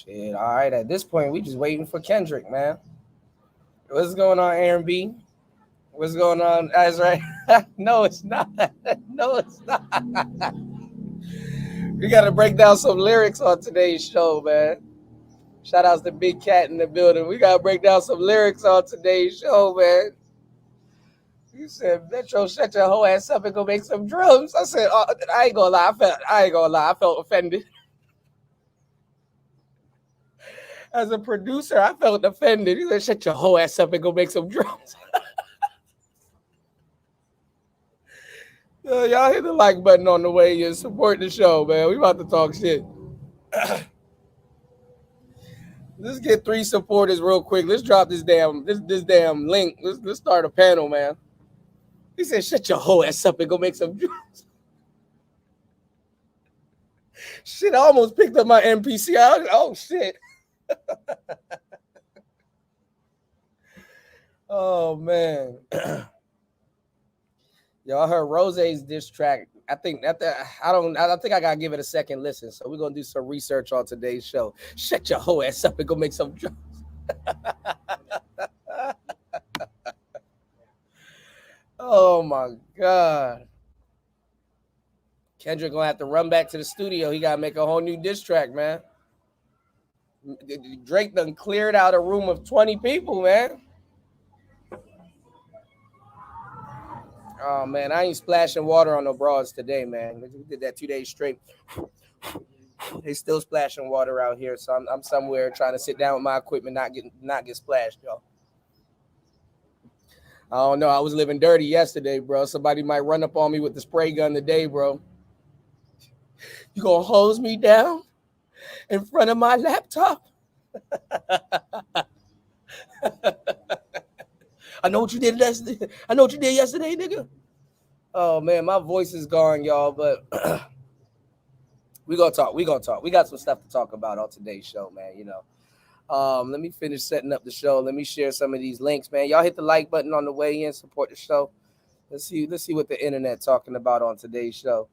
Shit, all right. At this point, we just waiting for Kendrick, man. What's going on, Aaron B? What's going on, Azrael? No, it's not. No, it's not. We got to break down some lyrics on today's show, man. Shout outs to Big Cat in the building. We got to break down some lyrics on today's show, man. You said, Metro, shut your whole ass up and go make some drums. I said, I ain't gonna lie. I felt offended. As a producer, I felt offended. He said, shut your whole ass up and go make some drums. Y'all hit the like button on the way and support the show, man. We about to talk shit. Let's get 3 supporters real quick. Let's drop this damn link. Let's start a panel, man. He said, shut your whole ass up and go make some drums. Shit, I almost picked up my NPC. Oh, shit. Oh, man. Y'all heard Rose's diss track. I think I gotta give it a second listen. So we're gonna do some research on today's show. Shut your whole ass up and go make some drums. Oh my God. Kendrick gonna have to run back to the studio. He gotta make a whole new diss track, man. Drake done cleared out a room of 20 people, man. Oh man, I ain't splashing water on no broads today, man. We did that 2 days straight. They still splashing water out here, so I'm somewhere trying to sit down with my equipment, not get splashed, y'all. I don't know. I was living dirty yesterday, bro. Somebody might run up on me with the spray gun today, bro. You gonna hose me down in front of my laptop? I know what you did yesterday. I know what you did yesterday, nigga. Oh man, my voice is gone, y'all. But we gonna talk. We got some stuff to talk about on today's show, man. You know. Let me finish setting up the show. Let me share some of these links, man. Y'all hit the like button on the way in. Support the show. Let's see what the internet talking about on today's show.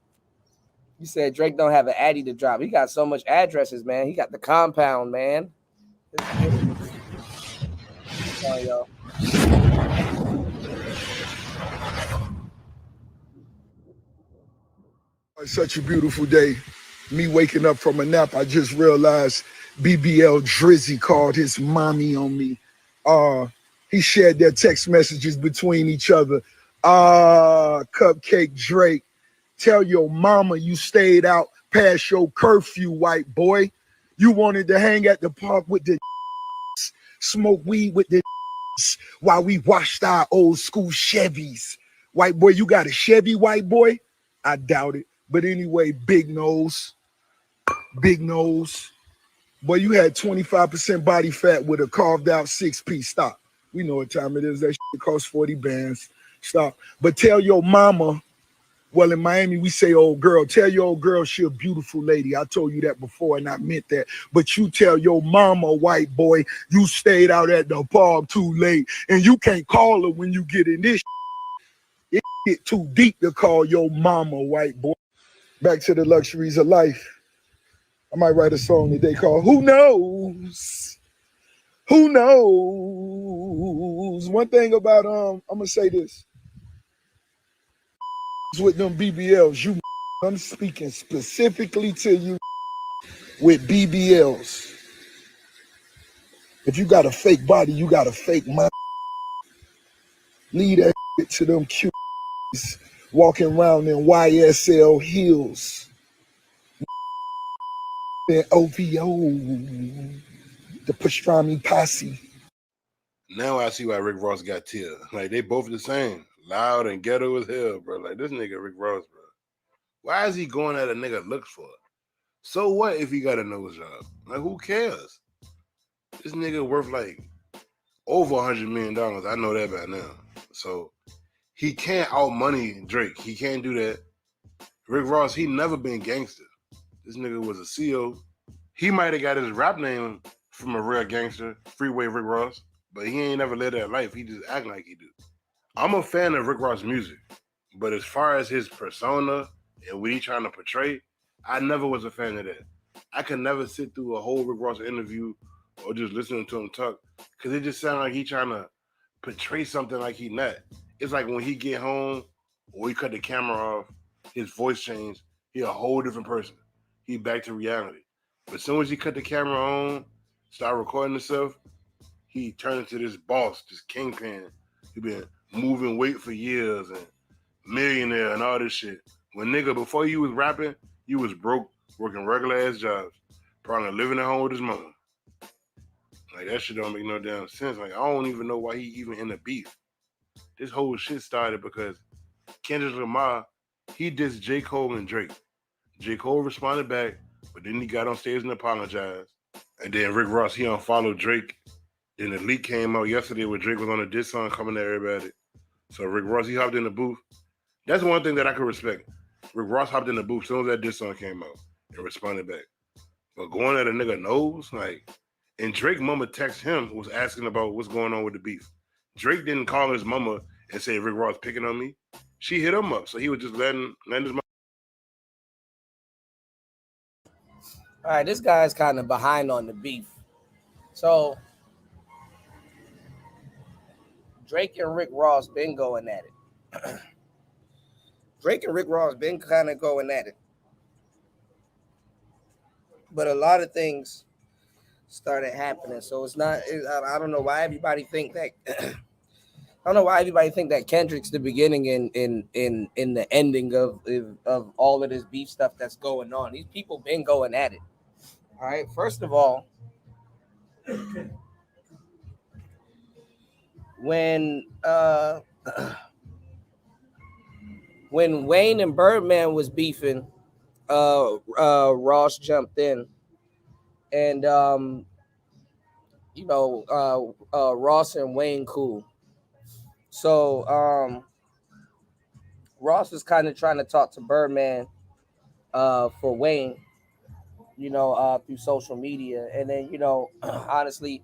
You said Drake don't have an addy to drop. He got so much addresses, man. He got the compound, man. Oh, y'all. It's such a beautiful day. Me waking up from a nap, I just realized BBL Drizzy called his mommy on me. He shared their text messages between each other. Cupcake Drake, tell your mama you stayed out past your curfew, white boy. You wanted to hang at the park with the smoke weed with the while we washed our old school Chevys. White boy, you got a Chevy, white boy? I doubt it. But anyway, big nose. Boy, you had 25% body fat with a carved out 6-piece. Stop. We know what time it is. That shit costs 40 bands. Stop. But tell your mama, well, in Miami, we say old girl. Tell your old girl she a beautiful lady. I told you that before, and I meant that. But you tell your mama, white boy, you stayed out at the park too late, and you can't call her when you get in this shit. It get too deep to call your mama, white boy. Back to the luxuries of life. I might write a song that they call Who Knows? Who knows? One thing about I'm gonna say this. With them BBLs, I'm speaking specifically to you with BBLs. If you got a fake body, you got a fake mind. Leave that to them cuties walking around in YSL heels. And OVO, the pastrami posse. Now I see why Rick Ross got Tia. Like, they both the same. Loud and ghetto as hell, bro. Like, this nigga Rick Ross, bro. Why is he going at a nigga looks for? So what if he got a nose job? Like, who cares? This nigga worth like over $100 million. I know that by now. So he can't outmoney Drake. He can't do that. Rick Ross, he never been gangster. This nigga was a CO. He might have got his rap name from a real gangster, Freeway Rick Ross, but he ain't never lived that life. He just act like he do. I'm a fan of Rick Ross music, but as far as his persona and what he trying to portray, I never was a fan of that. I can never sit through a whole Rick Ross interview or just listening to him talk because it just sounds like he trying to portray something like he not. It's like when he get home or he cut the camera off, his voice changed. He a whole different person. He back to reality. But as soon as he cut the camera on, start recording himself, he turned into this boss, this kingpin. He been moving weight for years and millionaire and all this shit. When nigga, before you was rapping, you was broke, working regular ass jobs, probably living at home with his mama. Like that shit don't make no damn sense. Like I don't even know why he even in the beef. This whole shit started because Kendrick Lamar, he dissed J. Cole and Drake. J. Cole responded back, but then he got on stage and apologized. And then Rick Ross, he unfollowed Drake. Then the leak came out yesterday where Drake was on a diss song coming at everybody. So Rick Ross, he hopped in the booth. That's one thing that I could respect. Rick Ross hopped in the booth as soon as that diss song came out and responded back. But going at a nigga nose, like, and Drake mama text him, was asking about what's going on with the beef. Drake didn't call his mama and say Rick Ross picking on me. She hit him up, so he was just letting his mama. All right, this guy's kind of behind on the beef. So Drake and Rick Ross been going at it. Drake and Rick Ross been kind of going at it. But a lot of things started happening. So it's not, I don't know why everybody think that I don't know why everybody think that Kendrick's the beginning in the ending of all of this beef stuff that's going on. These people been going at it. All right. First of all, when Wayne and Birdman was beefing, Ross jumped in, and Ross and Wayne cool. So Ross was kind of trying to talk to Birdman for Wayne, through social media. And then, honestly,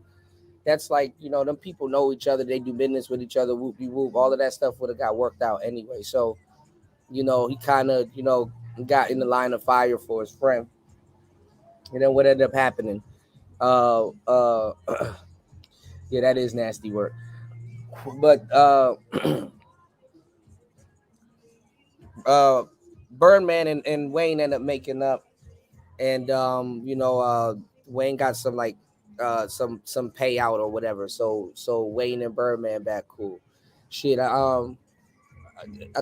that's like, them people know each other. They do business with each other, whoop-de-whoop. All of that stuff would have got worked out anyway. So, he kind of, got in the line of fire for his friend. And then what ended up happening? Yeah, that is nasty work. But Birdman and Wayne ended up making up, and Wayne got some some payout or whatever. So Wayne and Birdman back cool. Shit, I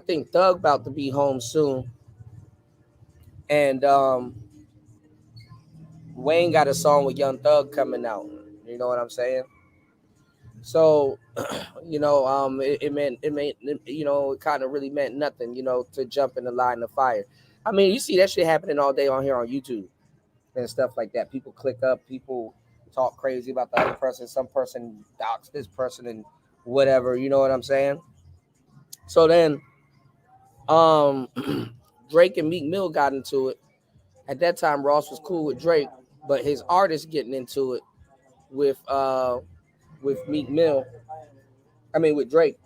think Thug about to be home soon, and Wayne got a song with Young Thug coming out. You know what I'm saying? So, it meant, it kind of really meant nothing, to jump in the line of fire. I mean, you see that shit happening all day on here on YouTube and stuff like that. People click up, people talk crazy about the other person. Some person docs this person and whatever, you know what I'm saying? So then, Drake and Meek Mill got into it. At that time, Ross was cool with Drake, but his artist getting into it with Meek Mill. With Drake.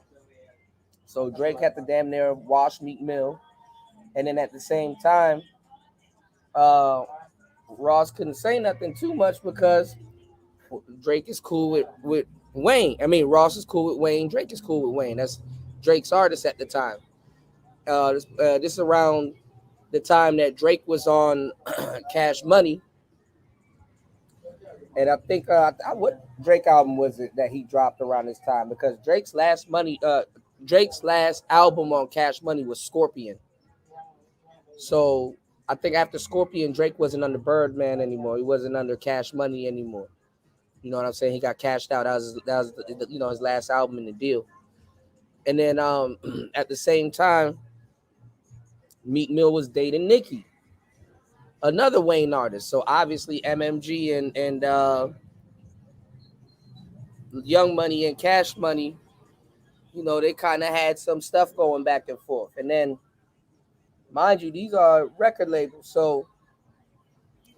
So Drake had to damn near wash Meek Mill. And then at the same time, Ross couldn't say nothing too much because Drake is cool with Wayne. Ross is cool with Wayne. Drake is cool with Wayne. That's Drake's artist at the time. This around the time that Drake was on Cash Money. And I think what Drake album was it that he dropped around this time? Because Drake's last album on Cash Money was Scorpion. So I think after Scorpion, Drake wasn't under Birdman anymore. He wasn't under Cash Money anymore. You know what I'm saying? He got cashed out. That was his last album in the deal. And then at the same time, Meek Mill was dating Nicki, another Wayne artist. So obviously MMG and Young Money and Cash Money, they kind of had some stuff going back and forth. And then, mind you, these are record labels. So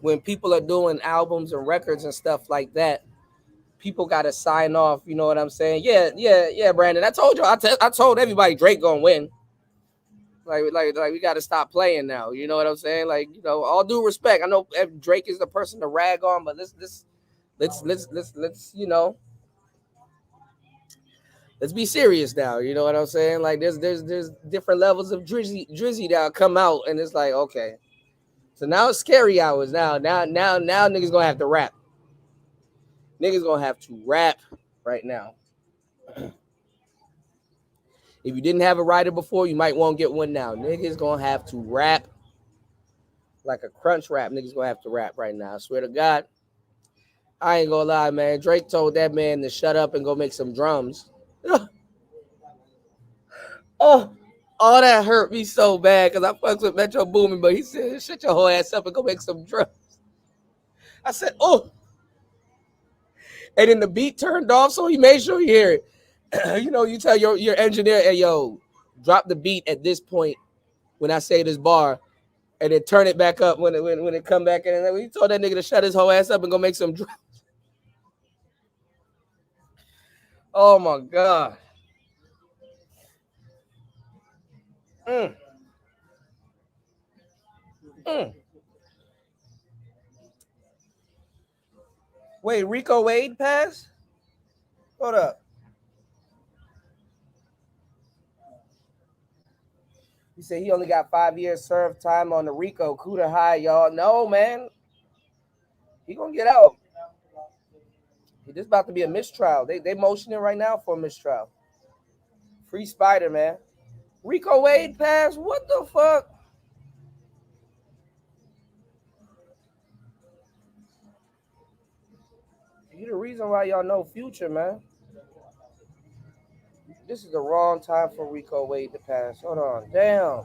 when people are doing albums and records and stuff like that, people got to sign off. You know what I'm saying? Yeah, Brandon. I told you. I told everybody Drake gonna win. Like we got to stop playing now. You know what I'm saying? Like, you know, all due respect. I know Drake is the person to rag on, but let's you know, let's be serious now. You know what I'm saying? Like, there's different levels of drizzy that come out, and it's like, okay, so now it's scary hours. Now niggas gonna have to rap. Niggas gonna have to rap right now. If you didn't have a writer before, you might want to get one now. Niggas gonna have to rap like a crunch rap. Niggas gonna have to rap right now. I swear to God. I ain't gonna lie, man. Drake told that man to shut up and go make some drums. Oh, all that hurt me so bad because I fucks with Metro Boomin, but he said, shut your whole ass up and go make some drums. I said, oh. And then the beat turned off, so he made sure you hear it. You know, you tell your engineer, hey, yo, drop the beat at this point when I say this bar, and then turn it back up when it come back in. And he told that nigga to shut his whole ass up and go make some drums. Oh, my God. Mm. Mm. Wait, Rico Wade passed? Hold up. He said he only got 5 years served time on the Rico. Kuda high, y'all. No, man. He gonna get out. This about to be a mistrial. They motioning right now for a mistrial. Free Spider, man. Rico Wade passed? What the fuck? You the reason why y'all know Future, man. This is the wrong time for Rico Wade to pass. Hold on. Damn.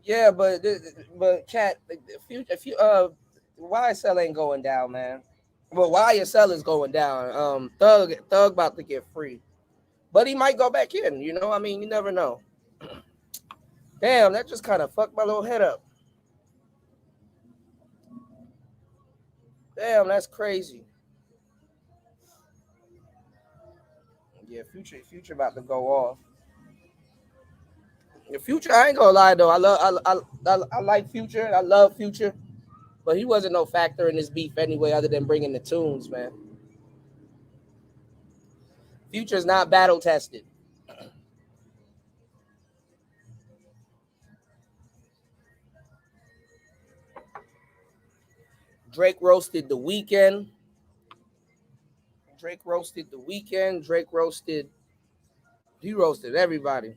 Yeah, but Cat, Future, YSL ain't going down, man. Well, YSL is going down. Thug about to get free, but he might go back in. You know, I mean, you never know. Damn, that just kind of fucked my little head up. Damn, that's crazy. Yeah, Future about to go off. The Future, I ain't gonna lie though. I like Future. I love Future, but he wasn't no factor in this beef anyway, other than bringing the tunes, man. Future's not battle tested. Drake roasted the weekend. Drake roasted the weekend. Drake roasted. He roasted everybody.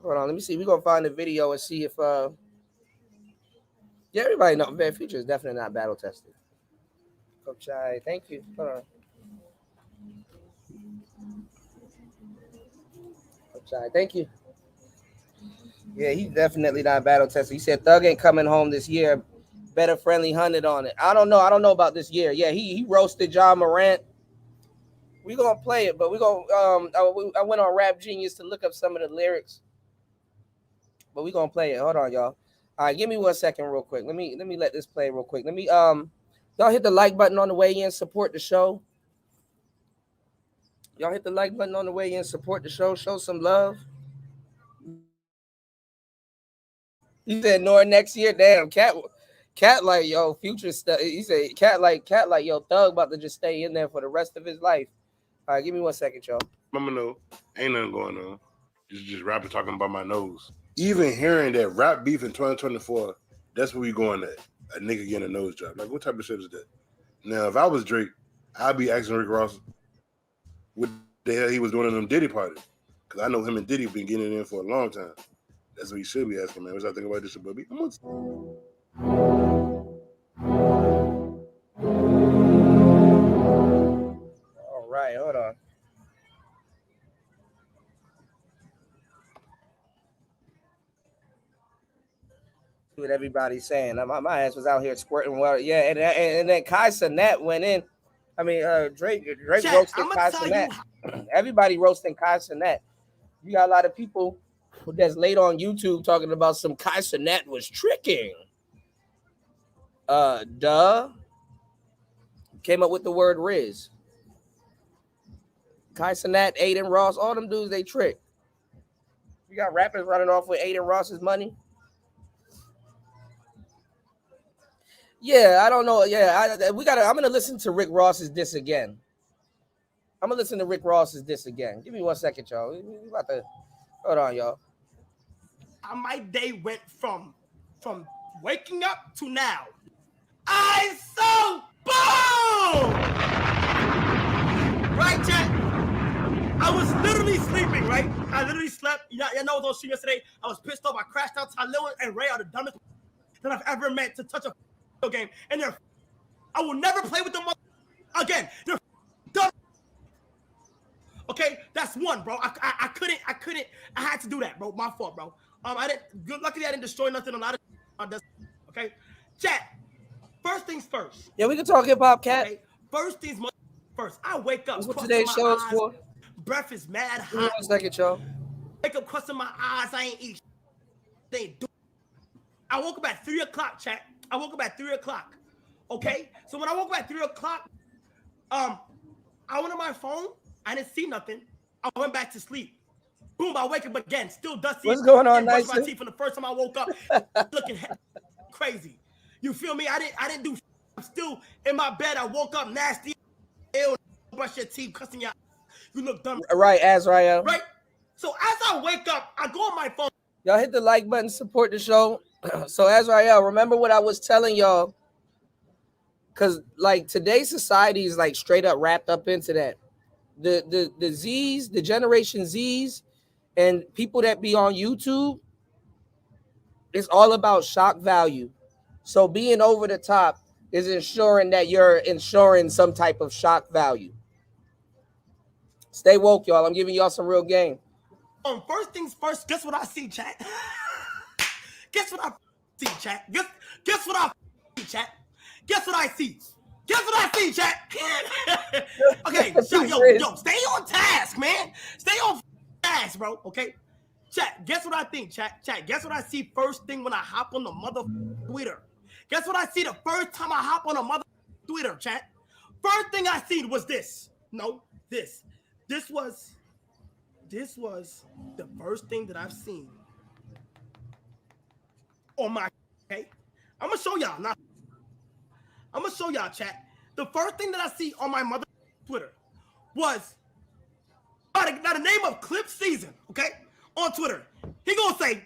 Hold on, let me see. We're gonna find the video and see if yeah, everybody know, man, Future is definitely not battle tested. Coach Chai, thank you. Hold on. Coach Chai, thank you. Yeah, he's definitely not battle tested. He said Thug ain't coming home this year. Better friendly 100 on it. I don't know. I don't know about this year. Yeah, he roasted John Morant. We gonna play it, but we gonna I went on Rap Genius to look up some of the lyrics, but we gonna play it. Hold on, y'all. All right, give me 1 second, real quick. Let me let this play real quick. Let me y'all hit the like button on the way in, support the show. Y'all hit the like button on the way in, support the show, show some love. He said Nor next year. Damn, Cat like yo, Future stuff. He said Cat like yo, Thug about to just stay in there for the rest of his life. All right, give me 1 second, y'all. I'm gonna know. Ain't nothing going on. Just rapping talking about my nose. Even hearing that rap beef in 2024, that's where we going at. A nigga getting a nose job. Like, what type of shit is that? Now, if I was Drake, I'd be asking Rick Ross what the hell he was doing in them Diddy parties. Because I know him and Diddy been getting it in for a long time. That's what you should be asking, man. What's I think about this, Bubby? All right, hold on. What everybody's saying. My ass was out here squirting water. Yeah, and then Kai Cenat went in. I mean, Drake Chat, roasted I'ma Kai tell Cenat. you Everybody roasting Kai Cenat. You got a lot of people that's late on YouTube talking about some Kai Cenat was tricking. Duh. Came up with the word Riz. Kai Cenat, Aiden Ross, all them dudes, they trick. You got rappers running off with Aiden Ross's money. Yeah, I don't know. Yeah, I'm gonna listen to Rick Ross's diss again. I'm gonna listen to Rick Ross's diss again. Give me 1 second, y'all. We about to hold on, y'all. my day went from waking up to now. I so boom! Right, chat? I was literally sleeping, right? I literally slept. You know, those stream yesterday. I was pissed off. I crashed out. Tylil and Ray are the dumbest that I've ever met to touch a video game. And I will never play with them again. They're dumb. Okay, that's one, bro. I couldn't. I had to do that, bro. My fault, bro. Luckily, I didn't destroy nothing. A lot of okay. Chat. First things first. Yeah, we can talk hip hop, cat. Okay. First things first. I wake up. That's what today's show is for. Breath is mad hot. Give me 1 second, y'all. Wake up, crossing my eyes. I ain't eat. They ain't do. I woke up at 3 o'clock, chat. I woke up at 3 o'clock. Okay. So when I woke up at 3 o'clock, I went on my phone. I didn't see nothing. I went back to sleep. Boom, I wake up again, still dusty. What's going on, Brush my Nyson? teeth from the first time I woke up, looking crazy. You feel me? I didn't do. I'm still in my bed. I woke up nasty. Ew, brush your teeth, cussing your. You look dumb. Right, Azrael. Right. So as I wake up, I go on my phone. Y'all hit the like button, support the show. So Azrael, remember what I was telling y'all? Because like today's society is like straight up wrapped up into that. The Z's, the Generation Z's, and people that be on YouTube, it's all about shock value. So being over the top is ensuring that you're ensuring some type of shock value. Stay woke, y'all. I'm giving y'all some real game. First things first, guess what I see, chat? Guess what I see, chat? Guess what I see, chat? Guess what I see? Guess what I see, chat? Okay, yo, stay on task, man. Stay on task, bro. Okay, chat. Guess what I think, chat? Guess what I see first thing when I hop on the mother Twitter? Guess what I see the first time I hop on a mother Twitter, chat? First thing I seen was this. No, this. This was the first thing that I've seen on my. Okay, I'm gonna show y'all now. I'm gonna show y'all, chat. The first thing that I see on my mother Twitter was now the name of Clip Season, okay, on Twitter. He gonna say,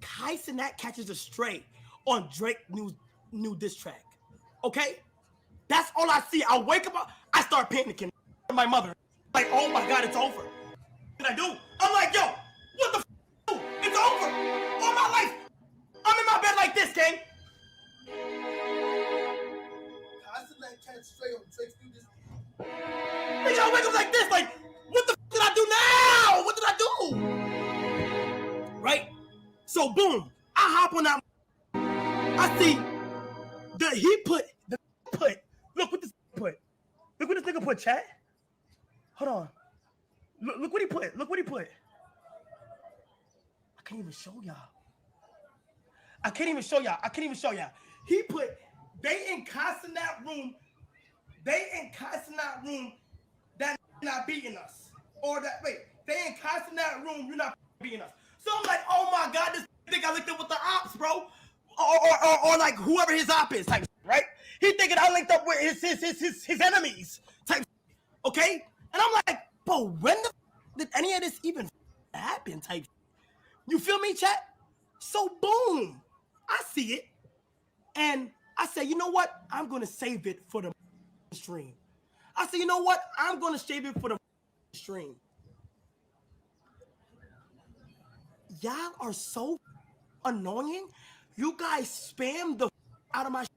Kai Cenat catches a stray on Drake new diss track. Okay, that's all I see. I wake up, I start panicking. My mother, like, oh my god, it's over. What I do? I'm like, yo, what the f***? It's over. All my life, I'm in my bed like this, gang. Nigga, I wake up like this, like, what the f did I do now? What did I do? Right? So boom, I hop on that. I see that he put. Look what this put. Look what this nigga put, chat. Hold on. Look what he put. Look what he put. I can't even show y'all. He put, they in Kai Cenat room. That not beating us. Or that, wait, they in Kai Cenat room, you're not beating us. So I'm like, oh my God, this think I linked up with the ops, bro. Or like whoever his op is type, right? He thinking I linked up with his enemies type, okay? And I'm like, bro, when the did any of this even happen type? You feel me, chat? So boom, I see it. And I say, you know what? I'm going to save it for the stream. I say, you know what? I'm going to save it for the stream. y'all are so annoying. You guys spam the out of my shit.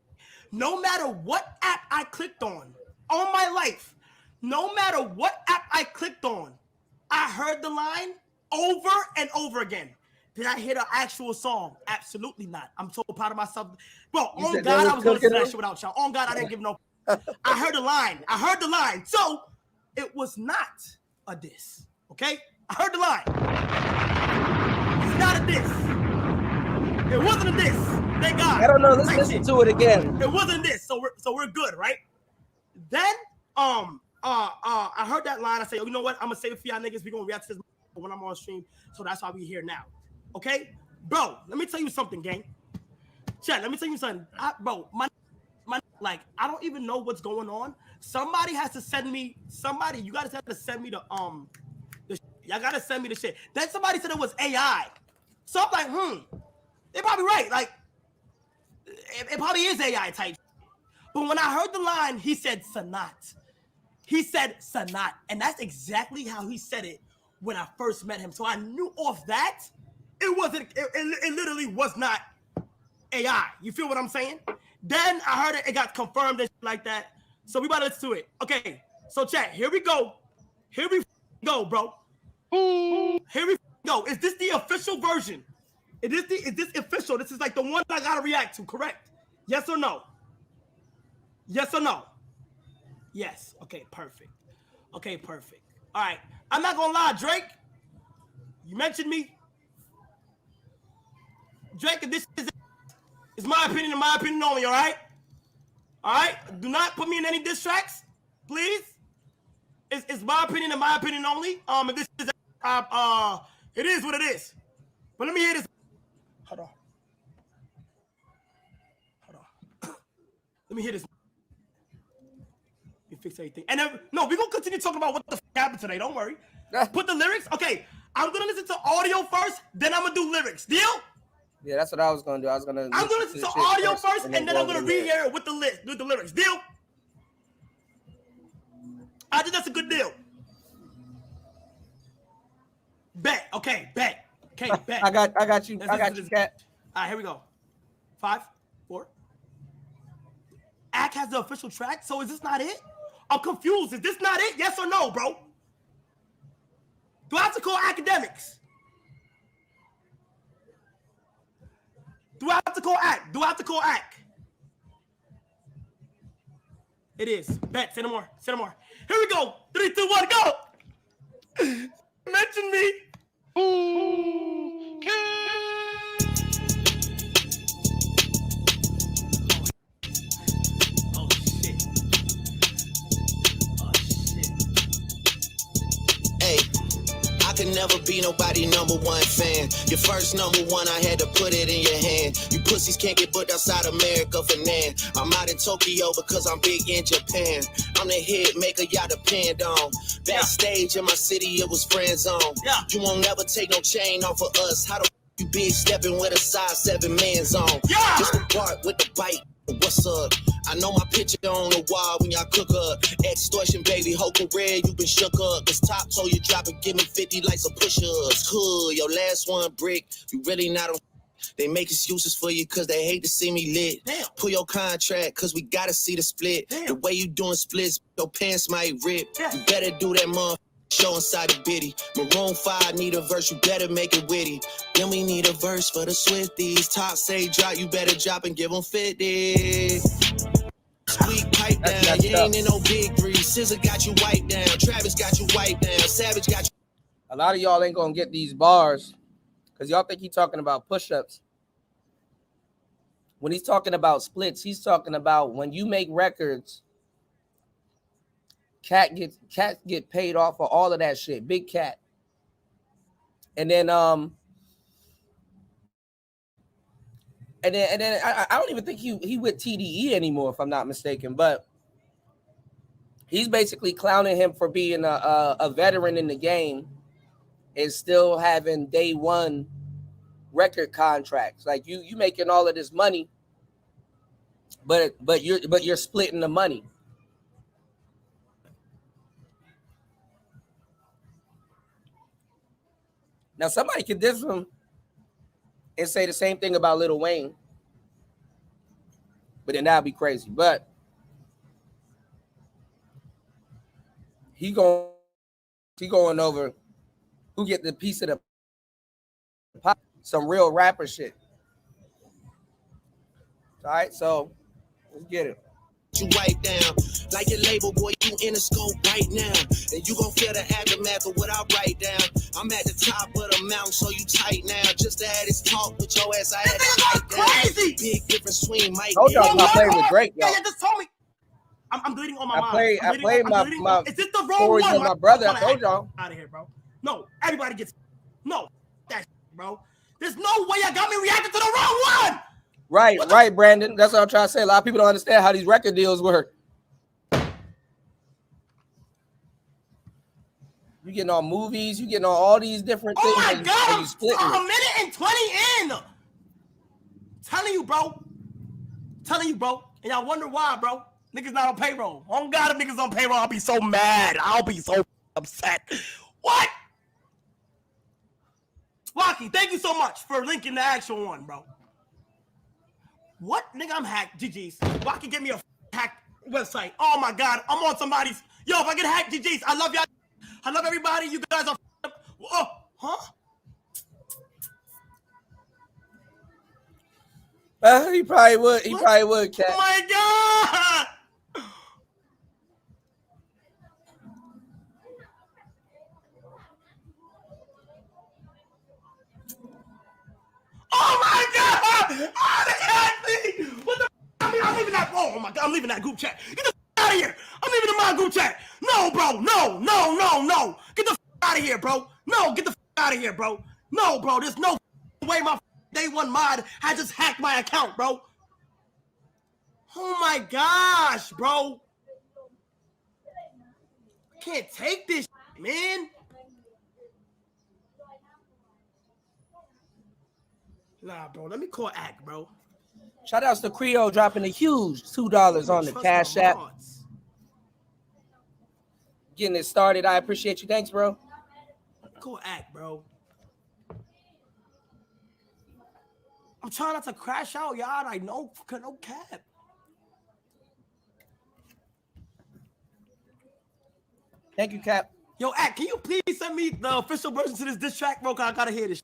No matter what app I clicked on my life, no matter what app I clicked on, I heard the line over and over again. Did I hear the actual song? Absolutely not. I'm so proud of myself. Bro, on God, I was going to listen to that shit without y'all. On God, I didn't give no. I heard the line. So it was not a diss. Okay? I heard the line. It's not a diss. It wasn't a diss. Thank God. I don't know. Let's listen to it again. It wasn't this, so we're good, right? Then I heard that line. I say, oh, you know what? I'm gonna save it for y'all niggas. We gonna react to this when I'm on stream. So that's why we here now. Okay, bro. Let me tell you something, gang. Chat. Let me tell you something, bro. My like I don't even know what's going on. Somebody has to send me. You guys have to send me y'all gotta send me the shit. Then somebody said it was AI. So I'm like, they're probably right. Like. It probably is AI type. But when I heard the line, he said Sanat. And that's exactly how he said it when I first met him. So I knew off that it literally was not AI. You feel what I'm saying? Then I heard it got confirmed and shit like that. So we about to listen to it. Okay, so chat, here we go. Here we go, bro. Here we go. Is this the official version? Is this official? This is like the one I gotta react to, correct? Yes or no? Yes or no? Yes. Okay, perfect. All right. I'm not gonna lie, Drake. You mentioned me. Drake, this is my opinion and my opinion only, all right? All right? Do not put me in any diss tracks, please. It's my opinion and my opinion only. If this is it is what it is. But let me hear this. Hold on. Let me hear this. Let me fix everything. And then, no, we're going to continue talking about what the happened today. Don't worry. Put the lyrics. Okay, I'm going to listen to audio first, then I'm going to do lyrics. Deal? Yeah, that's what I was going to do. I'm going to listen to audio first, and then I'm going to rehear it with the lyrics. Deal? I think that's a good deal. Bet. Okay, bet. I got you. I got you, Cat. All right, here we go. 5, 4. Ack has the official track, so is this not it? I'm confused. Is this not it? Yes or no, bro? Do I have to call academics? Do I have to call Ack? It is. Bet. Say no more. Here we go. 3, 2, 1, go. Mention me. Okay. Oh shit. Hey, I could never be nobody #1 fan. Your first #1, I had to put it in your hand. You pussies can't get booked outside America for nan. I'm out in Tokyo because I'm big in Japan. I'm the hit maker y'all depend on. Backstage in my city, it was friend zone. Yeah. You won't never take no chain off of us. How the you big stepping with a size 7 man's on? Yeah. Just the part with the bite. What's up? I know my picture on the wall when y'all cook up. Extortion, baby, whole career you been shook up. This top told you drop it, give me 50 like some push-ups. Cool, your last one brick, you really not on. They make excuses for you cause they hate to see me lit. Damn. Pull your contract cause we gotta see the split. Damn. The way you doing splits, your pants might rip. Yeah. You better do that motherfucker show inside the bitty. Maroon 5 need a verse, you better make it witty. Then we need a verse for the Swifties. Top say drop, you better drop and give them 50. Squeak pipe down, you ain't in no big 3. SZA got you wiped down, Travis got you wiped down, Savage got you. A lot of y'all ain't gonna get these bars because y'all think he's talking about push-ups. When he's talking about splits, he's talking about when you make records, cats get paid off for all of that shit. Big Cat. And then I don't even think he with TDE anymore, if I'm not mistaken, but he's basically clowning him for being a veteran in the game and still having day one record contracts. Like you making all of this money, but you're splitting the money. Now somebody could diss him and say the same thing about Lil Wayne. But then that'd be crazy. But he going over who get the piece of the pie. Some real rapper shit. All right, so let's get it. You wipe down like your label boy, you in the scope right now, and you gon' feel the aftermath of what I write down. I'm at the top of the mountain, so you tight now. Just to have this talk with your ass, I had to hike down. Crazy. Big difference between Mike. Told y'all I played with Drake, y'all. Yeah, just told me. I'm bleeding on my mind. I played my Is this the wrong stories one? with my brother. I told y'all. Out of here, bro. No, everybody gets no that shit, bro. There's no way I got me reacting to the wrong one. Right, Brandon. That's what I'm trying to say. A lot of people don't understand how these record deals work. You getting on movies, you getting on all these different things. Oh my God, you splitting a it. minute and 20 in. Telling you, bro. And y'all wonder why, bro. Niggas not on payroll. Oh God, if niggas on payroll, I'll be so mad. I'll be so upset. What? Rocky, thank you so much for linking the actual one, bro. What? Nigga, I'm hacked. GG's. Rocky, give me a hacked website. Oh my God, I'm on somebody's. Yo, if I get hacked, GG's. I love y'all. I love everybody. You guys are. Oh, huh? He probably would. He probably would, Cat. Oh my God! Oh my God! Oh, they hacked me! What the? I'm leaving that. Oh my God! I'm leaving that group chat. Get the out of here! I'm leaving the my group chat. No, bro. No. Get the out of here, bro. No, get the out of here, bro. No, bro. There's no way my day one mod had just hacked my account, bro. Oh my gosh, bro. I can't take this, man. Nah, bro. Let me call Act, bro. Shout outs to Creole dropping a huge $2 on the Cash App. Getting it started. I appreciate you. Thanks, bro. Call Act, bro. I'm trying not to crash out, y'all. I know, no cap. Thank you, Cap. Yo, Act, can you please send me the official version to this diss track, bro? Cause I gotta hear this.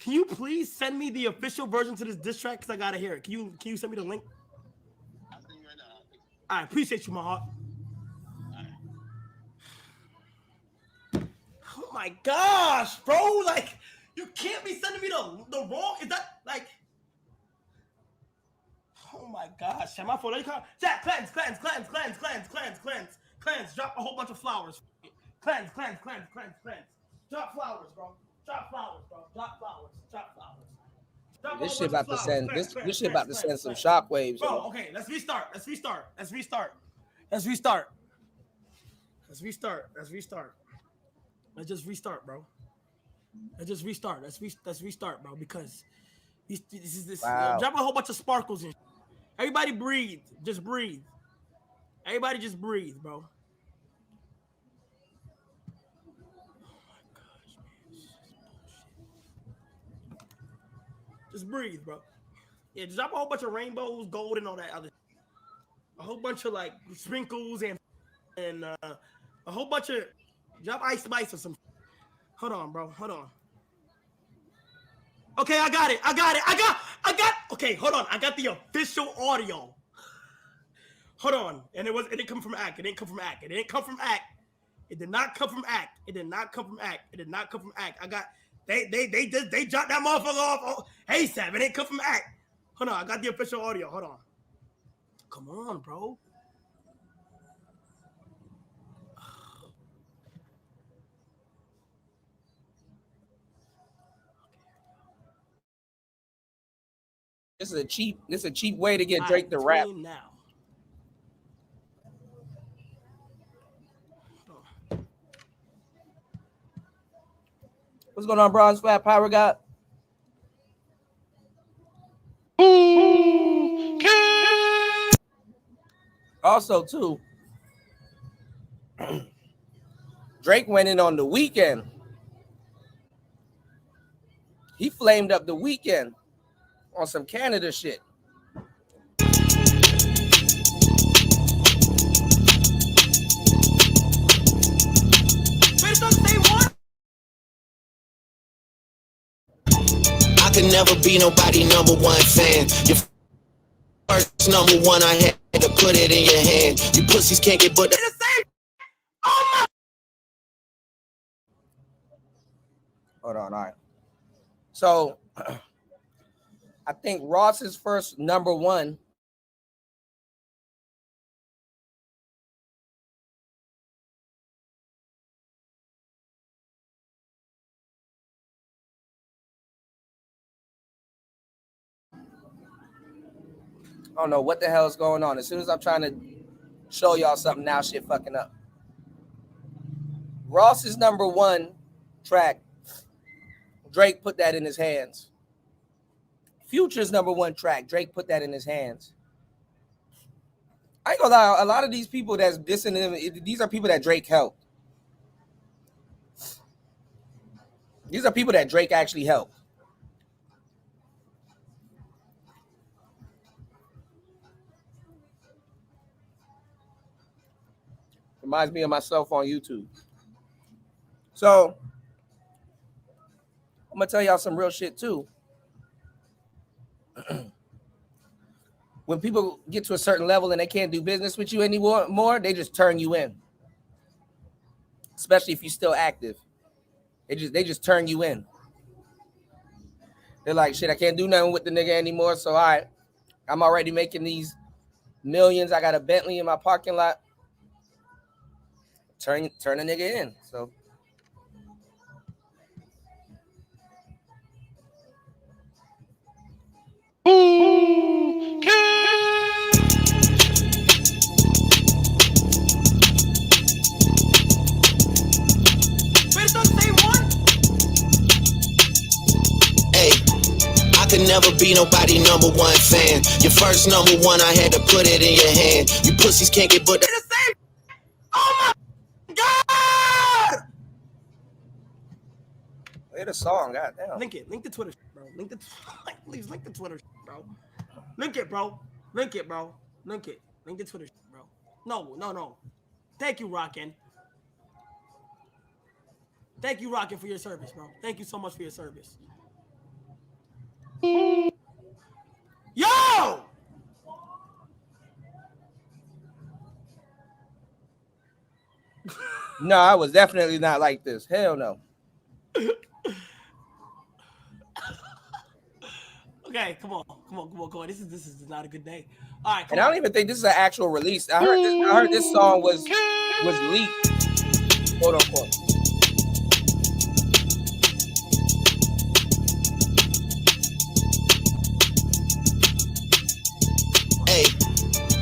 Can you please send me the official version to this diss track? Cause I gotta hear it. Can you send me the link? I'll send you right now. I appreciate you, my heart. Oh my gosh, bro! Like, you can't be sending me the wrong. Is that like? Oh my gosh, my phone. Jack, cleanse. Drop a whole bunch of flowers. Cleanse. Drop flowers, bro. Drop flowers. This shit about to send. This shit about to send some shockwaves. Bro, okay, let's restart. Let's restart. Let's just restart, bro. Let's restart, bro. Because this is wow. Drop a whole bunch of sparkles and everybody breathe. Just breathe. Everybody just breathe, bro. Just breathe, bro. Yeah, just drop a whole bunch of rainbows, gold, and all that other. A whole bunch of like sprinkles and a whole bunch of drop Ice Spice or some. Hold on, bro. Hold on. Okay, I got it. Okay, hold on. I got the official audio. Hold on, and it didn't come from Act. It did not come from Act. I got. They dropped that motherfucker off. Hey, Sam, it didn't come from Act. Hold on, I got the official audio. Hold on. Come on, bro. This is a cheap way to get Drake to rap. Now. What's going on, Bronze Flat Power God? Also, too, Drake went in on The Weeknd He flamed up The Weeknd on some Canada shit. But it's on the same one. I could never be nobody number one fan. Your first number one, I had to put it in your hand. You pussies can't get but It's the same. Oh my. Hold on, all right. So I think Ross's first number one I don't know what the hell is going on. As soon as I'm trying to show y'all something, now shit fucking up. Ross's number one track, Drake put that in his hands. Future's number one track, Drake put that in his hands. I ain't gonna lie, a lot of these people that's dissing him, these are people that Drake helped. These are people that Drake actually helped. Reminds me of myself on YouTube. So I'm gonna tell y'all some real shit too. When people get to a certain level and they can't do business with you anymore, they just turn you in. Especially if you're still active. They just turn you in. They're like, shit, I can't do nothing with the nigga anymore. So I'm already making these millions. I got a Bentley in my parking lot. Turn a nigga in. So But it's on the same one. hey, I could never be nobody number one fan. Your first number one, I had to put it in your hand. You pussies can't get but It's the same. Oh my God. play the song, goddamn. Link it. Link the Twitter, bro. Please link the Twitter, bro. Link it, bro. Link it, bro. Link it. Link the Twitter, bro. No. Thank you, Rockin'. Thank you, Rockin', for your service, bro. Thank you so much for your service. Yo! No, I was definitely not like this. Hell no. Okay, come on. This is not a good day. All right, And I don't even think this is an actual release. I heard this song was leaked, quote unquote. hey,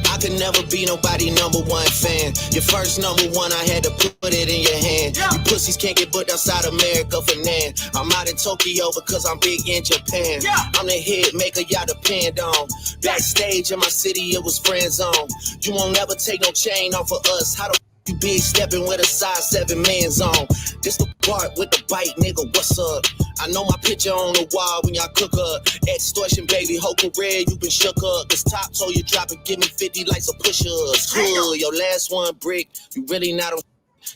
I could never be nobody number one fan. Your first number one, I had to put it in your hand. Yeah. You pussies can't get booked outside America for nan. I'm out in Tokyo because I'm big in Japan. Yeah. I'm the hit maker y'all depend on. Backstage in my city, it was friend zone. You won't never take no chain off of us. How the you big stepping with a size 7 man's on. This the part with the bite, nigga, what's up? I know my picture on the wall when y'all cook up. Extortion, baby, whole career, you been shook up. This top told you drop it, give me 50 likes a push-ups. Cool, your last one brick, you really not on.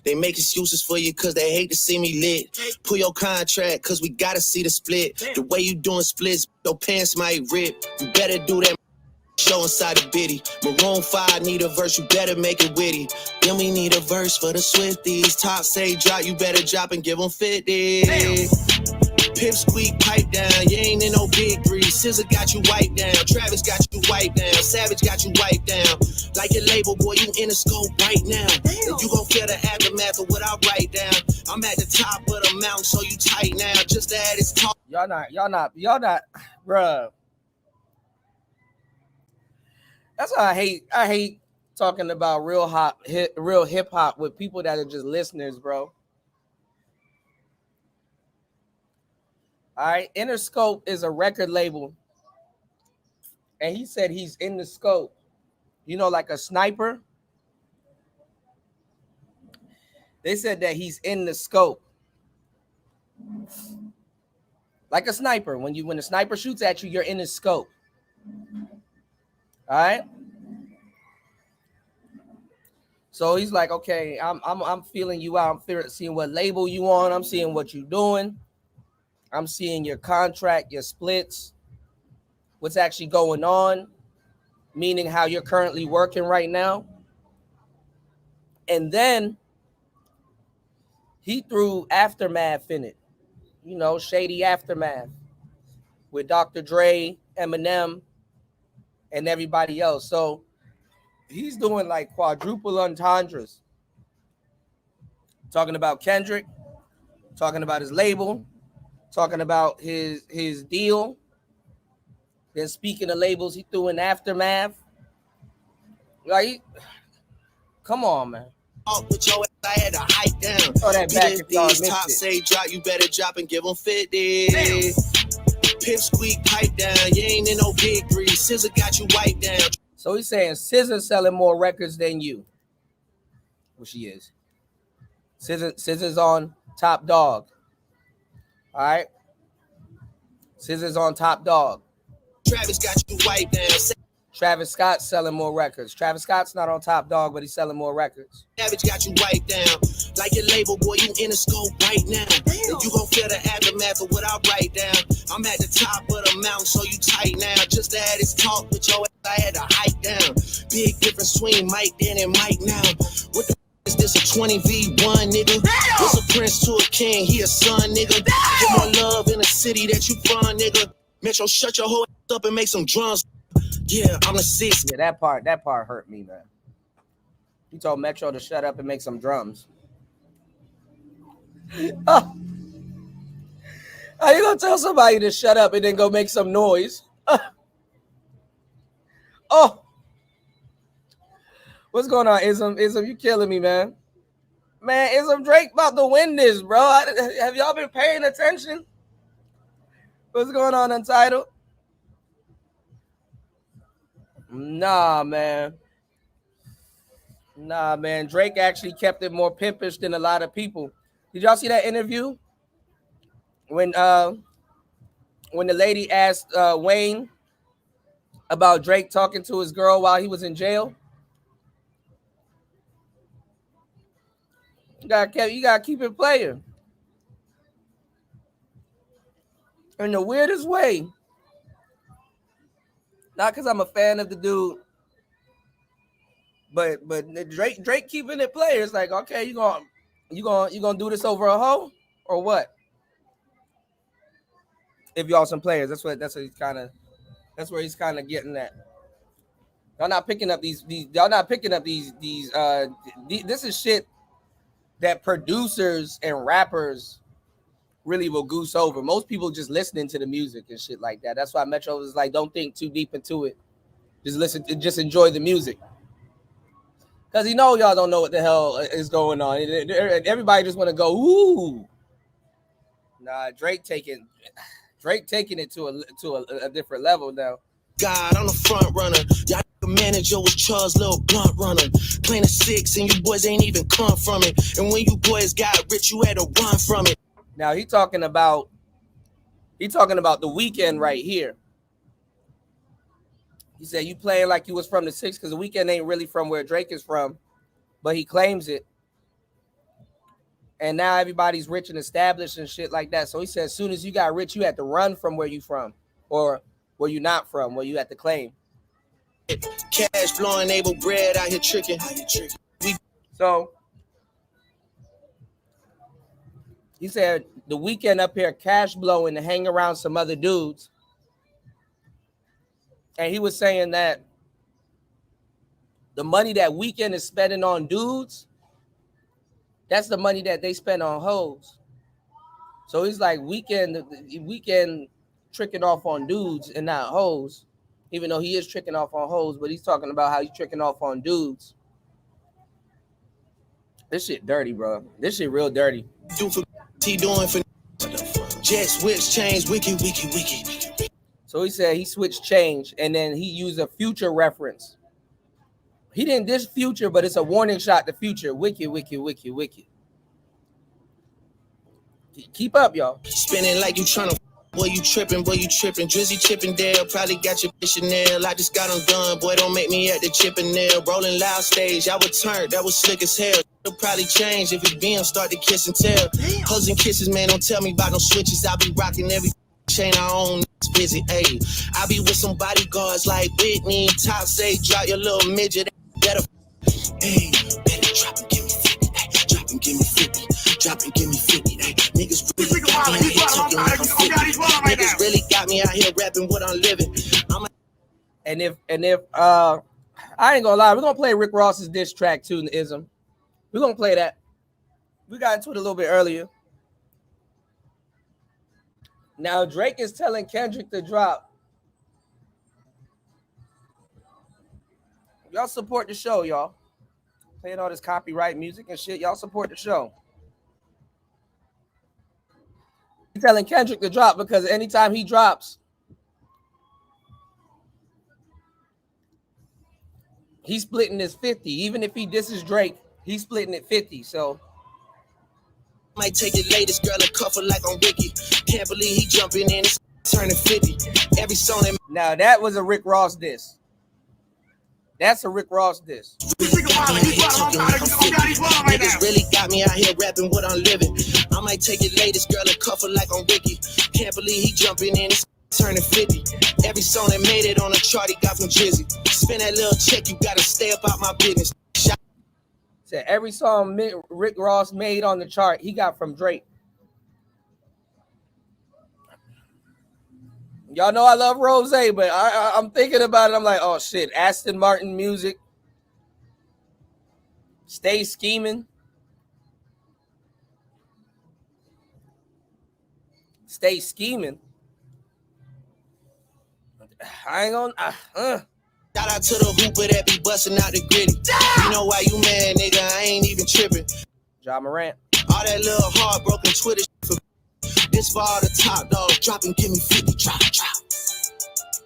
They make excuses for you cause they hate to see me lit. Pull your contract cause we gotta see the split. The way you doing splits, your pants might rip. You better do that show inside the bitty. Maroon 5 need a verse, you better make it witty. Then we need a verse for the Swifties. Top say drop, you better drop and give them 50. Damn. Pip squeak, pipe down, you ain't in no big breeze. Scissor got you wiped down, Travis got you wiped down, Savage got you wiped down. Like your label, boy, you in the scope right now. And you gon' feel the aftermath of what I write down. I'm at the top of the mountain, so you tight now. Just to add this talk. Y'all not, bruh. That's why I hate talking about real hip hop with people that are just listeners, bro. All right, Interscope is a record label, and he said he's in the scope. You know, like a sniper. They said that he's in the scope. Like a sniper. When a sniper shoots at you, you're in his scope. All right. So he's like, okay, I'm feeling you out. I'm seeing what label you on. I'm seeing what you're doing. I'm seeing your contract, your splits, what's actually going on, meaning how you're currently working right now. And then he threw Aftermath in it, you know, shady Aftermath with Dr. Dre, Eminem, and everybody else. So he's doing like quadruple entendres, talking about Kendrick, talking about his label, talking about his deal. Then speaking of labels, he threw in Aftermath. Like, come on, man. With your ass, I had to hike down. Throw that back if y'all missed top it. say drop, you better drop and give them 50. Pip squeak, pipe down. You ain't in no big grease. Scissor got you wiped down. So he's saying SZA selling more records than you. Well, she is. SZA's on Top Dog. All right. SZA's on Top Dog. Travis got you wiped down. Travis Scott's selling more records. Travis Scott's not on Top Dog, but he's selling more records. Savage got you wiped down. Like your label, boy, you in the scope right now. If you gon' feel the aftermath of what I write down. I'm at the top of the mountain, so you tight now. Just to have this talk with your ass, I had to hike down. Big difference between Mike then and Mike now. What the is this, a 20v1, nigga? This a prince to a king, he a son, nigga. Get more love in the city that you from, nigga. Metro, shut your whole ass up and make some drums. Yeah, I'm the sixth. Yeah, that part hurt me, man. He told Metro to shut up and make some drums. Oh. How you gonna tell somebody to shut up and then go make some noise? Oh. What's going on, Ism? Ism, you killing me, man. Man, Ism Drake about to win this, bro. Have y'all been paying attention? What's going on, Untitled? Nah, man. Drake actually kept it more pimpish than a lot of people. Did y'all see that interview? When the lady asked Wayne about Drake talking to his girl while he was in jail? You gotta keep it playing. In the weirdest way. Not because I'm a fan of the dude, but Drake keeping it player. It's like, okay, you gonna do this over a hoe or what? If y'all some players, that's where he's kind of getting at. Y'all not picking up these this is shit that producers and rappers really will goose over. Most people just listening to the music and shit like that. That's why Metro was like, don't think too deep into it. Just enjoy the music. Because y'all don't know what the hell is going on. Everybody just want to go, ooh. Nah, Drake taking it to a different level now. God, I'm the front runner. Y'all manager was Charles' little blunt runner. Playing a 6 and you boys ain't even come from it. And when you boys got rich, you had to run from it. Now he talking about the weekend right here. He said you playing like you was from the 6 because the weekend ain't really from where Drake is from, but he claims it. And now everybody's rich and established and shit like that. So he said as soon as you got rich, you had to run from where you from, or where you not from, where you had to claim. Cash flowing, able bread out here tricking. So he said the weekend up here cash blowing to hang around some other dudes. And he was saying that the money that Weekend is spending on dudes, that's the money that they spend on hoes. So he's like, Weekend tricking off on dudes and not hoes, even though he is tricking off on hoes, but he's talking about how he's tricking off on dudes. This shit dirty, bro. This shit real dirty. He doing for jet switch change, wiki. So he said he switched change, and then he used a Future reference. He didn't diss Future, but it's a warning shot to Future. Wiki. Keep up, y'all. Spinning like you trying to Boy, you tripping, Drizzy Chippendale, probably got your Chanel. I just got them done, boy, don't make me at the Chippendale. Rolling loud stage, I would turn, that was slick as hell. It'll probably change if it BM start to kiss and tell. Hugs and kisses, man, don't tell me about no switches. I be rocking every chain I own, busy, ayy. I be with some bodyguards like Whitney. Top say, drop your little midget, better, ayy. Better drop and give me 50, ayy. Drop and give me 50, drop and give me 50, ayy. Niggas really got me out here talking like I'm 50. Niggas really got me out here rapping what I'm living. And if I ain't gonna lie, we're gonna play Rick Ross's diss track too, in Ism. We're gonna play that. We got into it a little bit earlier. Now Drake is telling Kendrick to drop. Y'all support the show, y'all. Playing all this copyright music and shit. Y'all support the show. He's telling Kendrick to drop because anytime he drops, he's splitting his 50. Even if he disses Drake, he's splitting it 50. So might take the latest girl and cuff her like on Ricky. Can't believe he jumping in and turning 50. Every song that now that was a Rick Ross diss. That's a Rick Ross diss. Niggas really got me out here rapping what I'm living. I might take the latest girl and cuff her like on Ricky. Can't believe he jumping in and turning 50. Every song that made it on the chart he got from Drizzy. Spend that little check, you gotta stay up out my business. Said every song Rick Ross made on the chart, he got from Drake. Y'all know I love Rose, but I'm thinking about it. I'm like, oh shit, Aston Martin music. Stay scheming. Stay scheming. I ain't gonna. Shout out to the hooper that be busting out the gritty. You know why you mad, nigga? I ain't even tripping. Ja Morant. All that little heartbroken Twitter shit for this for all the top dogs. Drop and give me 50, drop.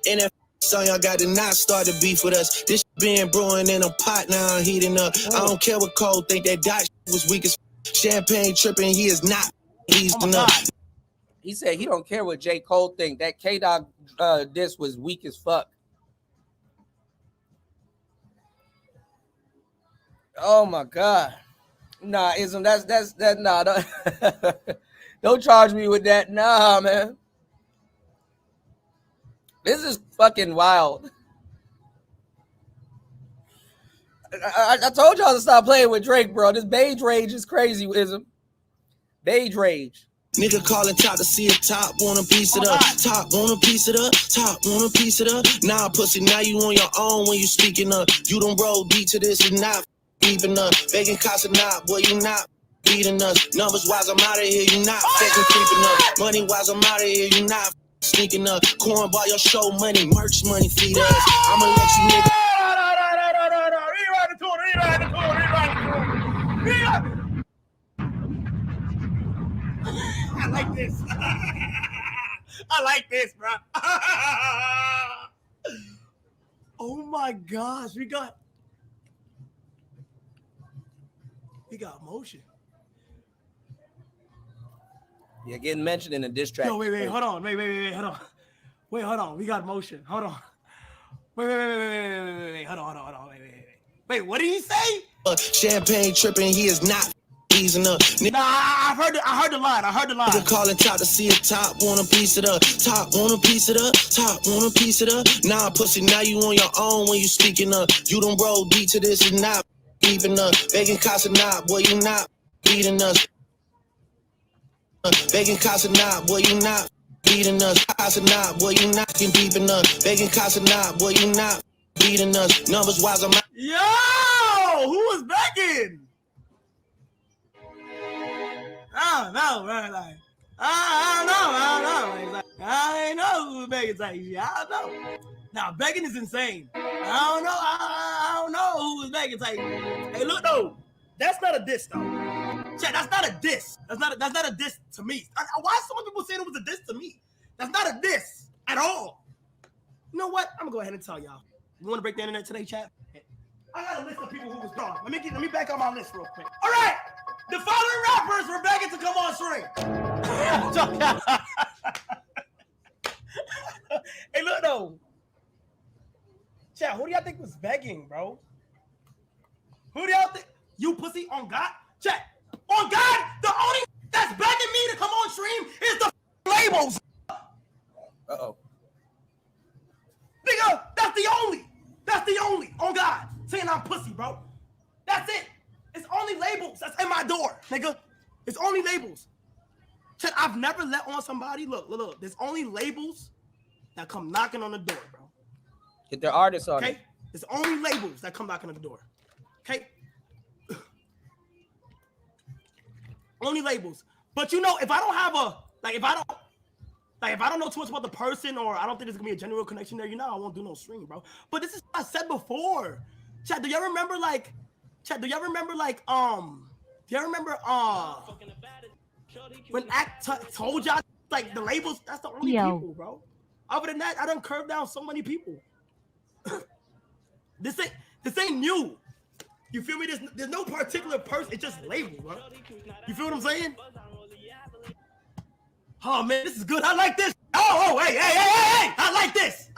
And that song y'all got to not start the beef with us. This being brewing in a pot now, I'm heating up. I don't care what Cole think, that dot was weak as champagne tripping. He is not eased enough. He said he don't care what J. Cole think. That K-Dog diss was weak as fuck. Oh my God. Nah, Ism, that's nah. Don't charge me with that. Nah, man. This is fucking wild. I told y'all to stop playing with Drake, bro. This beige rage is crazy, Ism. Beige rage. Nigga calling top to see a top, want a piece of the top, want a piece of the top, want a piece of the. Nah, pussy, now you on your own when you speaking up. You don't roll deep to this, you not keeping up. Begging cost or not, boy, you not beating us. Numbers wise, I'm out of here, you not fucking creeping up. Money wise, I'm out of here, you not sneaking up. Cornball, your show money, merch money, feed us. I'ma let you nigga. I like this. I like this, bro. Oh my gosh, we got motion. You're getting mentioned in a diss track. Yo, wait, hold on. Wait, hold on. Wait, hold on. We got motion. Hold on. Wait, hold on. Wait, what did he say? Champagne tripping, he is not easing up. Nah, I heard the line. Nigga calling top to see a top, want a piece of the top, want a piece of the top, want a piece of the. Nah, pussy, now you on your own when you speaking up. You don't roll deep to this, you not keeping up. Begging cost or not, boy, you not beating us. Begging cost or not, boy, you not beating us. Cost or not, boy, you not beating us. Begging cost or not, boy, you not beating us. Numbers wise, I'm out. Yo, who was begging? I don't know, bro. Like, I don't know. I ain't know who was begging type shit. I don't know. Now, begging is insane. I don't know who was begging type shit. Hey, look, though. That's not a diss, though. Chat, that's not a diss. That's not a diss to me. Why so many people saying it was a diss to me? That's not a diss at all. You know what? I'm going to go ahead and tell y'all. You want to break the internet today, chat? I got a list of people who was gone. Let me back on my list real quick. All right. The following rappers were begging to come on stream. thinking, bro? Who do y'all think? You pussy on God? Check. On God, the only that's begging me to come on stream is the labels. Uh-oh. Nigga, that's the only. On God, saying I'm pussy, bro. That's it. It's only labels that's in my door, nigga. It's only labels. Check, I've never let on somebody. Look. There's only labels that come knocking on the door, bro. Get their artists on Okay? it. There's only labels that come knocking on the door. Okay? Only labels. But you know, if I don't have if I don't know too much about the person, or I don't think there's gonna be a genuine connection there, I won't do no stream, bro. But this is what I said before. Chat, do y'all remember when Act told y'all like the labels, that's the only people, bro. Other than that, I done curved down so many people. This ain't new. You feel me? There's no particular person. It's just label, bro. You feel what I'm saying? Oh man, this is good. I like this. Hey! I like this.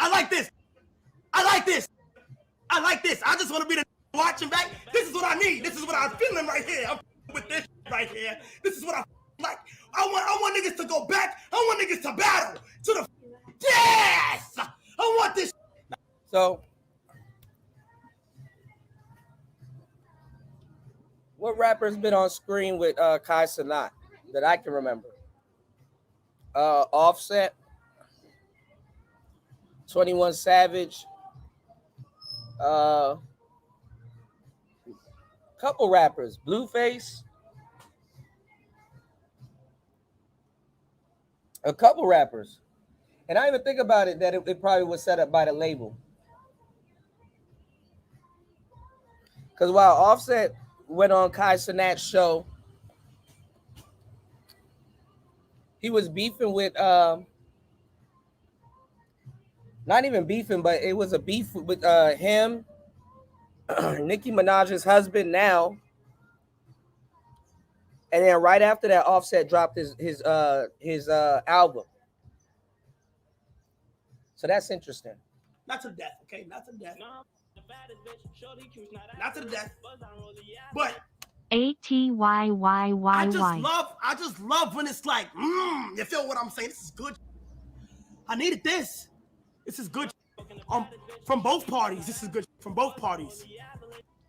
I just want to be the watching back. This is what I need. This is what I'm feeling right here. I'm with this right here. This is what I like. I want niggas to go back. I want niggas to battle to the yes. I want this. So, what rapper's been on screen with Kai Cenat that I can remember? Offset, 21 Savage, couple rappers, Blueface, a couple rappers. And I even think about it that it probably was set up by the label. Because while Offset went on Kai Cenat's show, he was beefing with, not even beefing, but it was a beef with him, Nicki Minaj's husband now. And then right after that, Offset dropped his album. So that's interesting. Not to death, okay? Not to death. Not to the death. But ATYYYY. I just love when it's like, you feel what I'm saying? This is good. I needed this. This is good. From both parties. This is good from both parties.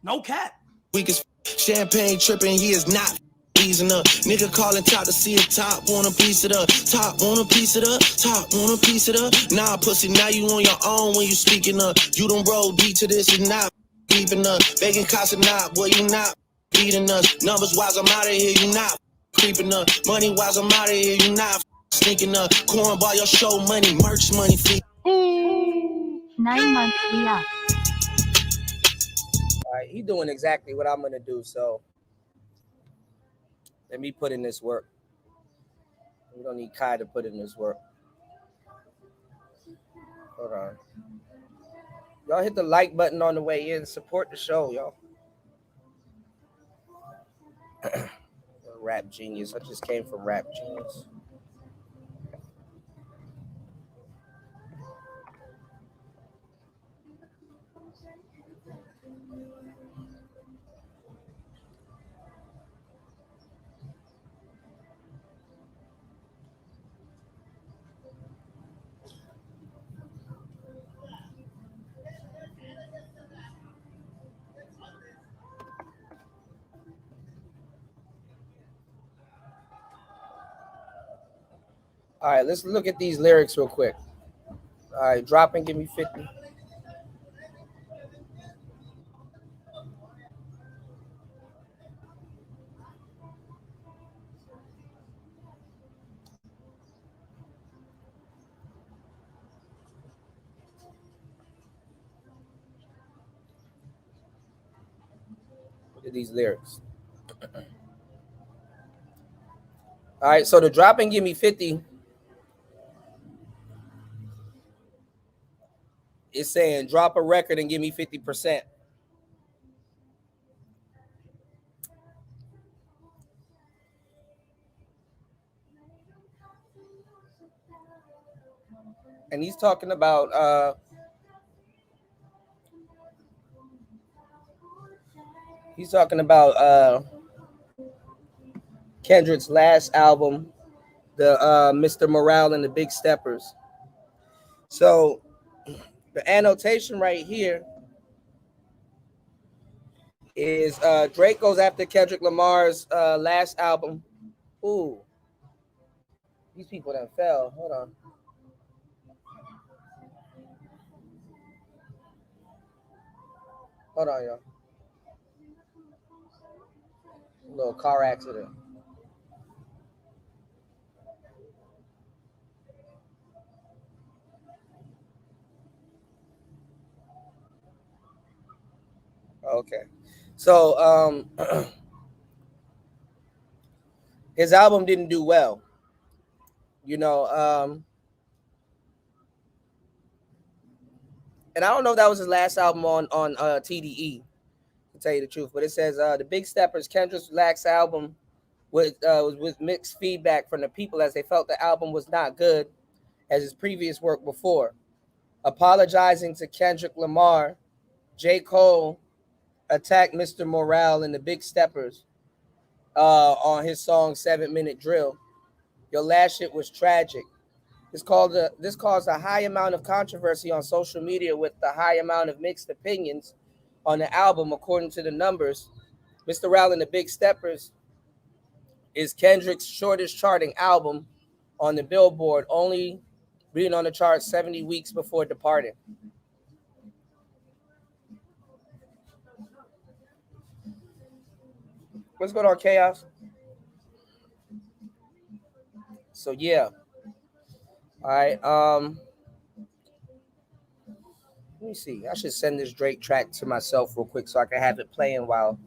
No cap. Weak as champagne tripping, he is not easing up. Nigga calling top to see a top, want a piece of the top, want a piece of the top, want a piece of the nah, pussy, now you on your own when you speaking up. You don't roll deep to this, you not keeping up. Begging costs or not, boy, you not beating us. Numbers wise, I'm out of here, you not creeping up. Money wise, I'm out of here, you not sneaking up. Cornball, your show money, merch money, fee. 9 months we up. All right, he doing exactly what I'm gonna do. So let me put in this work. We don't need Kai to put in this work. Hold on. Y'all hit the like button on the way in. Support the show, y'all. Rap Genius. I just came from Rap Genius. All right, let's look at these lyrics real quick. All right, drop and give me 50. Look at these lyrics. All right, so the drop and give me 50 is saying drop a record and give me 50%. And he's talking about He's talking about Kendrick's last album, the Mr. Morale and the Big Steppers. So the annotation right here is Drake goes after Kendrick Lamar's last album. Ooh, these people that fell. Hold on. Hold on, y'all. A little car accident. Okay. So his album didn't do well. You know, and I don't know if that was his last album on TDE, to tell you the truth. But it says the Big Steppers, Kendrick's last album was with mixed feedback from the people as they felt the album was not good as his previous work before. Apologizing to Kendrick Lamar, J. Cole attacked Mr. Morale and the Big Steppers on his song 7 Minute Drill. Your last shit was tragic. This caused a high amount of controversy on social media with the high amount of mixed opinions on the album. According to the numbers, Mr. Morale and the Big Steppers is Kendrick's shortest charting album on the Billboard, only being on the chart 70 weeks before departing. What's going on, Chaos? So yeah. All right. Let me see. I should send this Drake track to myself real quick so I can have it playing while.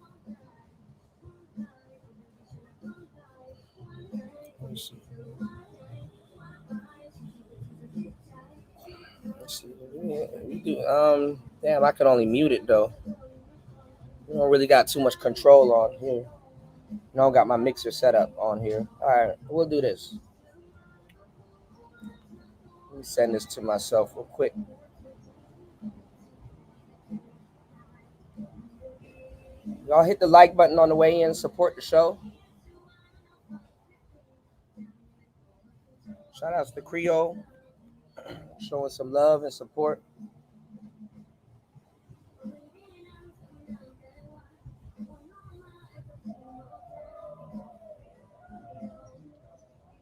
Let me see. Let's see. We do. Damn, I can only mute it though. We don't really got too much control on here. I don't got my mixer set up on here. All right, we'll do this. Let me send this to myself real quick. Y'all hit the like button on the way in. Support the show. Shout outs to Creole. Showing some love and support.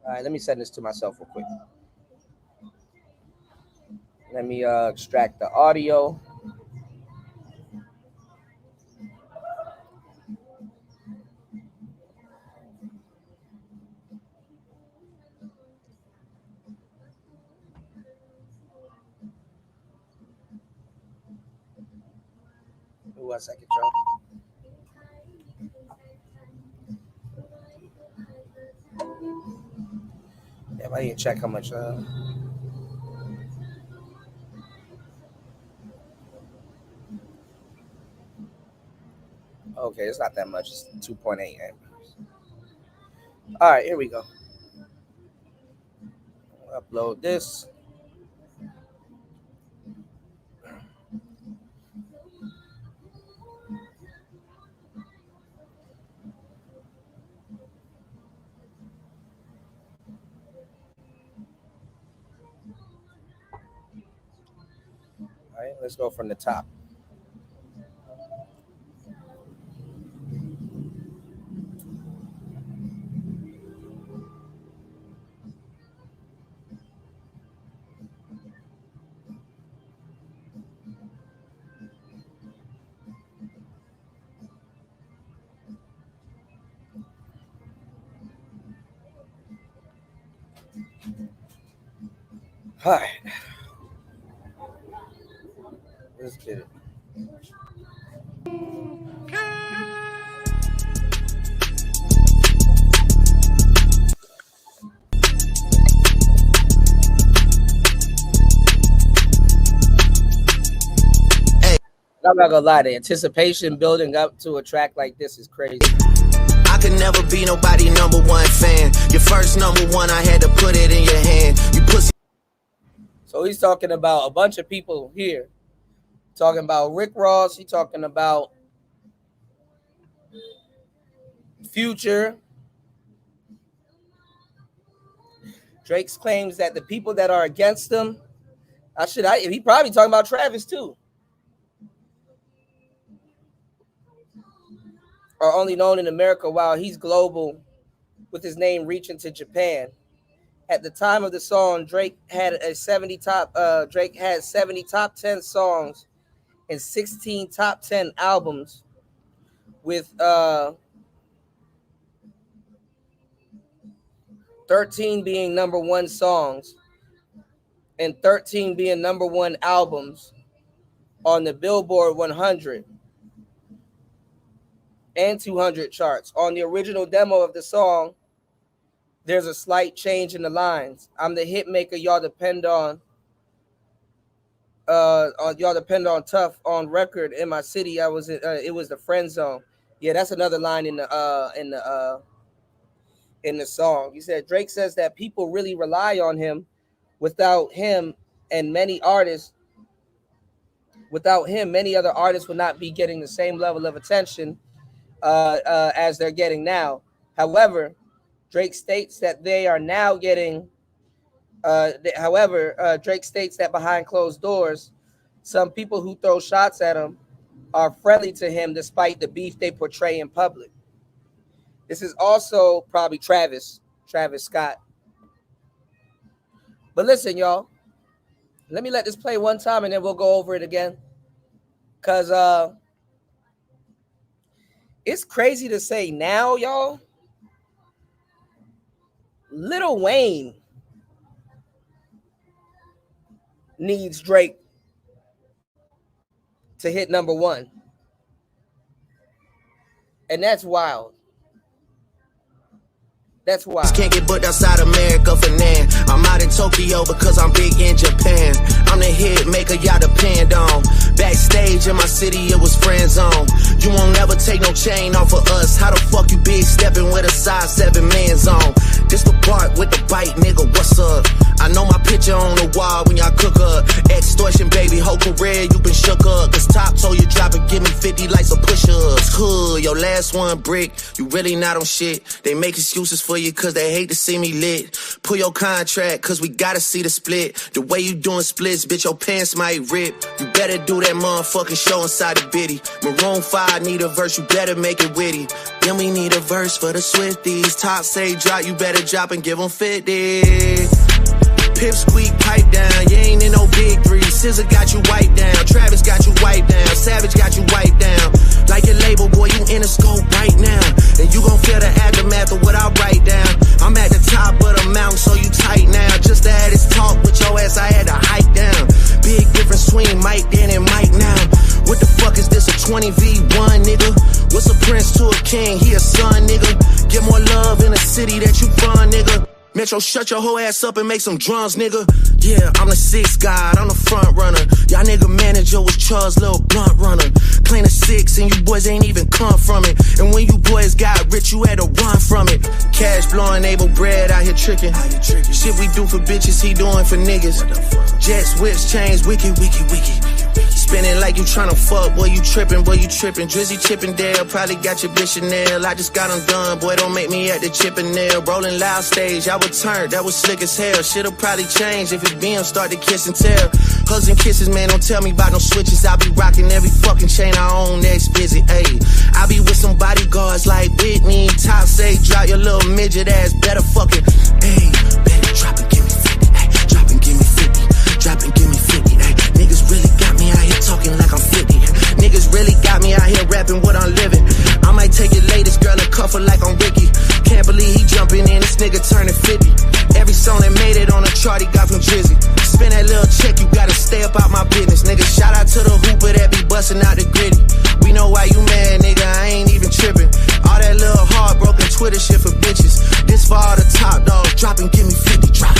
All right, let me send this to myself real quick. Let me extract the audio. One second, Joe. Yeah, I need to check how much. Okay, it's not that much. It's 2.8 amperes. All right, here we go. Upload this. All right, let's go from the top. All right. Let's get it. I'm not gonna lie, the anticipation building up to a track like this is crazy. I could never be nobody number one fan. Your first number one, I had to put it in your hand. You pussy. So he's talking about a bunch of people here. Talking about Rick Ross. He's talking about Future. Drake claims that the people that are against him, he probably talking about Travis too, are only known in America while he's global with his name reaching to Japan. At the time of the song, Drake had 70 top 10 songs and 16 top 10 albums with 13 being number one songs and 13 being number one albums on the Billboard 100 and 200 charts. On the original demo of the song, there's a slight change in the lines. I'm the hit maker y'all depend on. Y'all depend on tough on record in my city. It was the friend zone. Yeah, that's another line in the song. He said Drake says that people really rely on him. Without him, many other artists would not be getting the same level of attention as they're getting now. However, Drake states that they are now getting. Drake states that behind closed doors, some people who throw shots at him are friendly to him despite the beef they portray in public. This is also probably Travis Scott. But listen, y'all, let me let this play one time and then we'll go over it again. Because it's crazy to say now, y'all, Lil Wayne needs Drake to hit number one. And that's wild. That's why. Can't get booked outside America for nan. I'm out in Tokyo because I'm big in Japan. I'm the hit maker y'all depend on. Backstage in my city, it was friend zone. You won't never take no chain off of us. How the fuck you big stepping with a size 7 man zone? This the part with the bite, nigga, what's up? I know my picture on the wall when y'all cook up. Extortion, baby, whole career you been shook up. Cause Top told you drop it, give me 50 likes of push-ups. Hood, your last one brick, you really not on shit. They make excuses for you cause they hate to see me lit. Pull your contract cause we gotta see the split. The way you doing splits, bitch, your pants might rip. You better do that motherfucking show inside the bitty. Maroon 5 need a verse, you better make it witty. Then we need a verse for the Swifties. Top say drop, you better drop and give them 50. Pip squeak, pipe down, you ain't in no big three. Scissor got you wiped down, Travis got you wiped down, Savage got you wiped down. Like your label, boy, you in the scope right now. And you gon' feel the aftermath of what I write down. I'm at the top of the mountain, so you tight now. Just to have this talk with your ass, I had to hike down. Big difference between Mike then and Mike now. What the fuck is this, a 20v1, nigga? What's a prince to a king, he a son, nigga? Get more love in the city that you from, nigga. Metro, shut your whole ass up and make some drums, nigga. Yeah, I'm the 6th guy, I'm the front runner. Y'all nigga manager was Charles' little blunt runner. Claim the 6 and you boys ain't even come from it. And when you boys got rich, you had to run from it. Cash blowing, able bread out here tricking. Shit we do for bitches, he doing for niggas. Jets, whips, chains, wiki. Spinning like you tryna fuck, boy, you trippin'. Drizzy Chippendale, probably got your bitch Chanel. I just got them done, boy, don't make me at the Chippendale. Rolling loud stage, I was turned, that was slick as hell. Shit'll probably change if it BM start to kiss and tell. Hugs and kisses, man, don't tell me about no switches. I be rocking every fucking chain I own next visit, ayy. I be with some bodyguards like Whitney. Top say, drop your little midget ass, better fucking, ayy. Better drop and give me 50, ayy. Drop and give me 50, drop and give me 50, ayy. Niggas really got me out here talking like I'm 50. Niggas really got me out here rapping what I'm living. I might take your latest girl and cuff her like I'm Ricky. Can't believe he jumping in, this nigga turning 50. Every song that made it on the chart, he got from Drizzy. Spend that little check, you gotta stay up out my business. Nigga, shout out to the hooper that be busting out the gritty. We know why you mad, nigga, I ain't even tripping. All that little heartbroken Twitter shit for bitches. This for all the top dogs, drop and give me 50, drop.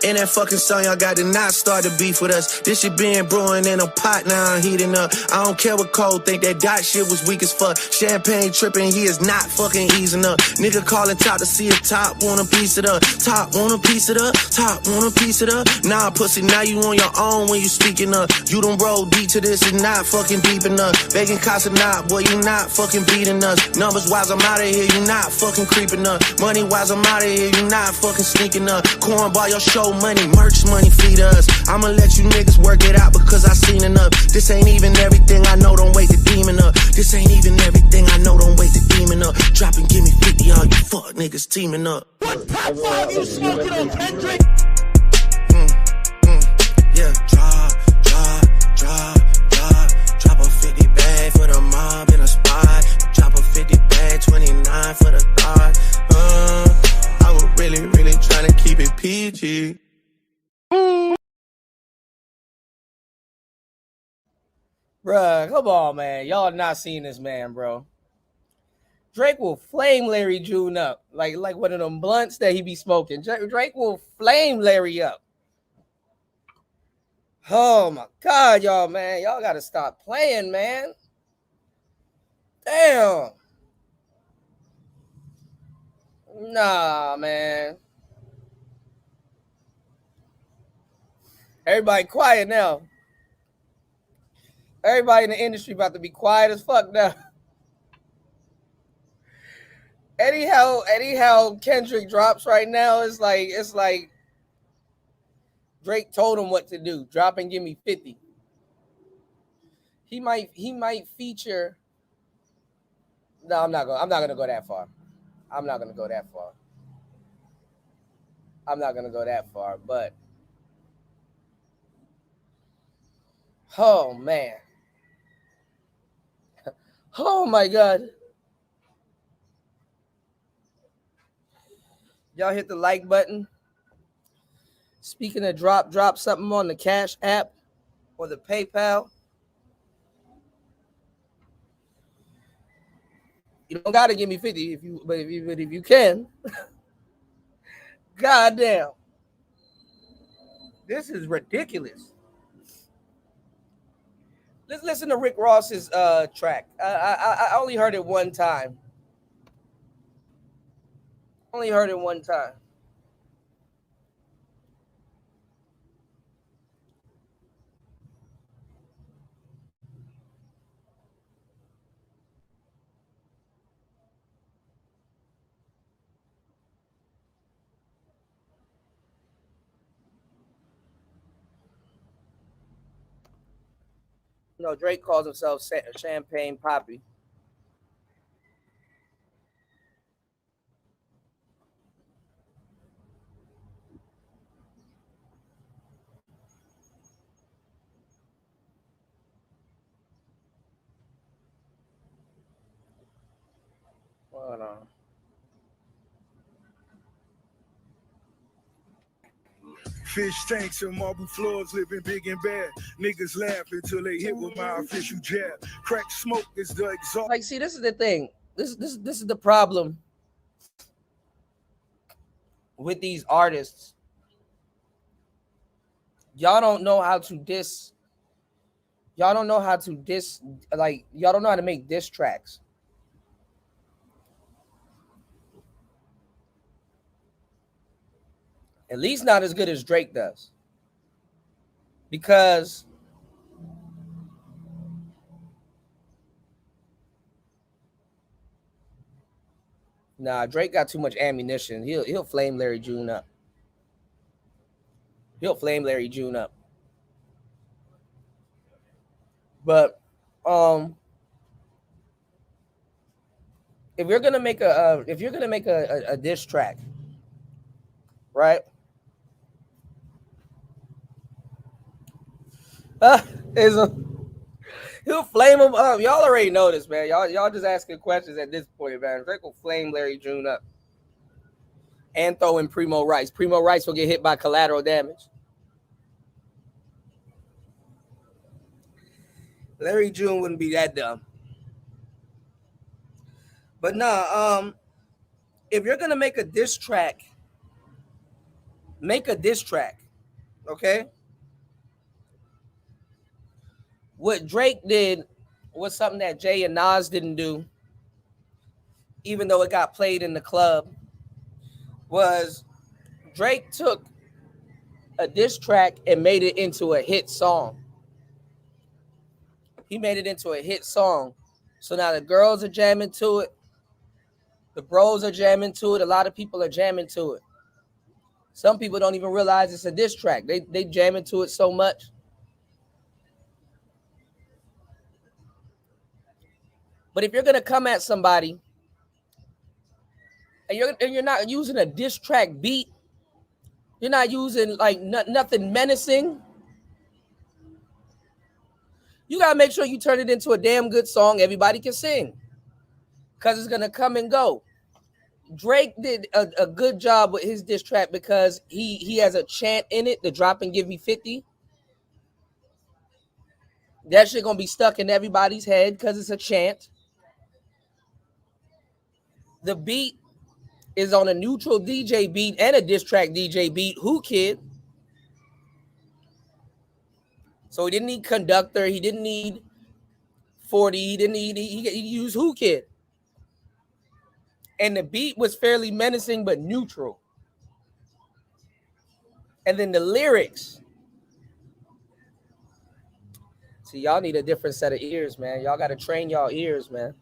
In that fucking song y'all got to not start the beef with us. This shit been brewing in a pot, now I'm heating up. I don't care what Cole think, that dot shit was weak as fuck. Champagne tripping, he is not fucking easing up. Nigga calling top to see if top want a piece of up. Top want a piece of up, top want a piece of up. Nah, pussy, now you on your own when you speaking up. You don't roll deep to this, is not fucking deep enough. Begging Casa not, boy, you not fucking beating us. Numbers wise, I'm out of here, you not fucking creeping up. Money wise, I'm out of here, you not fucking sneaking up. Cornball, your show money, merch money, feed us. I'ma let you niggas work it out because I seen enough. This ain't even everything I know, don't wait the demon up. This ain't even everything I know, don't wait the demon up. Drop and give me 50, all you fuck niggas teaming up. What top 5 you smoking on, Kendrick? Yeah, drop a 50 bag for the mob in a spot. Drop a 50 bag, 29 for the thought. I was really, really trying to keep it PG. Bruh, come on, man. Y'all not seeing this man, bro. Drake will flame Larry June up. Like one of them blunts that he be smoking. Drake will flame Larry up. Oh my God, y'all, man. Y'all gotta stop playing, man. Damn. Nah, man. Everybody quiet now. Everybody in the industry about to be quiet as fuck now. Anyhow, Kendrick drops right now. It's like Drake told him what to do. Drop and give me 50. He might feature. No, I'm not gonna go that far. But oh man. Oh my God. Y'all hit the like button. Speaking of drop something on the Cash App or the PayPal. You don't gotta give me 50 if you can. God damn. This is ridiculous. Let's listen to Rick Ross's track. I only heard it one time. No, Drake calls himself Champagne Poppy. Hold on. Fish tanks and marble floors, living big and bad. Niggas laugh until they hit with my official jab. Crack smoke is the exhaust. Like, see, this is the thing. This is the problem with these artists. Y'all don't know how to diss. Y'all don't know how to diss. Like, y'all don't know how to make diss tracks. At least not as good as Drake does. Because Drake got too much ammunition. He'll flame Larry June up. But if you're gonna make a diss track, right? He'll flame him up. Y'all already know this, man. Y'all just asking questions at this point, man. Drake will flame Larry June up and throw in Primo Rice. Primo Rice will get hit by collateral damage. Larry June wouldn't be that dumb. But if you're gonna make a diss track, make a diss track. Okay? What Drake did was something that Jay and Nas didn't do, even though it got played in the club, was Drake took a diss track and made it into a hit song. He made it into a hit song. So now the girls are jamming to it. The bros are jamming to it. A lot of people are jamming to it. Some people don't even realize it's a diss track. They jam into it so much. But if you're gonna come at somebody and you're not using a diss track beat, you're not using like nothing menacing. You gotta make sure you turn it into a damn good song everybody can sing, because it's gonna come and go. Drake did a good job with his diss track because he has a chant in it, the drop and give me 50. That shit gonna be stuck in everybody's head because it's a chant. The beat is on a neutral DJ beat and a diss track DJ beat, Who Kid. So he didn't need Conductor, he didn't need 40, he used Who Kid. And the beat was fairly menacing but neutral. And then the lyrics. See, y'all need a different set of ears, man. Y'all got to train y'all ears, man.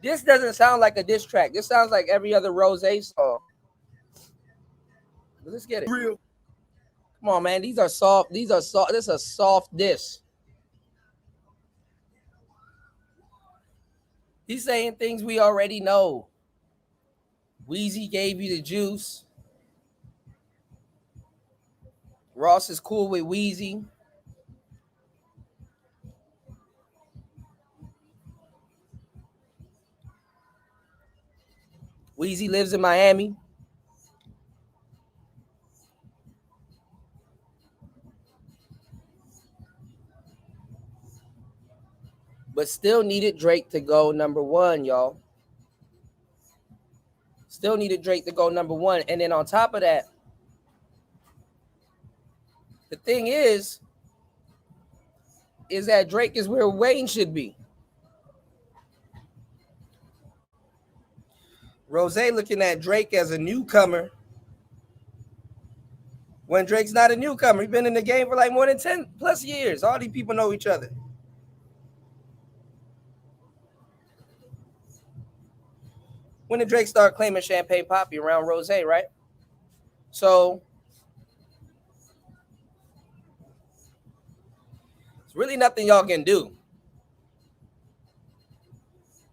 This doesn't sound like a diss track. This sounds like every other Rose song. Let's get it. Real. Come on, man. These are soft. This is a soft diss. He's saying things we already know. Weezy gave you the juice. Ross is cool with Weezy. Weezy lives in Miami. But still needed Drake to go number one, y'all. Still needed Drake to go number one. And then on top of that, the thing is that Drake is where Wayne should be. Rose looking at Drake as a newcomer when Drake's not a newcomer. He's been in the game for like more than 10 plus years. All these people know each other. When did Drake start claiming Champagne Poppy? Around Rose, right? So it's really nothing y'all can do.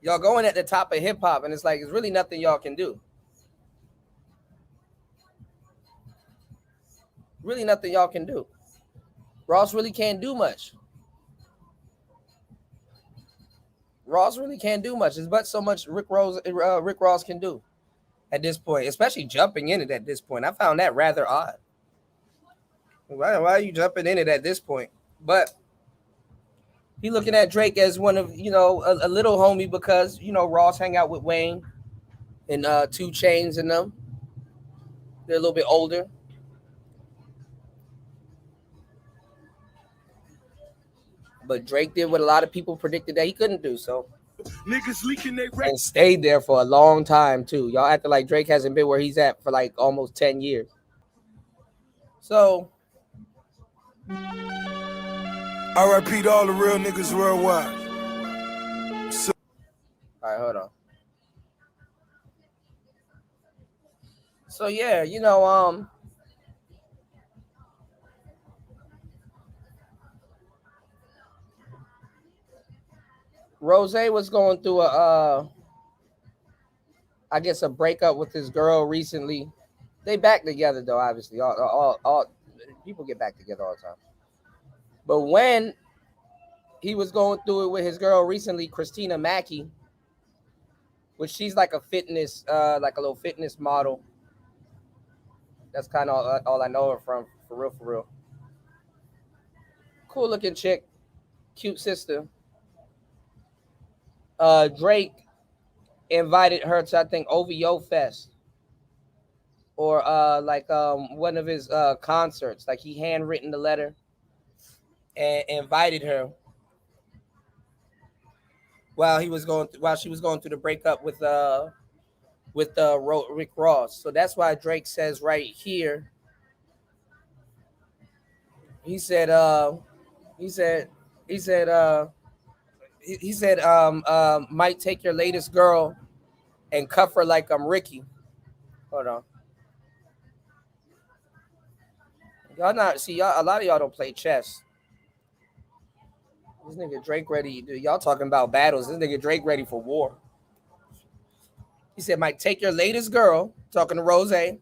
Y'all going at the top of hip hop, and it's like, it's really nothing y'all can do. Really nothing y'all can do. Ross really can't do much. Ross really can't do much. There's but so much Rick Ross can do at this point, especially jumping in it at this point. I found that rather odd. Why are you jumping in it at this point? But he looking at Drake as one of, a little homie because, Ross hang out with Wayne and 2 Chainz and them. They're a little bit older. But Drake did what a lot of people predicted that he couldn't do, so. Niggas leaking their And stayed there for a long time, too. Y'all acting like Drake hasn't been where he's at for like almost 10 years. So. RIP to all the real niggas worldwide. All right, hold on. So, yeah, Rose was going through a breakup with his girl recently. They back together though, obviously. All people get back together all the time. But when he was going through it with his girl recently, Christina Mackey, which she's like a fitness, like a little fitness model. That's kind of all I know her from, for real. Cool looking chick, cute sister. Drake invited her to, I think, OVO Fest. or like one of his concerts. Like he handwritten the letter and invited her while she was going through the breakup with Rick Ross. So that's why Drake says right here. He said might take your latest girl and cuff her like I'm Ricky. Hold on. Y'all not see y'all. A lot of y'all don't play chess. This nigga Drake ready. Dude, y'all talking about battles. This nigga Drake ready for war. He said, might take your latest girl, talking to Rose, and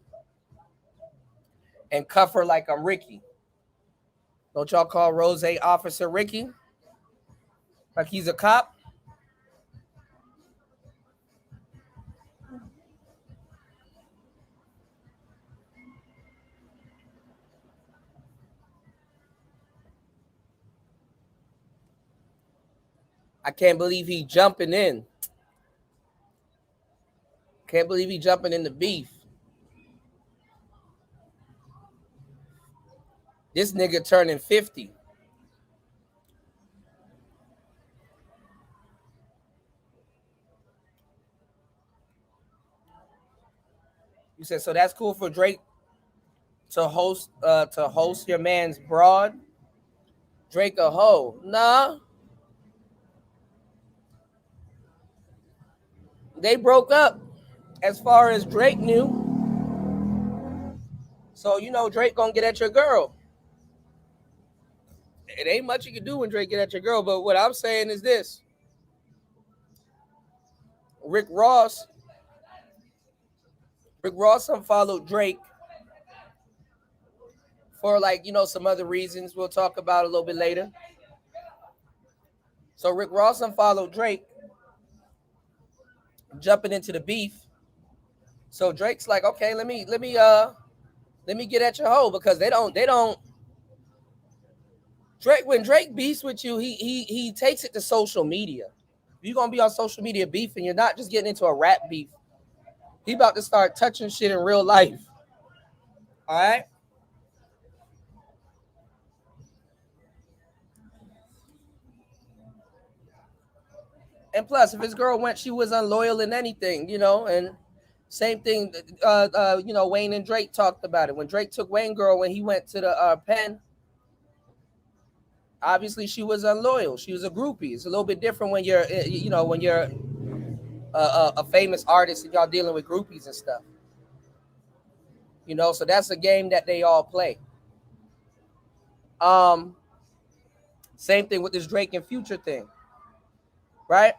cuff her like I'm Ricky. Don't y'all call Rose Officer Ricky? Like he's a cop? I can't believe he jumping in. Can't believe he jumping in the beef. This nigga turning 50. You said, so that's cool for Drake to host your man's broad? Drake a hoe. Nah. They broke up as far as Drake knew. So, you know, Drake gonna get at your girl. It ain't much you can do when Drake get at your girl, but what I'm saying is this. Rick Ross unfollowed Drake for like, you know, some other reasons we'll talk about a little bit later. So Rick Ross unfollowed Drake, jumping into the beef. So Drake's like, okay, let me get at your hoe, because they don't Drake, when Drake beefs with you, he takes it to social media. If you're gonna be on social media beefing, you're not just getting into a rap beef. He about to start touching shit in real life. All right. And plus, if his girl went, she was unloyal in anything, you know, and same thing, you know, Wayne and Drake talked about it. When Drake took Wayne girl, when he went to the pen, obviously she was unloyal. She was a groupie. It's a little bit different when you're, you know, when you're a famous artist and y'all dealing with groupies and stuff. You know, so that's a game that they all play. Same thing with this Drake and Future thing. Right?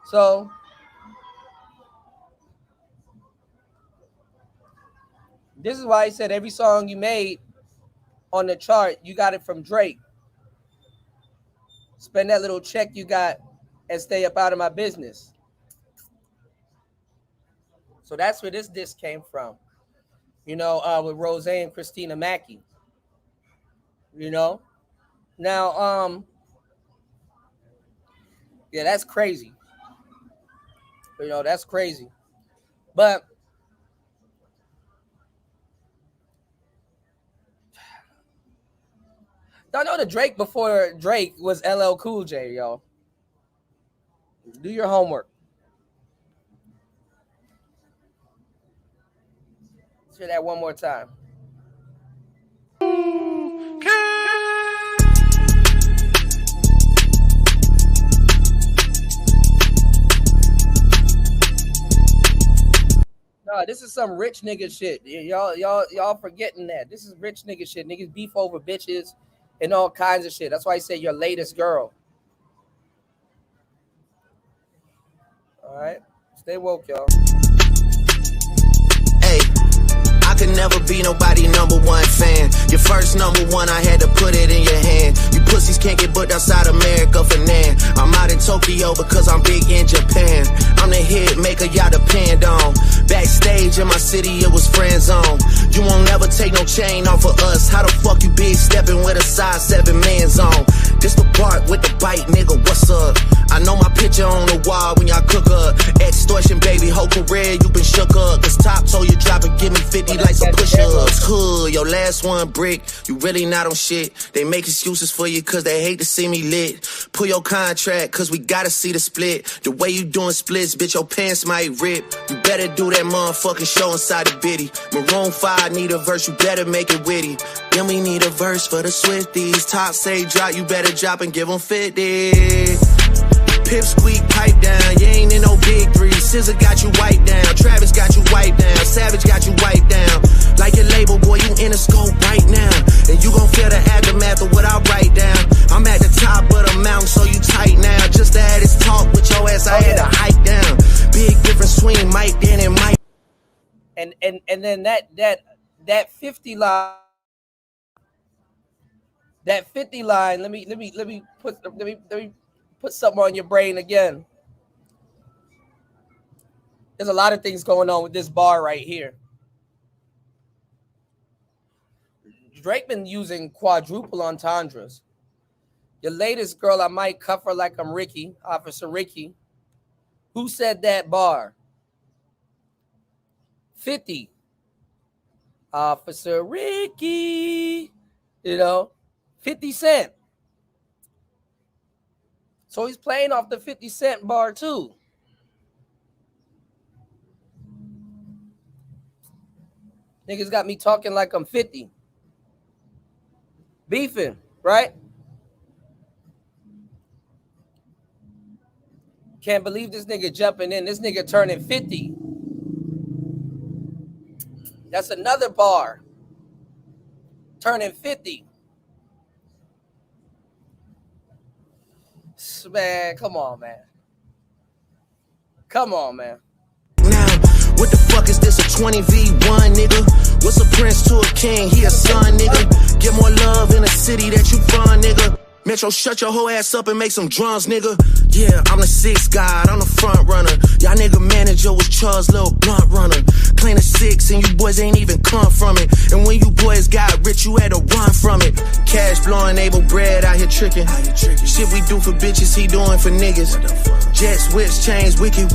So this is why he said every song you made on the chart, you got it from Drake. Spend that little check you got and stay up out of my business. So that's where this disc came from. You know, with Rose and Christina Mackey. You know? Now, yeah, that's crazy. You know, that's crazy. But I know the Drake before Drake was LL Cool J, y'all. Do your homework. Let's hear that one more time. No, this is some rich nigga shit. Y'all forgetting that. This is rich nigga shit. Niggas beef over bitches and all kinds of shit. That's why I say your latest girl. All right. Stay woke, y'all. Hey, I could never be nobody number one fan. Your first number one, I had to put it in your hand. You pussies can't get booked outside America for nan. I'm out in Tokyo because I'm big in Japan. I'm the hit maker y'all depend on. Backstage in my city, it was friend zone. You won't never take no chain off of us. How the fuck you big stepping with a size 7 man zone? This the part with the bite, nigga, what's up? I know my picture on the wall when y'all cook up. Extortion, baby, whole career, you been shook up. Cause Top told you drop and give me 50 like some push-ups. Hood, your last one brick, you really not on shit. They make excuses for you cause they hate to see me lit. Pull your contract cause we gotta see the split. The way you doing splits, bitch, your pants might rip. You better do that motherfucking show inside the bitty. Maroon 5 need a verse, you better make it witty. Then we need a verse for the Swifties. Top say drop, you better drop and give them 50. Pip squeak, pipe down, you ain't in no big three. Scissor got you wiped down, Travis got you wiped down, Savage got you wiped down. Like your label, boy, you in the scope right now. And you gon' feel the aftermath of what I write down. I'm at the top of the mountain, so you tight now. Just to have this talk with your ass, I had to hike down. Big difference between Mike then and Mike. And then that 50 line. That 50 line, let me put something on your brain again. There's a lot of things going on with this bar right here. Drake been using quadruple entendres. Your latest girl, I might cuff her like I'm Ricky, Officer Ricky. Who said that bar? 50. Officer Ricky. You know, 50 Cent. So he's playing off the 50 Cent bar too. Niggas got me talking like I'm 50. Beefing, right? Can't believe this nigga jumping in. This nigga turning 50. That's another bar. Turning 50. Man, come on, man. Come on, man. Now, what the fuck is this, a 20v1, nigga? What's a prince to a king? He a son, nigga. Get more love in the city that you from, nigga. Metro, shut your whole ass up and make some drums, nigga. Yeah, I'm the sixth guy, I'm the front runner. Y'all nigga manager was Charles' little blunt runner. Claim the six and you boys ain't even come from it. And when you boys got rich, you had to run from it. Cash blowing, able bread out here tricking. Shit we do for bitches, he doing for niggas. Jets, whips, chains, wiki.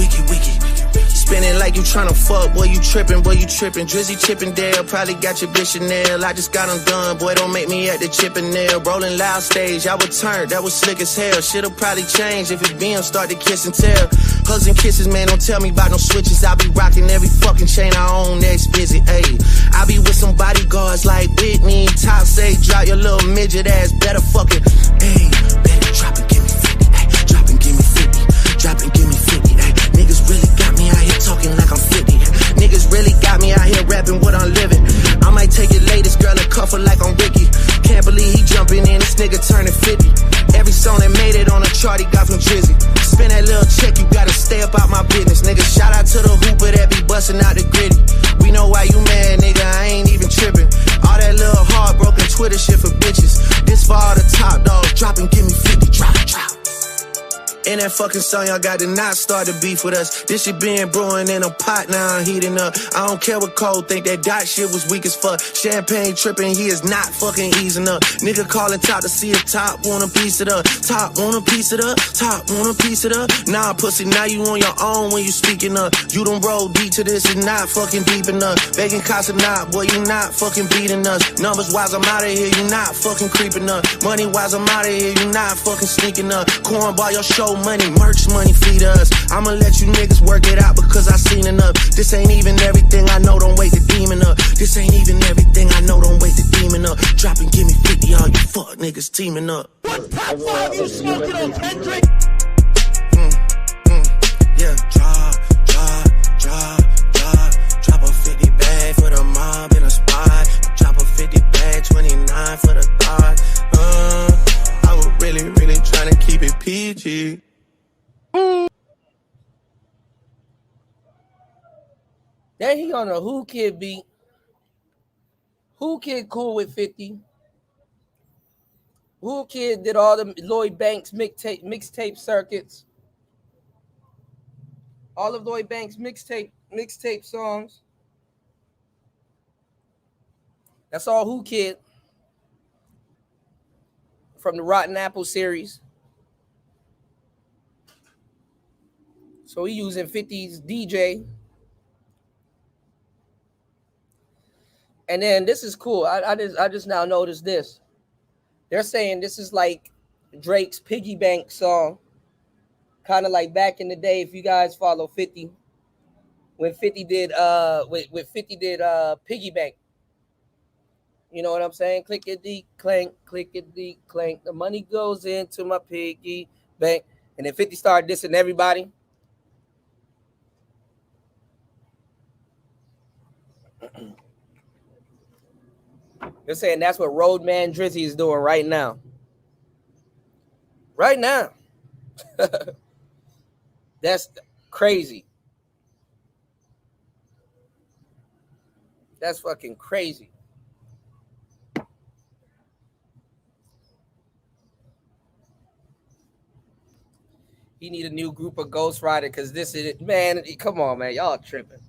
Spinning like you tryna fuck, boy, you trippin'. Drizzy Chippendale, probably got your bitch Chanel. I just got them done, boy, don't make me at the Chippendale. Rolling loud stage, I would turn, that was slick as hell. Shit'll probably change if it BM start to kiss and tell. Hugs and kisses, man, don't tell me about no switches. I be rocking every fucking chain I own, next busy, ayy. I be with some bodyguards like Whitney. Top say, drop your little midget ass, better fucking, ayy. Better drop and give me 50, ayy. Drop and give me 50, drop and give me 50, ayy. Niggas really got me out here talking like I'm 50. Niggas really got me out here rapping what I'm living. I might take your latest girl and cuff her like I'm Ricky. Can't believe he jumping in, this nigga turning 50. Every song that made it on a chart he got from Drizzy. Spend that little check, you gotta stay up out my business. Nigga, shout out to the hooper that be busting out the gritty. We know why you mad, nigga, I ain't even tripping. All that little heartbroken Twitter shit for bitches. This for all the top dogs, drop and give me 50, drop. In that fucking song, y'all got to not start to beef with us. This shit been brewing in a pot, now I'm heating up. I don't care what Cole think, that dot shit was weak as fuck. Champagne tripping, he is not fucking easing up. Nigga calling top to see if top want a piece of it up. Top want a piece of it up, top want a piece of it up. Nah, pussy, now you on your own when you speaking up. You done roll deep to this, it's not fucking deep enough. Begging Casa not, boy, you not fucking beating us. Numbers wise, I'm out of here, you not fucking creeping up. Money wise, I'm out of here, you not fucking sneaking up. Cornball your show money, merch money, feed us. I'ma let you niggas work it out because I seen enough. This ain't even everything I know, don't wait the demon up. This ain't even everything I know, don't wait the demon up. Drop and give me 50, all you fuck niggas teaming up. What platform you smoking on, Kendrick? Yeah, drop a 50 bag for the mob in a spot. Drop a 50 bag, 29 for the thought. I was really trying to keep it PG. Then he on a Who Kid beat. Who Kid cool with 50. Who Kid did all the Lloyd Banks mixtape circuits. All of Lloyd Banks mixtape songs. That's all Who Kid. from the Rotten Apple series. So he using 50's DJ. And then this is cool. I just now noticed this. They're saying this is like Drake's Piggy Bank song. Kind of like back in the day, if you guys follow 50, when 50 did with 50 did Piggy Bank. You know what I'm saying? Clickety clank, clickety clank. The money goes into my piggy bank. And then 50 started dissing everybody. They're saying that's what Roadman Drizzy is doing right now. Right now. That's crazy. That's fucking crazy. He need a new group of Ghost Rider because this is it. Man, come on, man. Y'all tripping.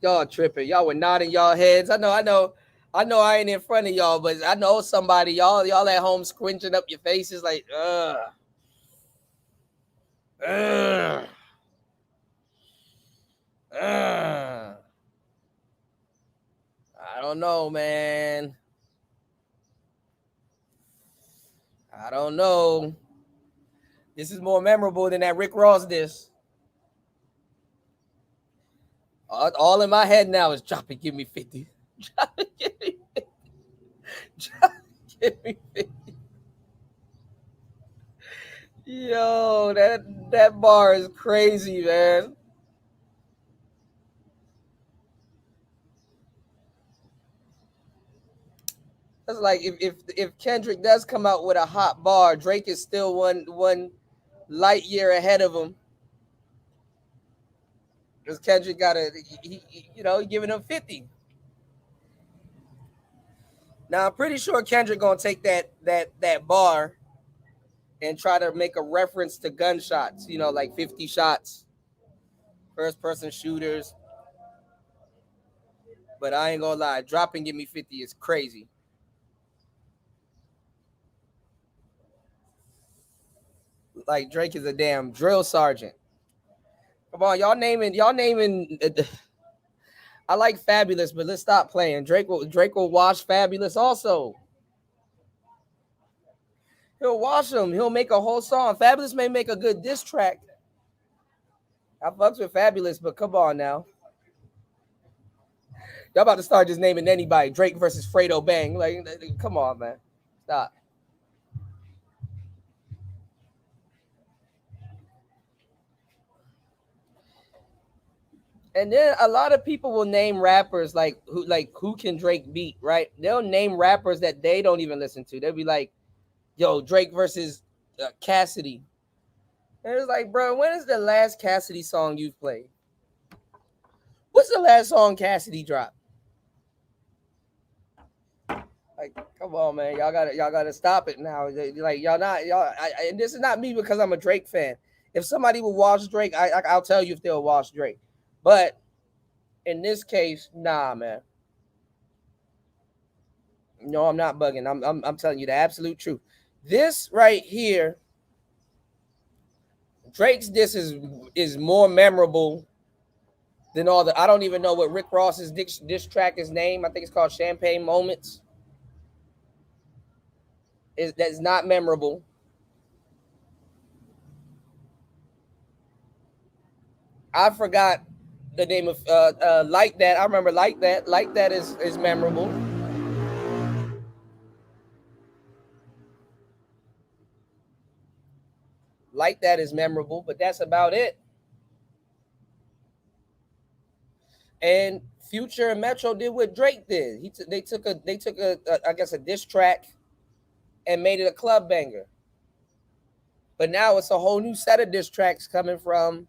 Y'all tripping. Y'all were nodding y'all heads. I know I ain't in front of y'all, but I know somebody. Y'all at home squinching up your faces like, ugh. Ugh. Ugh. I don't know, man. I don't know. This is more memorable than that Rick Ross diss. All in my head now is drop it, give me 50. Drop it, give me 50. Drop it, give me 50. Yo, that bar is crazy, man. That's like if Kendrick does come out with a hot bar, Drake is still one light year ahead of him. Because Kendrick got giving him 50. Now I'm pretty sure Kendrick gonna take that bar and try to make a reference to gunshots, like 50 shots, first person shooters. But I ain't gonna lie, drop and give me 50 is crazy. Like Drake is a damn drill sergeant. Come on, y'all naming. I like Fabulous, but let's stop playing. Drake will wash Fabulous also. He'll wash him. He'll make a whole song. Fabulous may make a good diss track. I fucks with Fabulous, but come on now. Y'all about to start just naming anybody. Drake versus Fredo Bang. Like, come on, man. Stop. And then a lot of people will name rappers who can Drake beat, right? They'll name rappers that they don't even listen to. They'll be like, yo, Drake versus Cassidy. And it's like, bro, when is the last Cassidy song you've played? What's the last song Cassidy dropped? Like, come on, man. Y'all gotta stop it now. Like, and this is not me because I'm a Drake fan. If somebody will watch Drake, I'll tell you if they'll watch Drake. But in this case, nah, man. No, I'm not bugging. I'm telling you the absolute truth. This right here, Drake's diss is more memorable than all the. I don't even know what Rick Ross's diss track is named. I think it's called Champagne Moments. That's not memorable. I forgot the name of Like That. I remember Like That. Like That is memorable. Like That is memorable, but that's about it. And Future and Metro did what Drake did. They took a I guess a diss track and made it a club banger. But now it's a whole new set of diss tracks coming from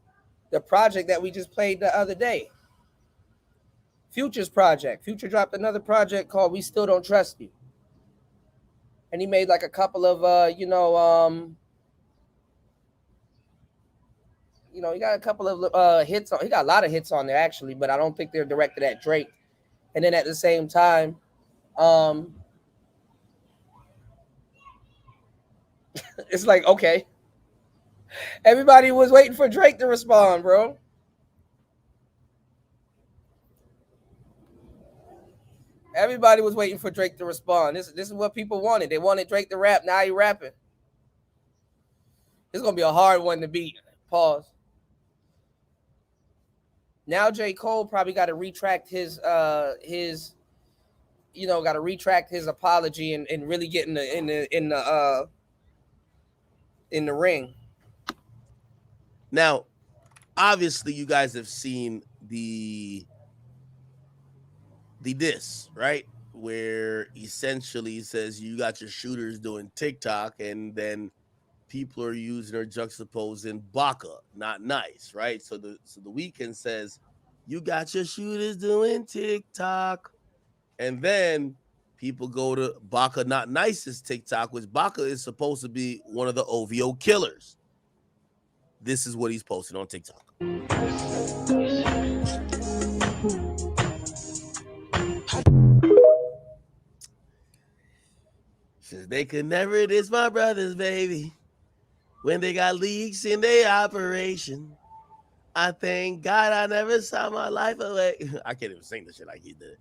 the project that we just played the other day. Future's project. Future dropped another project called We Still Don't Trust You. And he made like a couple of he got a couple of hits on. He got a lot of hits on there actually, but I don't think they're directed at Drake. And then at the same time, It's like, okay. Everybody was waiting for Drake to respond, bro. Everybody was waiting for Drake to respond. This is what people wanted. They wanted Drake to rap. Now he rapping. It's gonna be a hard one to beat. Pause. Now J. Cole probably got to retract his got to retract his apology and really get in the ring. Now, obviously, you guys have seen the diss, right? Where essentially says you got your shooters doing TikTok, and then people are using or juxtaposing Baka, not nice, right? So the Weeknd says you got your shooters doing TikTok, and then people go to Baka not nice's TikTok, which Baka is supposed to be one of the OVO killers. This is what he's posting on TikTok. Says they could never diss my brothers, baby, when they got leaks in their operation. I thank God I never saw my life away. I can't even sing the shit like he did.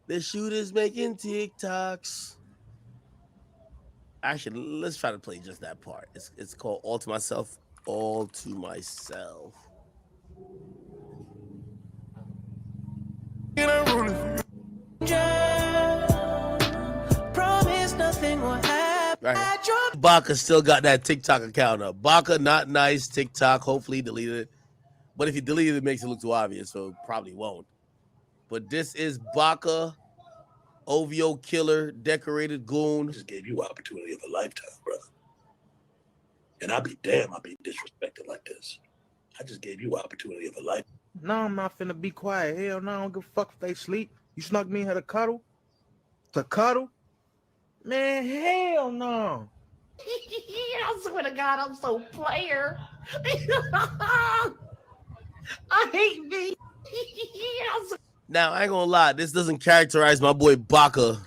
The shooters making TikToks. Actually, let's try to play just that part. It's called All to Myself. All to Myself. Promise nothing will happen. Right. Baka still got that TikTok account up. Baka not nice TikTok. Hopefully he deleted it. But if he deleted it, it makes it look too obvious, so it probably won't. But this is Baka, OVO killer, decorated goon. Just gave you opportunity of a lifetime, brother. And I'll be damned I'll be disrespected like this. I just gave you opportunity of a lifetime. No, I'm not finna be quiet. Hell no, I don't give a fuck if they sleep. You snuck me in here to cuddle? To cuddle? Man, hell no. I swear to God, I'm so player. I hate me. Now, I ain't gonna lie, this doesn't characterize my boy Baka.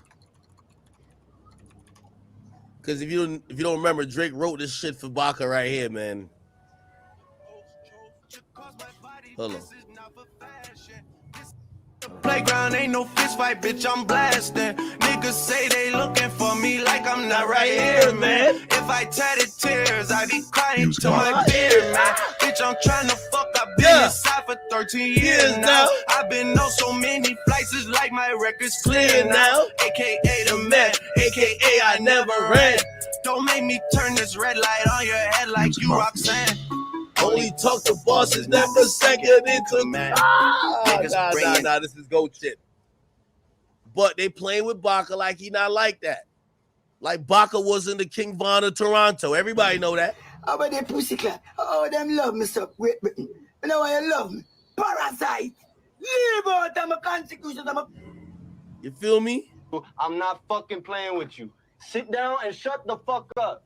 Because if you don't remember, Drake wrote this shit for Baka right here, man. Hold on. Playground ain't no fist fight, bitch, I'm blasting. Niggas say they looking for me like I'm not right here, man. If I tatted tears, I be crying to my beard, man. Bitch, I'm trying to fuck, I've been inside for 13 years now. I've been on so many flights, it's like my record's clear now. AKA the man, AKA I never ran. Don't make me turn this red light on your head like you Roxanne. Only talk to bosses, never second into man. Nah, this is goat shit. But they playing with Baka like he not like that. Like Baka wasn't the King Von of Toronto. Everybody know that. How about them pussycat? Oh, them love me so. Wait. You know why you love me? Parasite. Leave out of my consecutions. You feel me? I'm not fucking playing with you. Sit down and shut the fuck up.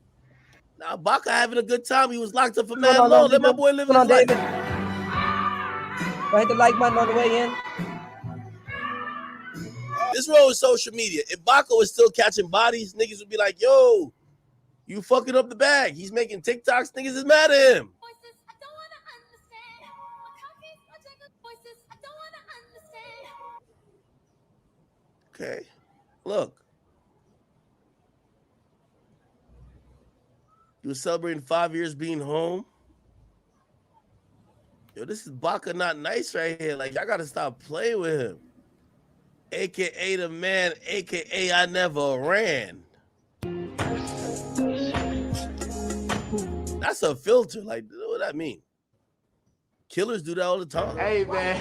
Now Baka having a good time. He was locked up for mad long. Let my boy live his life. Do I hit the like button on the way in? This road is social media. If Baka was still catching bodies, niggas would be like, yo, you fucking up the bag. He's making TikToks. Niggas is mad at him. Okay. Look. You were celebrating 5 years being home. Yo, this is Baka not nice right here. Like, y'all gotta stop playing with him. AKA the man, AKA I never ran. That's a filter. Like, what that mean? Killers do that all the time. Hey, man.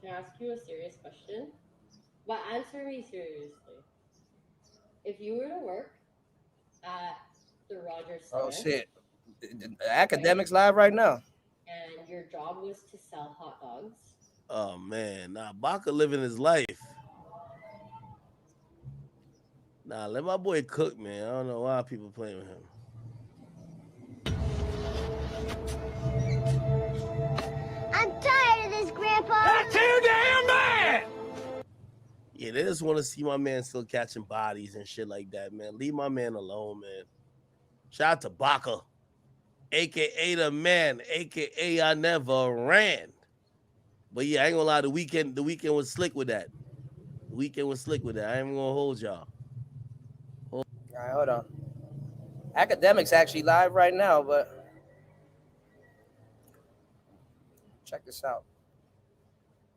Can I ask you a serious question? But answer me seriously. If you were to work at the Rogers Center, Oh shit. The academics live right now. and your job was to sell hot dogs, Oh man, nah, Baka living his life. Nah, let my boy cook, man. I don't know why people playing with him. I'm tired of this, Grandpa. That's too damn Yeah, they just want to see my man still catching bodies and shit like that, man. Leave my man alone, man. Shout out to Baka, aka the man, aka I never ran. But yeah, I ain't gonna lie, the weekend was slick with that. The weekend was slick with that. I ain't even gonna hold y'all. All right, hold on. Academics actually live right now, but check this out.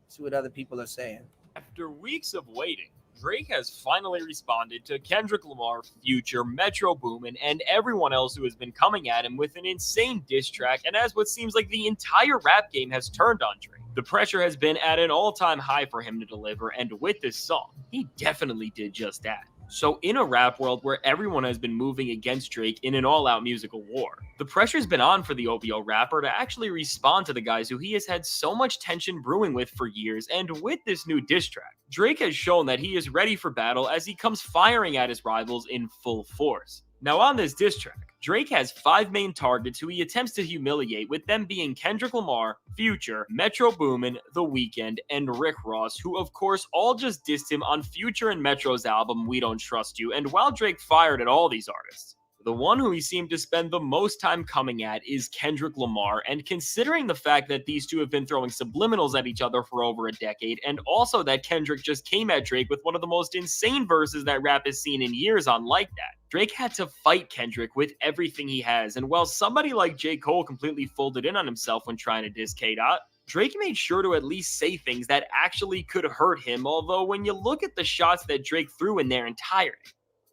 See what other people are saying. After weeks of waiting, Drake has finally responded to Kendrick Lamar, Future, Metro Boomin, and everyone else who has been coming at him with an insane diss track, and as what seems like the entire rap game has turned on Drake. The pressure has been at an all-time high for him to deliver, and with this song, he definitely did just that. So in a rap world where everyone has been moving against Drake in an all-out musical war, the pressure's been on for the OVO rapper to actually respond to the guys who he has had so much tension brewing with for years, and with this new diss track, Drake has shown that he is ready for battle as he comes firing at his rivals in full force. Now on this diss track, Drake has 5 main targets who he attempts to humiliate, with them being Kendrick Lamar, Future, Metro Boomin, The Weeknd, and Rick Ross, who of course all just dissed him on Future and Metro's album We Don't Trust You. And while Drake fired at all these artists, the one who he seemed to spend the most time coming at is Kendrick Lamar, and considering the fact that these two have been throwing subliminals at each other for over a decade, and also that Kendrick just came at Drake with one of the most insane verses that rap has seen in years on Like That, Drake had to fight Kendrick with everything he has, and while somebody like J. Cole completely folded in on himself when trying to diss K-Dot, Drake made sure to at least say things that actually could hurt him, although when you look at the shots that Drake threw in their entirety,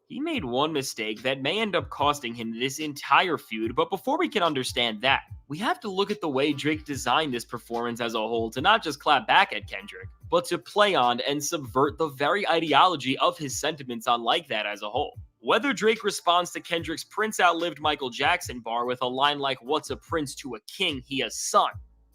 he made one mistake that may end up costing him this entire feud. But before we can understand that, we have to look at the way Drake designed this performance as a whole to not just clap back at Kendrick, but to play on and subvert the very ideology of his sentiments on Like That as a whole. Whether Drake responds to Kendrick's Prince outlived Michael Jackson bar with a line like "What's a prince to a king, he a son,"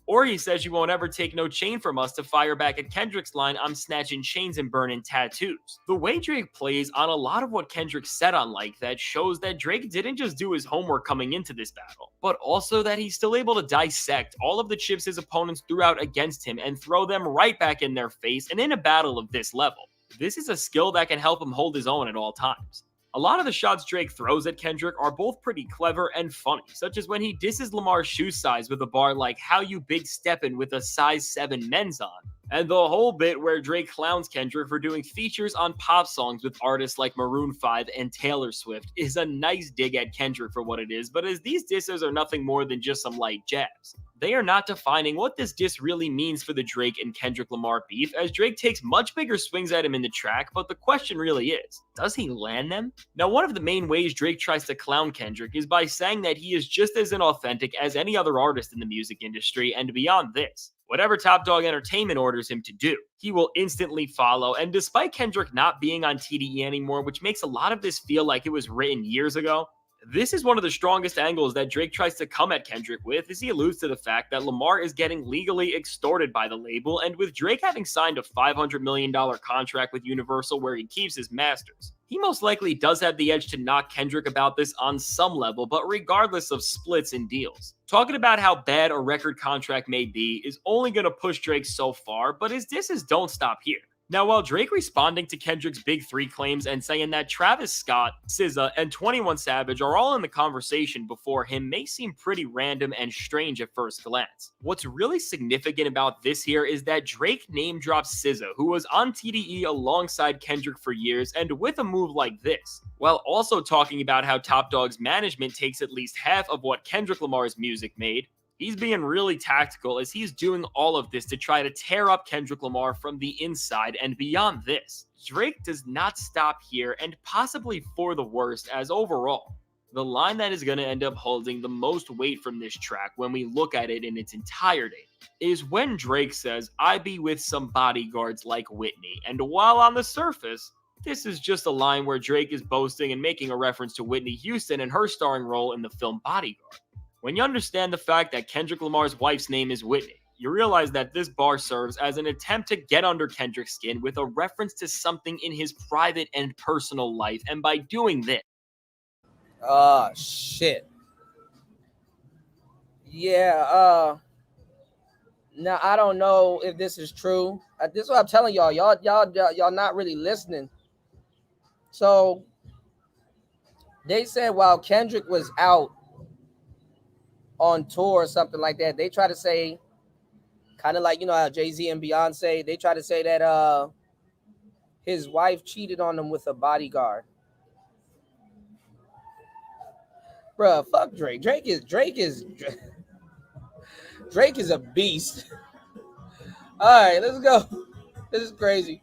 or he says "You won't ever take no chain from us" to fire back at Kendrick's line "I'm snatching chains and burning tattoos." The way Drake plays on a lot of what Kendrick said on Like That shows that Drake didn't just do his homework coming into this battle, but also that he's still able to dissect all of the chips his opponents threw out against him and throw them right back in their face. And in a battle of this level, this is a skill that can help him hold his own at all times. A lot of the shots Drake throws at Kendrick are both pretty clever and funny, such as when he disses Lamar's shoe size with a bar like "How you big steppin' with a size 7 men's on," and the whole bit where Drake clowns Kendrick for doing features on pop songs with artists like Maroon 5 and Taylor Swift is a nice dig at Kendrick for what it is, but as these disses are nothing more than just some light jabs, they are not defining what this diss really means for the Drake and Kendrick Lamar beef, as Drake takes much bigger swings at him in the track, but the question really is, does he land them? Now, one of the main ways Drake tries to clown Kendrick is by saying that he is just as inauthentic as any other artist in the music industry, and beyond this, whatever Top Dog Entertainment orders him to do, he will instantly follow. And despite Kendrick not being on TDE anymore, which makes a lot of this feel like it was written years ago, this is one of the strongest angles that Drake tries to come at Kendrick with, as he alludes to the fact that Lamar is getting legally extorted by the label, and with Drake having signed a $500 million contract with Universal where he keeps his masters, he most likely does have the edge to knock Kendrick about this on some level, but regardless of splits and deals. Talking about how bad a record contract may be is only going to push Drake so far, but his disses don't stop here. Now, while Drake responding to Kendrick's Big Three claims and saying that Travis Scott, SZA, and 21 Savage are all in the conversation before him may seem pretty random and strange at first glance, what's really significant about this here is that Drake name drops SZA, who was on TDE alongside Kendrick for years, and with a move like this, while also talking about how Top Dog's management takes at least half of what Kendrick Lamar's music made, he's being really tactical as he's doing all of this to try to tear up Kendrick Lamar from the inside. And beyond this, Drake does not stop here, and possibly for the worst, as overall, the line that is going to end up holding the most weight from this track when we look at it in its entirety is when Drake says, "I be with some bodyguards like Whitney." And while on the surface, this is just a line where Drake is boasting and making a reference to Whitney Houston and her starring role in the film Bodyguard, when you understand the fact that Kendrick Lamar's wife's name is Whitney, you realize that this bar serves as an attempt to get under Kendrick's skin with a reference to something in his private and personal life, and by doing this... Oh, shit. Yeah, Now I don't know if this is true. This is what I'm telling y'all. Y'all not really listening. So they said while Kendrick was out on tour or something like that, they try to say, kind of like, you know how Jay-Z and Beyonce, they try to say that his wife cheated on him with a bodyguard. Bruh, fuck Drake. Drake is a beast. All right, let's go. This is crazy.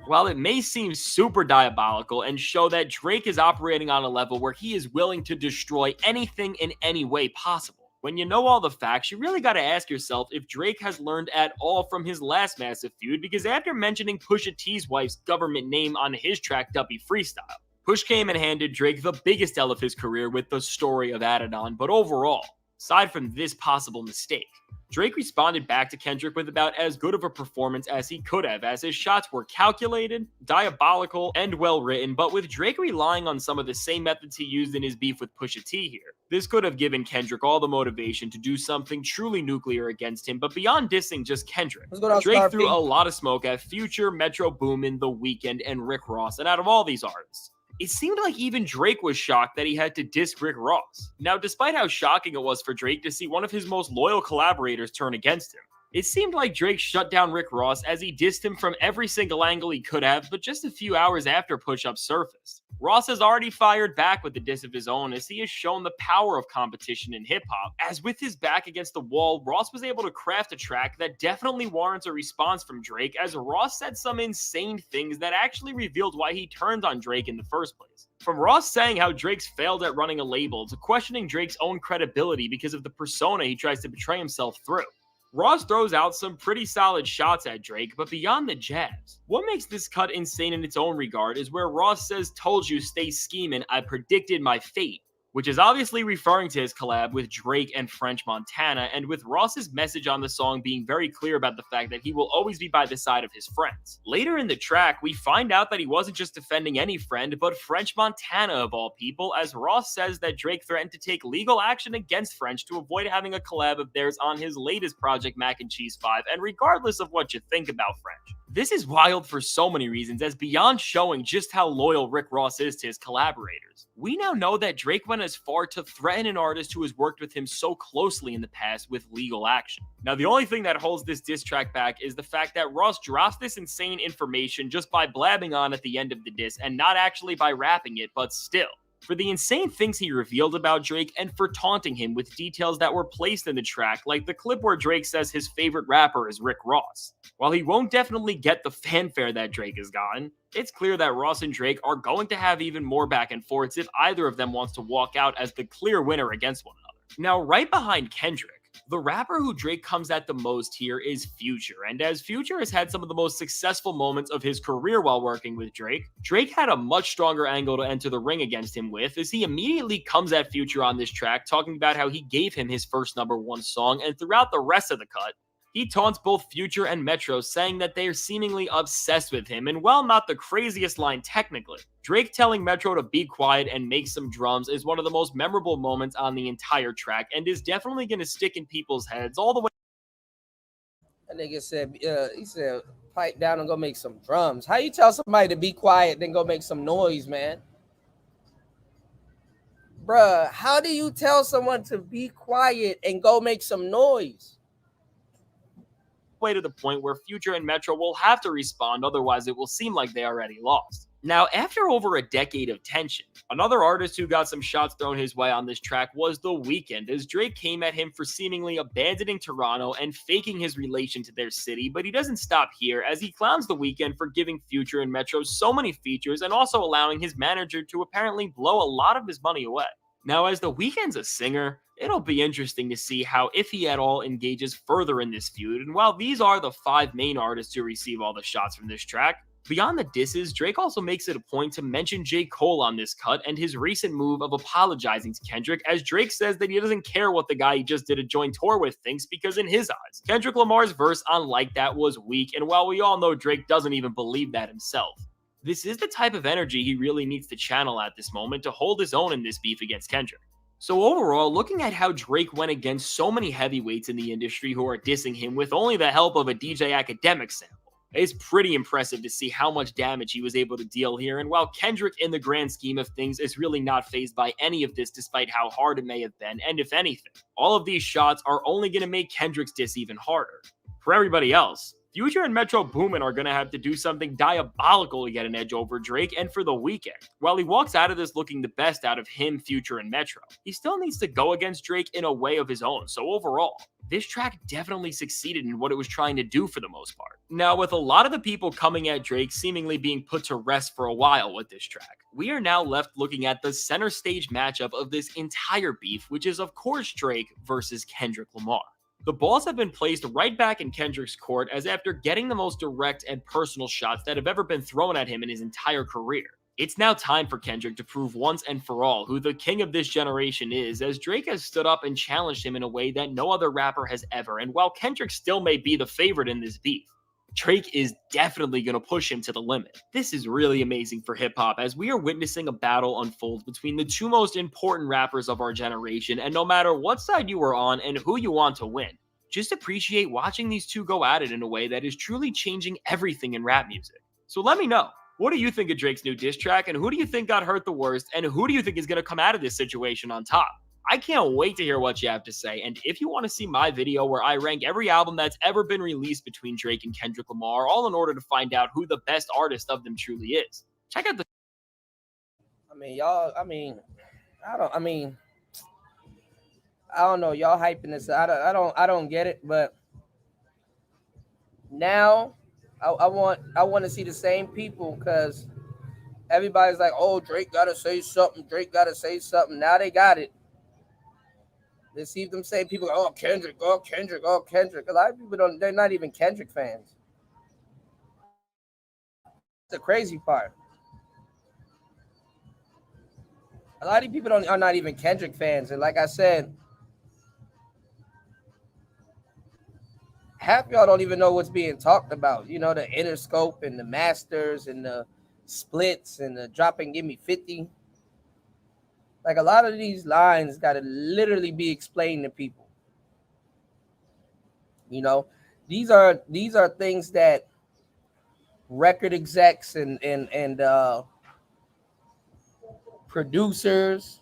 While it may seem super diabolical and show that Drake is operating on a level where he is willing to destroy anything in any way possible, when you know all the facts, you really got to ask yourself if Drake has learned at all from his last massive feud, because after mentioning Pusha T's wife's government name on his track Duppy Freestyle, Push came and handed Drake the biggest L of his career with the story of Adidon. But overall, aside from this possible mistake, Drake responded back to Kendrick with about as good of a performance as he could have, as his shots were calculated, diabolical, and well written, but with Drake relying on some of the same methods he used in his beef with Pusha T here, this could have given Kendrick all the motivation to do something truly nuclear against him. But beyond dissing just Kendrick, Drake threw a lot of smoke at Future, Metro Boomin, The Weeknd, and Rick Ross, and out of all these artists, it seemed like even Drake was shocked that he had to diss Rick Ross. Now, despite how shocking it was for Drake to see one of his most loyal collaborators turn against him, it seemed like Drake shut down Rick Ross as he dissed him from every single angle he could have, but just a few hours after Push-Up surfaced, Ross has already fired back with a diss of his own, as he has shown the power of competition in hip-hop, as with his back against the wall, Ross was able to craft a track that definitely warrants a response from Drake, as Ross said some insane things that actually revealed why he turned on Drake in the first place. From Ross saying how Drake's failed at running a label, to questioning Drake's own credibility because of the persona he tries to portray himself through, Ross throws out some pretty solid shots at Drake, but beyond the jabs, what makes this cut insane in its own regard is where Ross says, "Told you, stay scheming, I predicted my fate," which is obviously referring to his collab with Drake and French Montana, and with Ross's message on the song being very clear about the fact that he will always be by the side of his friends. Later in the track, we find out that he wasn't just defending any friend, but French Montana of all people, as Ross says that Drake threatened to take legal action against French to avoid having a collab of theirs on his latest project, Mac and Cheese 5, and regardless of what you think about French. This is wild for so many reasons, as beyond showing just how loyal Rick Ross is to his collaborators, we now know that Drake went as far to threaten an artist who has worked with him so closely in the past with legal action. Now, the only thing that holds this diss track back is the fact that Ross drops this insane information just by blabbing on at the end of the diss and not actually by rapping it, but still, for the insane things he revealed about Drake and for taunting him with details that were placed in the track, like the clip where Drake says his favorite rapper is Rick Ross. While he won't definitely get the fanfare that Drake has gotten, it's clear that Ross and Drake are going to have even more back and forths if either of them wants to walk out as the clear winner against one another. Now, right behind Kendrick, the rapper who Drake comes at the most here is Future, and as Future has had some of the most successful moments of his career while working with Drake, Drake had a much stronger angle to enter the ring against him with, as he immediately comes at Future on this track talking about how he gave him his first #1 song, and throughout the rest of the cut, he taunts both Future and Metro, saying that they are seemingly obsessed with him, and while not the craziest line technically, Drake telling Metro to be quiet and make some drums is one of the most memorable moments on the entire track, and is definitely going to stick in people's heads all the way. That nigga said, he said, pipe down and go make some drums. How you tell somebody to be quiet, then go make some noise, man? Bruh, how do you tell someone to be quiet and go make some noise? Way to the point where Future and Metro will have to respond, otherwise it will seem like they already lost. Now, after over a decade of tension, another artist who got some shots thrown his way on this track was The Weeknd, as Drake came at him for seemingly abandoning Toronto and faking his relation to their city, but he doesn't stop here, as he clowns The Weeknd for giving Future and Metro so many features and also allowing his manager to apparently blow a lot of his money away. Now, as The Weeknd's a singer, it'll be interesting to see how, if he at all, engages further in this feud, and while these are the 5 main artists who receive all the shots from this track, beyond the disses, Drake also makes it a point to mention J. Cole on this cut and his recent move of apologizing to Kendrick, as Drake says that he doesn't care what the guy he just did a joint tour with thinks, because in his eyes, Kendrick Lamar's verse on Like That was weak, and while we all know Drake doesn't even believe that himself, this is the type of energy he really needs to channel at this moment to hold his own in this beef against Kendrick. So overall, looking at how Drake went against so many heavyweights in the industry who are dissing him with only the help of a DJ Academic sample, it's pretty impressive to see how much damage he was able to deal here. And while Kendrick, in the grand scheme of things, is really not fazed by any of this despite how hard it may have been, and if anything, all of these shots are only going to make Kendrick's diss even harder. For everybody else, Future and Metro Boomin are going to have to do something diabolical to get an edge over Drake and for the weekend. While he walks out of this looking the best out of him, Future, and Metro, he still needs to go against Drake in a way of his own. So overall, this track definitely succeeded in what it was trying to do for the most part. Now, with a lot of the people coming at Drake seemingly being put to rest for a while with this track, we are now left looking at the center stage matchup of this entire beef, which is of course Drake versus Kendrick Lamar. The balls have been placed right back in Kendrick's court, as after getting the most direct and personal shots that have ever been thrown at him in his entire career, it's now time for Kendrick to prove once and for all who the king of this generation is, as Drake has stood up and challenged him in a way that no other rapper has ever. And while Kendrick still may be the favorite in this beef, Drake is definitely going to push him to the limit. This is really amazing for hip-hop, as we are witnessing a battle unfold between the two most important rappers of our generation, and no matter what side you are on and who you want to win, just appreciate watching these two go at it in a way that is truly changing everything in rap music. So let me know, what do you think of Drake's new diss track, and who do you think got hurt the worst, and who do you think is going to come out of this situation on top? I can't wait to hear what you have to say, and if you want to see my video where I rank every album that's ever been released between Drake and Kendrick Lamar, all in order to find out who the best artist of them truly is, check out the... I don't know, y'all hyping this. I don't get it, but now I want to see the same people, because everybody's like, oh, Drake gotta say something, Drake gotta say something. Now they got it. Let's see them say, people go, oh, Kendrick, oh, Kendrick, oh, Kendrick. A lot of people they're not even Kendrick fans. That's the crazy part. A lot of people are not even Kendrick fans. And like I said, half y'all don't even know what's being talked about. You know, the Interscope and the Masters and the splits and the drop and give me 50. Like, a lot of these lines got to literally be explained to people. You know, these are things that record execs and producers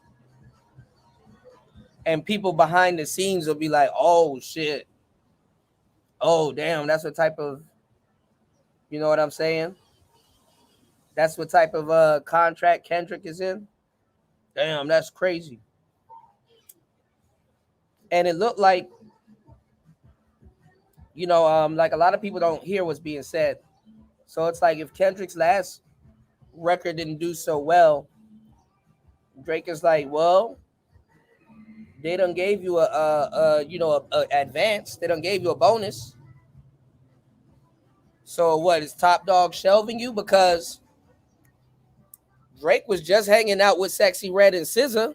and people behind the scenes will be like, oh shit, oh damn, that's what type of, you know what I'm saying? That's what type of contract Kendrick is in. Damn, that's crazy. And it looked like, you know, like a lot of people don't hear what's being said. So it's like, if Kendrick's last record didn't do so well, Drake is like, well, they done gave you a advance. They done gave you a bonus. So what, is Top Dog shelving you because Drake was just hanging out with Sexy Red and SZA?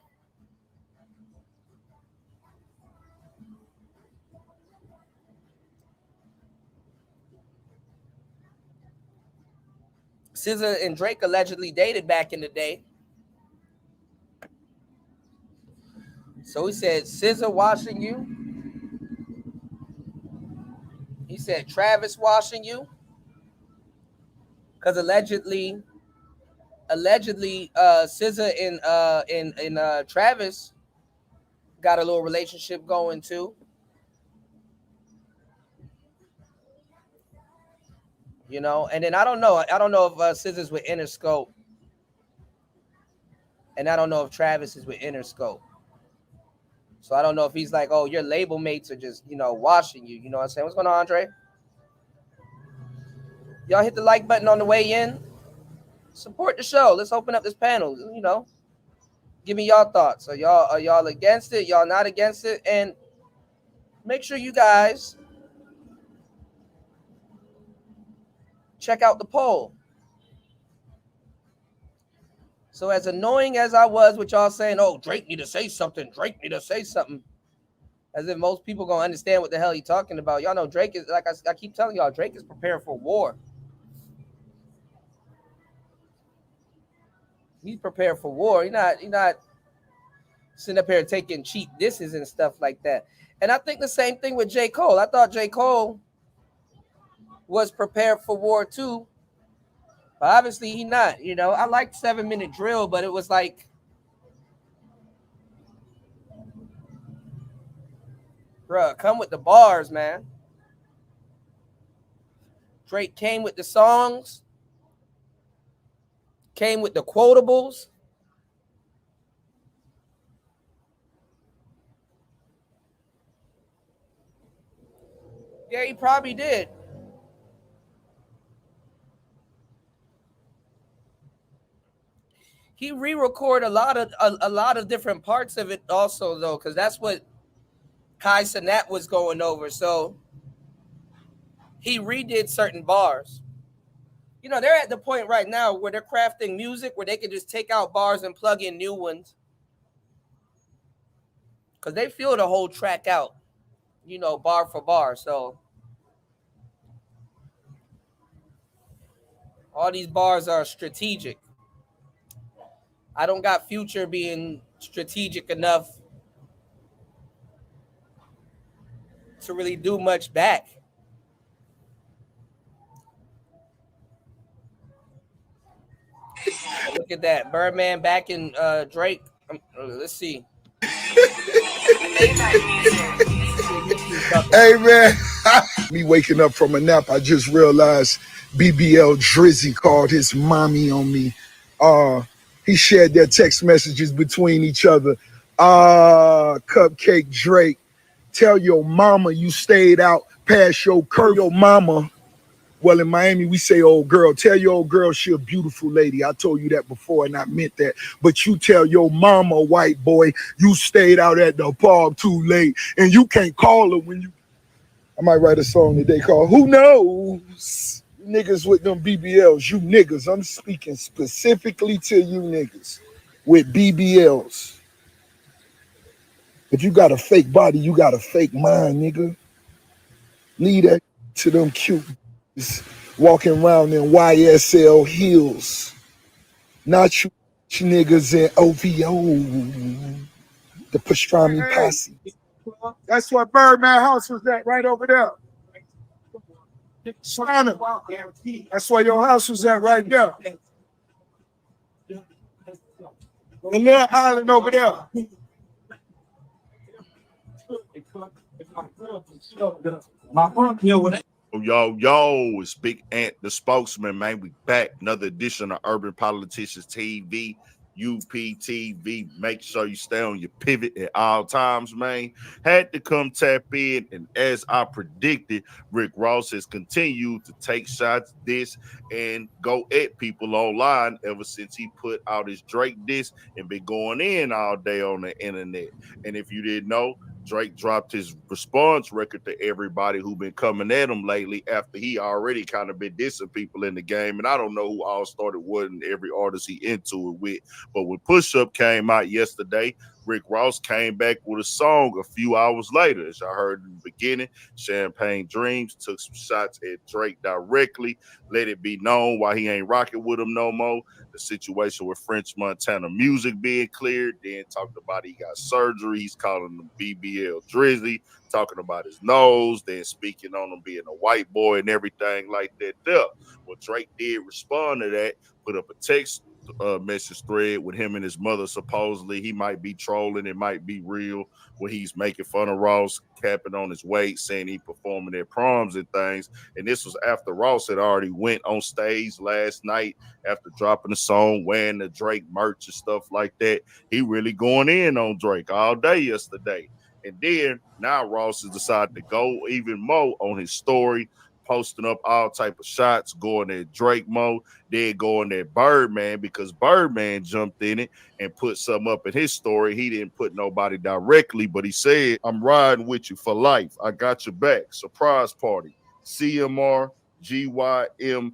SZA and Drake allegedly dated back in the day. So he said, SZA washing you. He said, Travis washing you. Because allegedly, SZA and Travis got a little relationship going too. You know, and then I don't know if SZA's with Interscope, and I don't know if Travis is with Interscope. So I don't know if he's like, oh, your label mates are just, you know, washing you. You know what I'm saying? What's going on, Andre? Y'all hit the like button on the way in. Support the show. Let's open up this panel. You know, give me y'all thoughts. Are y'all against it? Y'all not against it? And make sure you guys check out the poll. So as annoying as I was with y'all saying, oh, Drake need to say something, as if most people gonna understand what the hell he talking about. Y'all know Drake is, like I keep telling y'all, Drake is preparing for war. He's prepared for war. He's not sitting up here taking cheap disses and stuff like that. And I think the same thing with J. Cole. I thought J. Cole was prepared for war too, but obviously he not. You know, I liked 7 Minute Drill, but it was like, bruh, come with the bars, man. Drake came with the songs, came with the quotables. Yeah, he probably did. He re-recorded a lot of different parts of it also though, because that's what Kai Cenat was going over. So he redid certain bars. You know, they're at the point right now where they're crafting music where they can just take out bars and plug in new ones. Because they feel the whole track out, you know, bar for bar. So all these bars are strategic. I don't got Future being strategic enough to really do much back. Look at that. Birdman back in Drake. Let's see. Hey man, me waking up from a nap, I just realized BBL Drizzy called his mommy on me. He shared their text messages between each other. Cupcake Drake, tell your mama you stayed out past your curfew. Your mama, well, in Miami, we say old girl. Tell your old girl she a beautiful lady. I told you that before, and I meant that. But you tell your mama, white boy, you stayed out at the park too late, and you can't call her when you... I might write a song today called Who Knows? Niggas with them BBLs, you niggas. I'm speaking specifically to you niggas with BBLs. If you got a fake body, you got a fake mind, nigga. Leave that to them cute walking around in YSL heels. Not you niggas in OVO. The pastrami posse. That's what Birdman house was at, right over there. That's where your house was at, right there. The little island over there. Yo, it's Big Ant, the spokesman, man. We back. Another edition of Urban Politicians TV, UPTV. Make sure you stay on your pivot at all times, man. Had to come tap in, and as I predicted, Rick Ross has continued to take shots, diss, and go at people online ever since he put out his Drake diss and been going in all day on the internet. And if you didn't know, Drake dropped his response record to everybody who been coming at him lately after he already kind of been dissing people in the game. And I don't know who all started what and every artist he into it with. But when Push Up came out yesterday, Rick Ross came back with a song a few hours later. As I heard in the beginning, Champagne Dreams took some shots at Drake directly, let it be known why he ain't rocking with him no more. The situation with French Montana music being cleared, then talked about he got surgery. He's calling him BBL Drizzy, talking about his nose, then speaking on him being a white boy and everything like that there. Well, Drake did respond to that, put up a text message thread with him and his mother. Supposedly he might be trolling, it might be real, when he's making fun of Ross, capping on his weight, saying he performing at proms and things. And this was after Ross had already went on stage last night after dropping the song, wearing the Drake merch and stuff like that. He really going in on Drake all day yesterday. And then now Ross has decided to go even more on his story, posting up all type of shots, going at Drake mode, then going at Birdman, because Birdman jumped in it and put something up in his story. He didn't put nobody directly, but he said, I'm riding with you for life. I got your back. Surprise party. CMR, GYM,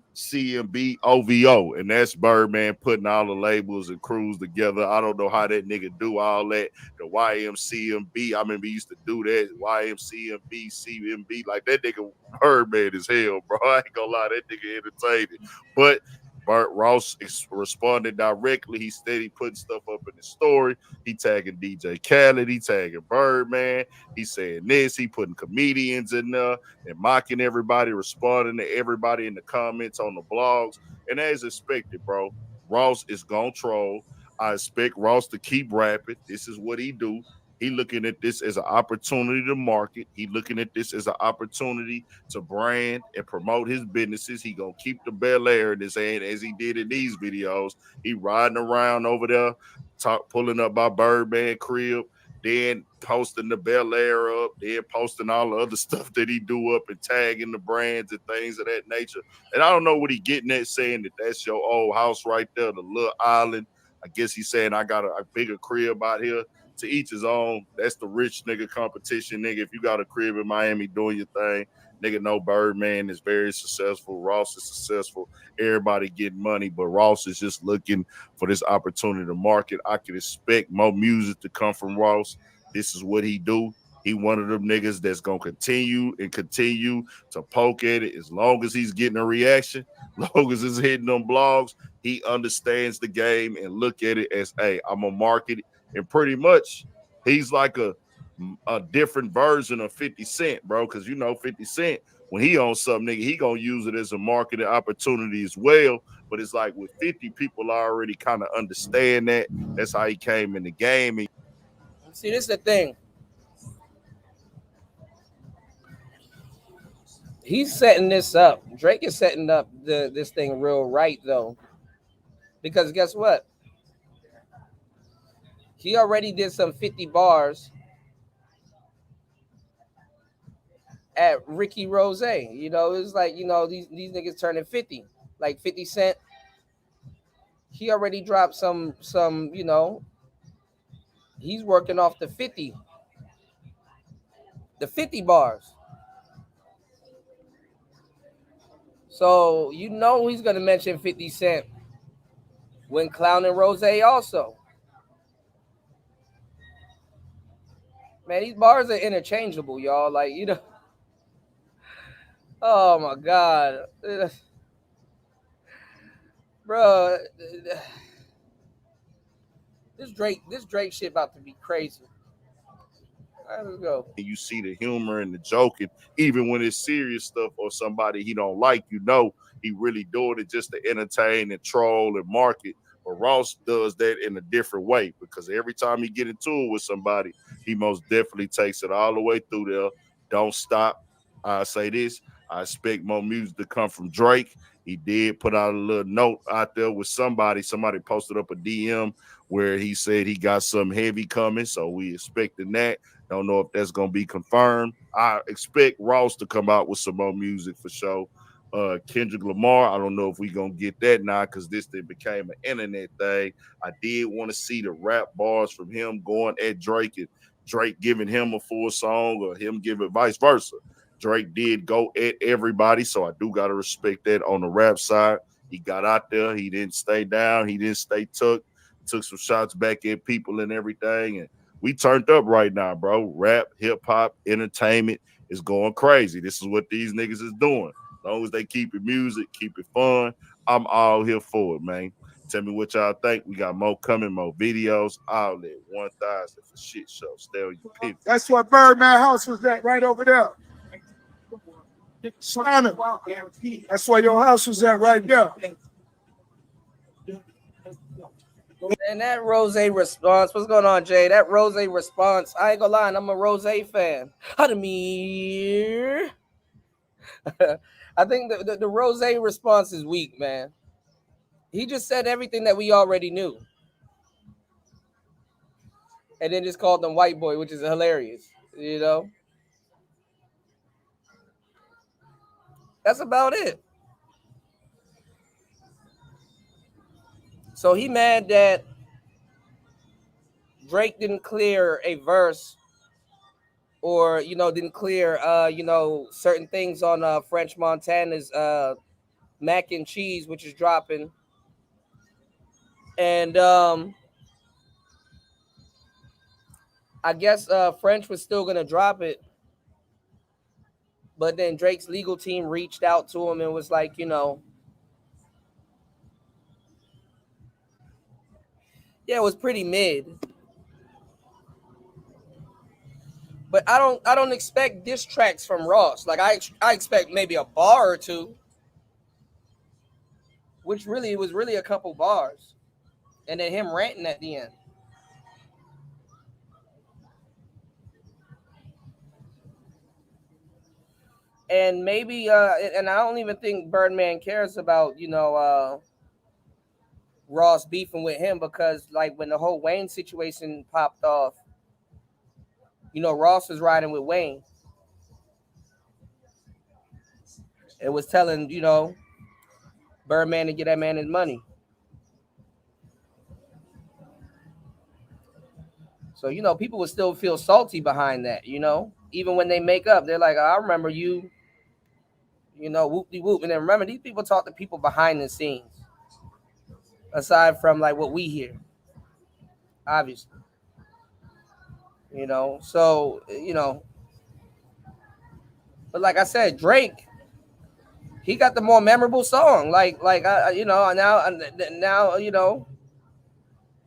OVO. And that's Birdman putting all the labels and crews together. I don't know how that nigga do all that. The YMCMB, I remember he used to do that. YMCMB, CMB. Like, that nigga Birdman is hell, bro. I ain't gonna lie, that nigga entertaining. But Burt Ross responded directly. He steady putting stuff up in his story. He tagging DJ Khaled. He tagging Birdman. He saying this. He putting comedians in there and mocking everybody, responding to everybody in the comments on the blogs. And as expected, bro, Ross is gonna troll. I expect Ross to keep rapping. This is what he do. He looking at this as an opportunity to market. He looking at this as an opportunity to brand and promote his businesses. He gonna keep the Bel Air in his hand as he did in these videos. He riding around over there, pulling up by Birdman crib, then posting the Bel Air up, then posting all the other stuff that he do up and tagging the brands and things of that nature. And I don't know what he getting at saying that that's your old house right there, the little island. I guess he's saying I got a bigger crib out here. To each his own. That's the rich nigga competition, nigga. If you got a crib in Miami doing your thing, nigga, no Birdman is very successful. Ross is successful. Everybody getting money, but Ross is just looking for this opportunity to market. I can expect more music to come from Ross. This is what he do. He one of them niggas that's gonna continue to poke at it as long as he's getting a reaction, as long as it's hitting them blogs. He understands the game and look at it as, hey, I'm gonna market it. And pretty much, he's like a different version of 50 Cent, bro. Because 50 Cent, when he owns something, nigga, he gonna use it as a marketing opportunity as well. But it's like with 50, people already kind of understand that. That's how he came in the game. And see, this is the thing. He's setting this up. Drake is setting up this thing real right, though. Because guess what? He already did some 50 bars at Ricky Rose. It's like, these niggas turning 50. Like 50 Cent. He already dropped some, he's working off the 50 bars. So, he's going to mention 50 Cent when clowning Rose also. Man, these bars are interchangeable, y'all. Like, oh my God. Bro, this Drake shit about to be crazy. All right, let's go. you see the humor and the joking, even when it's serious stuff or somebody he don't like, he really doing it just to entertain and troll and market. But Ross does that in a different way because every time he get into it with somebody, he most definitely takes it all the way through there. Don't stop. I say this. I expect more music to come from Drake. He did put out a little note out there with somebody. Somebody posted up a DM where he said he got something heavy coming. So we expecting that. Don't know if that's going to be confirmed. I expect Ross to come out with some more music for sure. Kendrick Lamar, I don't know if we're going to get that now because this thing became an internet thing. I did want to see the rap bars from him going at Drake and Drake giving him a full song or him giving vice versa. Drake did go at everybody, so I do got to respect that on the rap side. He got out there. He didn't stay down. He didn't stay took some shots back at people and everything. And we turned up right now, bro. Rap, hip-hop, entertainment is going crazy. This is what these niggas is doing. As long as they keep it music, keep it fun, I'm all here for it, man. Tell me what y'all think. We got more coming, more videos. All that 1,000 for shit show. Stay on your pivot. That's what Birdman house was at, right over there. Simon, that's where your house was at, right there. And that Rose response, what's going on, Jay? That Rose response, I ain't gonna lie, I'm a Rose fan. Hadamir. I think the Rose response is weak, man. He just said everything that we already knew. And then just called them white boy, which is hilarious, That's about it. So he mad that Drake didn't clear a verse or, didn't clear, certain things on French Montana's mac and cheese, which is dropping. And I guess French was still going to drop it. But then Drake's legal team reached out to him and was like, Yeah, it was pretty mid. But I don't expect diss tracks from Ross. Like I expect maybe a bar or two, which really was really a couple bars, and then him ranting at the end. And maybe and I don't even think Birdman cares about, Ross beefing with him, because like when the whole Wayne situation popped off, Ross was riding with Wayne. It was telling, Birdman to get that man his money. So, people would still feel salty behind that, even when they make up, they're like, I remember you, whoop de whoop. And then remember, these people talk to people behind the scenes, aside from like what we hear, obviously. So, but like I said, Drake, he got the more memorable song. Now,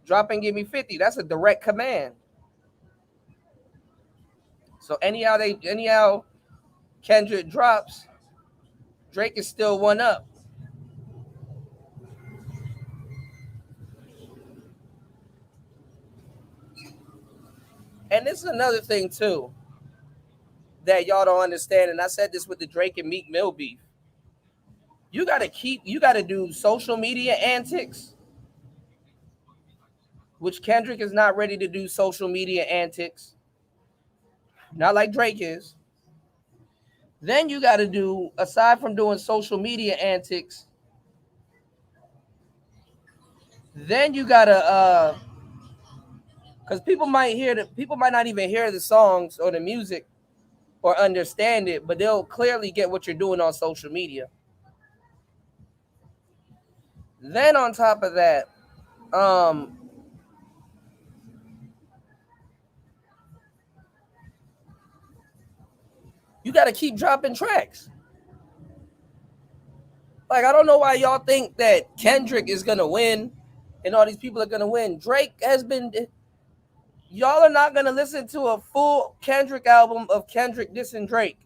drop and give me 50. That's a direct command. So anyhow Kendrick drops, Drake is still one up. And this is another thing too that y'all don't understand. And I said this with the Drake and Meek Mill beef. You gotta do social media antics, which Kendrick is not ready to do social media antics. Not like Drake is. Then you gotta do, aside from doing social media antics, then you gotta because people might not even hear the songs or the music or understand it, but they'll clearly get what you're doing on social media. Then on top of that, you got to keep dropping tracks. Like, I don't know why y'all think that Kendrick is gonna win and all these people are gonna win. Drake has been. Y'all are not gonna listen to a full Kendrick album of Kendrick dissing Drake.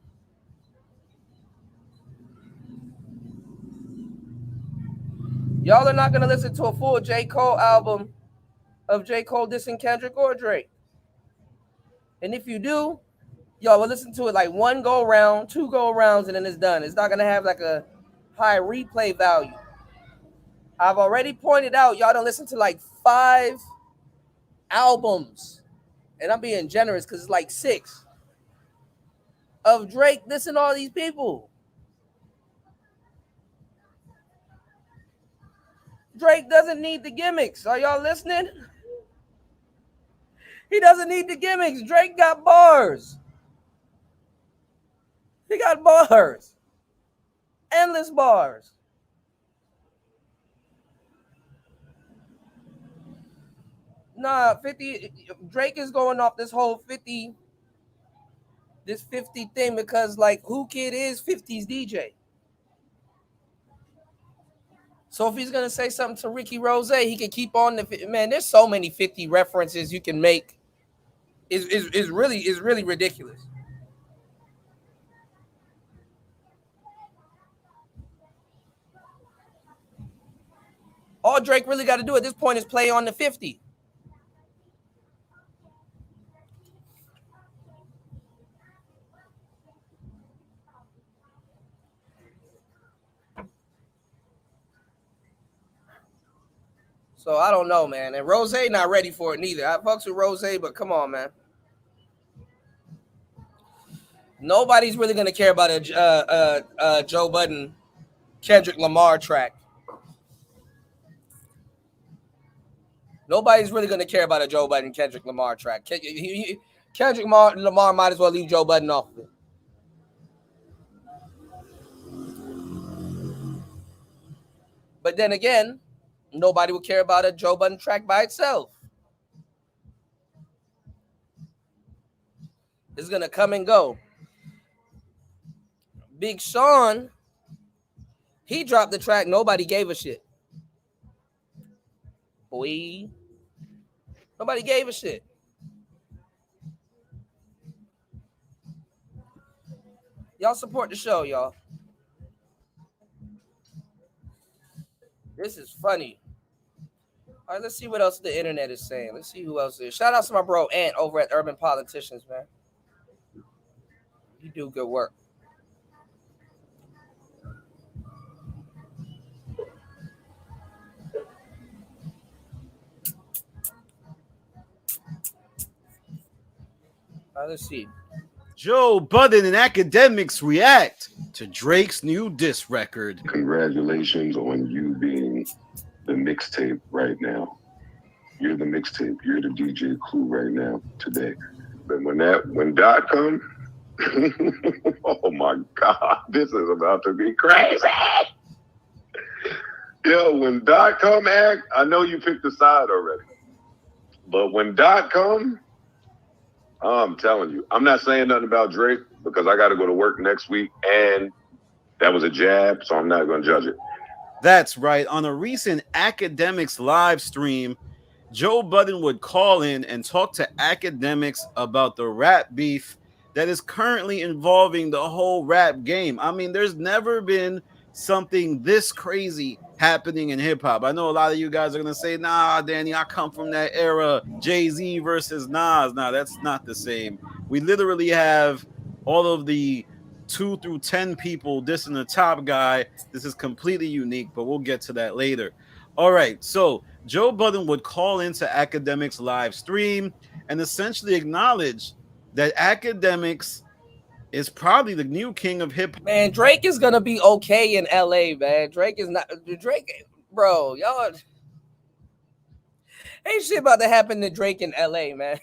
Y'all are not going to listen to a full J. Cole album of J. Cole dissing Kendrick or Drake. And if you do, y'all will listen to it like one go round, two go rounds, and then it's done. It's not going to have like a high replay value. I've already pointed out y'all don't listen to like 5 albums, and I'm being generous because it's like 6 of Drake dissing all these people. Drake doesn't need the gimmicks. Are y'all listening? He doesn't need the gimmicks. Drake got bars. He got bars. Endless bars. Nah, 50. Drake is going off this whole 50 thing because, like, who kid is 50's DJ? So if he's going to say something to Ricky Rose, he can keep on the... Man, there's so many 50 references you can make. Is really ridiculous. All Drake really got to do at this point is play on the 50. So I don't know, man. And Rose not ready for it neither. I fucks with Rose, but come on, man. Nobody's really gonna care about a Joe Budden, Kendrick Lamar track. Nobody's really gonna care about a Joe Budden, Kendrick Lamar track. Kendrick Lamar might as well leave Joe Budden off of it. But then again, nobody would care about a Joe Budden track by itself. It's gonna come and go. Big Sean, he dropped the track. Nobody gave a shit. Boy, Nobody gave a shit. Y'all support the show, y'all. This is funny. All right, let's see what else the internet is saying. Let's see who else is. Shout out to my bro Ant over at Urban Politicians, man. You do good work. All right, let's see. Joe Budden and academics react to Drake's new diss record. Congratulations on you being the mixtape right now. You're the mixtape. You're the DJ Clue right now today. But when Dot come, oh my God, this is about to be crazy. Yo, when Dot come, act, I know you picked a side already. But when Dot come, I'm telling you, I'm not saying nothing about Drake because I got to go to work next week, and that was a jab, so I'm not going to judge it. That's right. On a recent academics live stream, Joe Budden would call in and talk to academics about the rap beef that is currently involving the whole rap game. I mean, there's never been something this crazy happening in hip hop. I know a lot of you guys are going to say, nah, Danny, I come from that era, Jay-Z versus Nas. Nah, that's not the same. We literally have all of the 2 through 10 people dissing the top guy. This is completely unique, but we'll get to that later. All right, so Joe Budden would call into academics live stream and essentially acknowledge that academics is probably the new king of hip hop. Man, Drake is gonna be okay in LA, man. Drake is not Drake, bro. Y'all ain't shit about to happen to Drake in LA, man.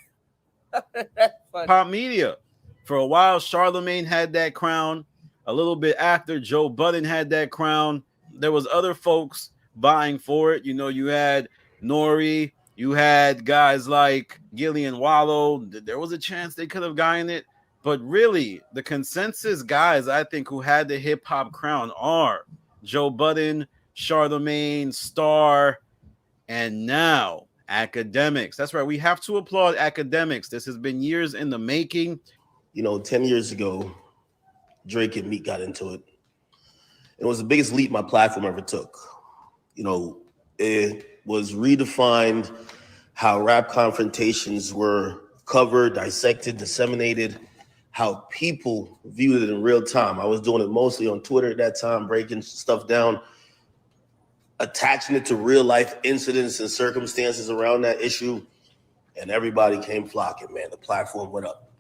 Pop media. For a while, Charlemagne had that crown. A little bit after, Joe Budden had that crown. There was other folks vying for it. You know, you had Nori, you had guys like Gillian Wallow. There was a chance they could have gotten it. But really, the consensus guys, I think, who had the hip-hop crown are Joe Budden, Charlemagne, Star, and now academics. That's right. We have to applaud academics. This has been years in the making. You know, 10 years ago, Drake and Meek got into it. It was the biggest leap my platform ever took. You know, it was redefined how rap confrontations were covered, dissected, disseminated, how people viewed it in real time. I was doing it mostly on Twitter at that time, breaking stuff down, attaching it to real life incidents and circumstances around that issue. And everybody came flocking, man. The platform went up.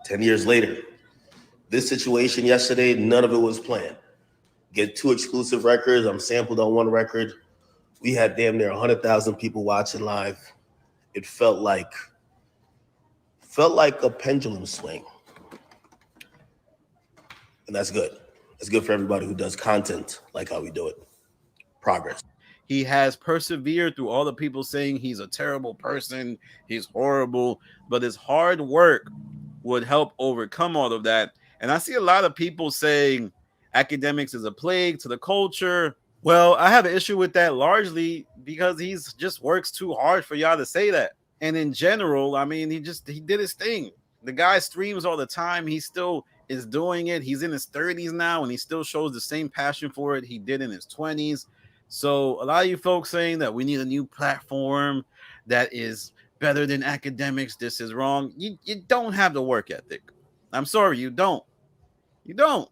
10 years later, this situation yesterday, none of it was planned. Get 2 exclusive records. I'm sampled on 1 record. We had damn near 100,000 people watching live. It felt like a pendulum swing. And that's good. It's good for everybody who does content like how we do it. Progress. He has persevered through all the people saying he's a terrible person, he's horrible, but his hard work would help overcome all of that. And I see a lot of people saying academics is a plague to the culture. Well, I have an issue with that largely because he's just works too hard for y'all to say that. And in general, I mean, he did his thing. The guy streams all the time. He still is doing it. He's in his 30s now, and he still shows the same passion for it he did in his 20s. So a lot of you folks saying that we need a new platform that is better than academics, this is wrong. You don't have the work ethic. I'm sorry, you don't. You don't.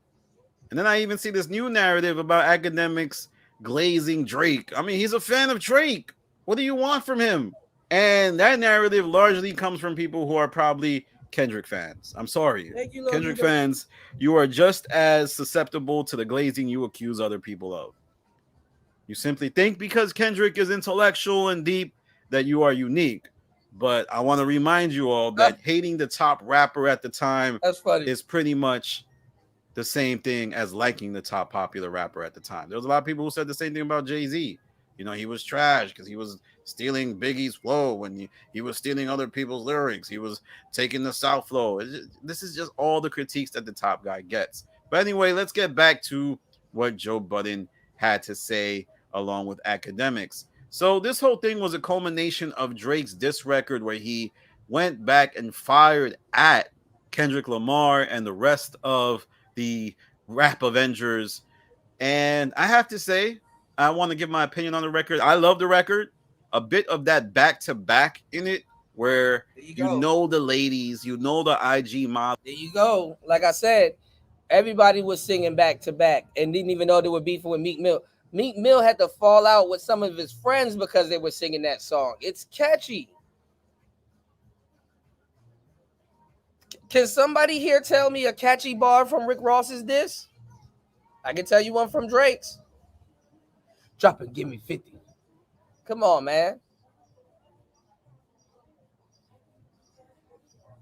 And then I even see this new narrative about academics glazing Drake. I mean, he's a fan of Drake. What do you want from him? And that narrative largely comes from people who are probably Kendrick fans. I'm sorry. Kendrick fans, you are just as susceptible to the glazing you accuse other people of. You simply think because Kendrick is intellectual and deep that you are unique. But I want to remind you all that hating the top rapper at the time is pretty much the same thing as liking the top popular rapper at the time. There was a lot of people who said the same thing about Jay-Z. You know, he was trash because he was stealing Biggie's flow and he was stealing other people's lyrics. He was taking the South flow. This is just all the critiques that the top guy gets. But anyway, let's get back to what Joe Budden had to say along with academics. So this whole thing was a culmination of Drake's diss record where he went back and fired at Kendrick Lamar and the rest of the rap Avengers. And I have to say, I want to give my opinion on the record. I love the record. A bit of that back-to-back in it where you know the ladies, you know the IG model. There you go. Like I said, everybody was singing back to back and didn't even know they were beefing with Meek Mill. Meek Mill had to fall out with some of his friends because they were singing that song. It's catchy. Can somebody here tell me a catchy bar from Rick Ross's diss? I can tell you one from Drake's. Drop and give me 50. Come on, man.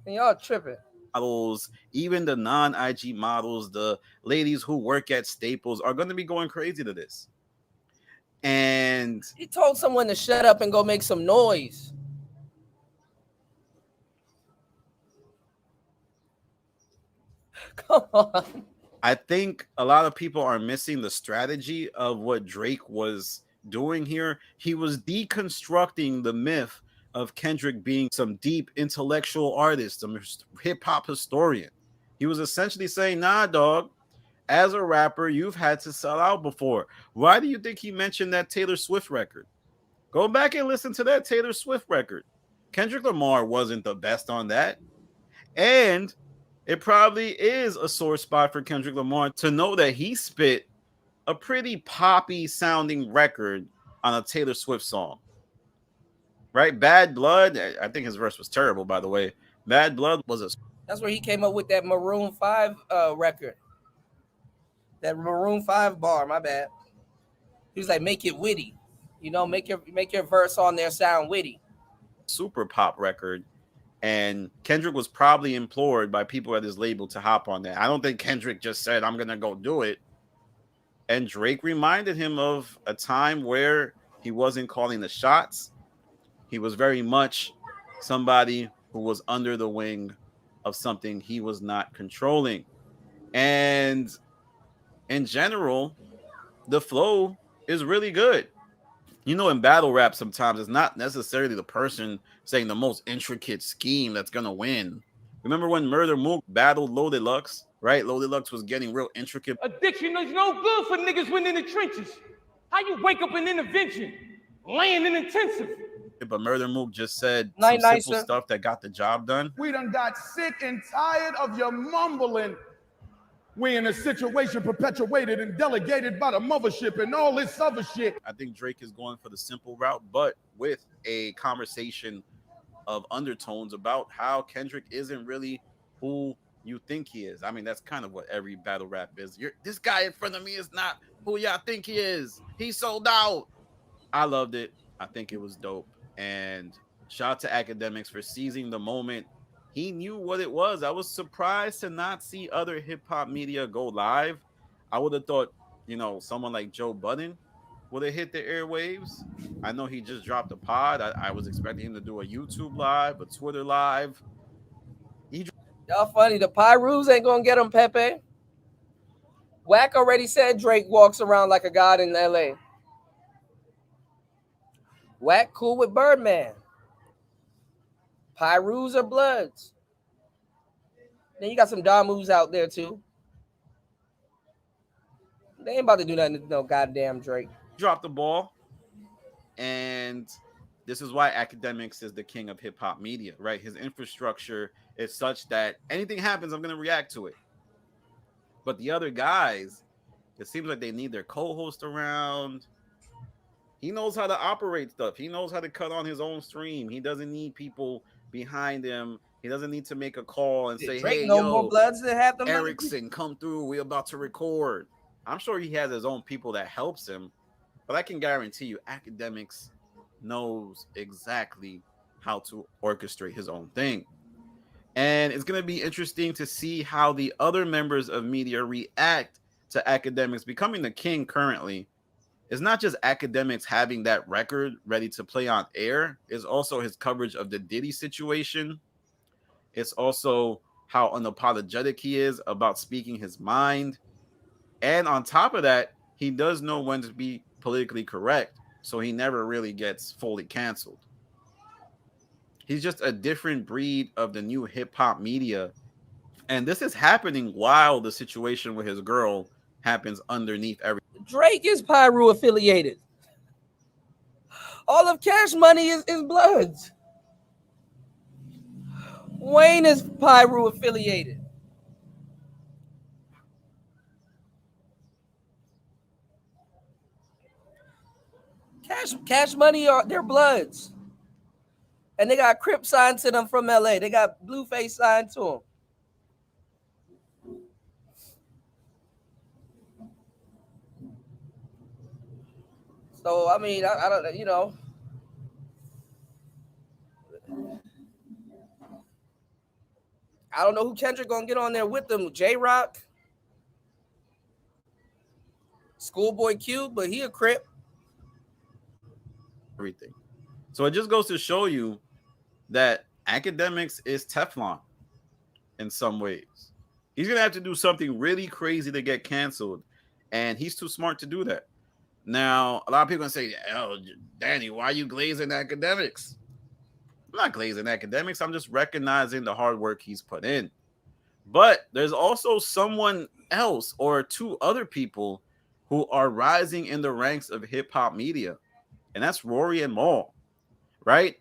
And y'all tripping. Models, even the non-IG models, the ladies who work at Staples are going to be going crazy to this. And he told someone to shut up and go make some noise. Come on. I think a lot of people are missing the strategy of what Drake was doing here. He was deconstructing the myth of Kendrick being some deep intellectual artist, some hip-hop historian. He was essentially saying, nah, dog, as a rapper, you've had to sell out before. Why do you think he mentioned that Taylor Swift record? Go back and listen to that Taylor Swift record. Kendrick Lamar wasn't the best on that. And it probably is a sore spot for Kendrick Lamar to know that he spit a pretty poppy sounding record on a Taylor Swift song. Right? Bad Blood. I think his verse was terrible, by the way. Bad Blood was a... That's where he came up with that Maroon 5 record. That Maroon 5 bar, my bad. He was like, make it witty. You know, make your verse on there sound witty. Super pop record. And Kendrick was probably implored by people at his label to hop on that. I don't think Kendrick just said, I'm going to go do it. And Drake reminded him of a time where he wasn't calling the shots. He was very much somebody who was under the wing of something he was not controlling. And in general, the flow is really good. You know, in battle rap, sometimes it's not necessarily the person saying the most intricate scheme that's going to win. Remember when Murder Mook battled Loaded Lux, right? Loaded Lux was getting real intricate. Addiction is no good for niggas when in the trenches. How you wake up in intervention, laying in intensive? But Murder Mook just said some simple stuff that got the job done. We done got sick and tired of your mumbling. We in a situation perpetuated and delegated by the mothership and all this other shit. I think Drake is going for the simple route, but with a conversation of undertones about how Kendrick isn't really who you think he is. I mean, that's kind of what every battle rap is. This guy in front of me is not who y'all think he is. He sold out. I loved it. I think it was dope. And shout out to Academics for seizing the moment. He knew what it was. I was surprised to not see other hip-hop media go live. I would have thought, you know, someone like Joe Budden would have hit the airwaves. I know he just dropped a pod. I was expecting him to do a YouTube live, a Twitter live. Y'all funny. The Pyrus ain't gonna get him, Pepe. Wack already said Drake walks around like a god in LA. Wack cool with Birdman. Pyrus are Bloods. Then you got some Damus out there too. They ain't about to do nothing to no goddamn Drake. Drop the ball. And this is why Academics is the king of hip hop media, right? His infrastructure is such that anything happens, I'm going to react to it. But the other guys, it seems like they need their co-host around. He knows how to operate stuff. He knows how to cut on his own stream. He doesn't need people behind him. He doesn't need to make a call and say, Drake hey, no yo, more Bloods that have them. Erickson, come through. We're about to record. I'm sure he has his own people that helps him. But I can guarantee you, Academics knows exactly how to orchestrate his own thing. And it's going to be interesting to see how the other members of media react to Academics becoming the king currently. It's not just Academics having that record ready to play on air. It's also his coverage of the Diddy situation. It's also how unapologetic he is about speaking his mind. And on top of that, he does know when to be politically correct. so he never really gets fully canceled. He's just a different breed of the new hip hop media. And this is happening while the situation with his girl happens underneath everything. Drake is Pyru affiliated. All of Cash Money is Bloods. Wayne is Pyru affiliated. Cash Money they're Bloods. And they got Crip signed to them from LA. They got Blueface signed to them. So, I mean, I don't, you know. I don't know who Kendrick gonna get on there with them. J-Rock. Schoolboy Q, but he a Crip. Everything. So it just goes to show you that Academics is Teflon in some ways. He's going to have to do something really crazy to get canceled, and he's too smart to do that. Now, a lot of people are going to say, oh, Danny, why are you glazing Academics? I'm not glazing Academics. I'm just recognizing the hard work he's put in. But there's also someone else or two other people who are rising in the ranks of hip-hop media, and that's Rory and Maul, right?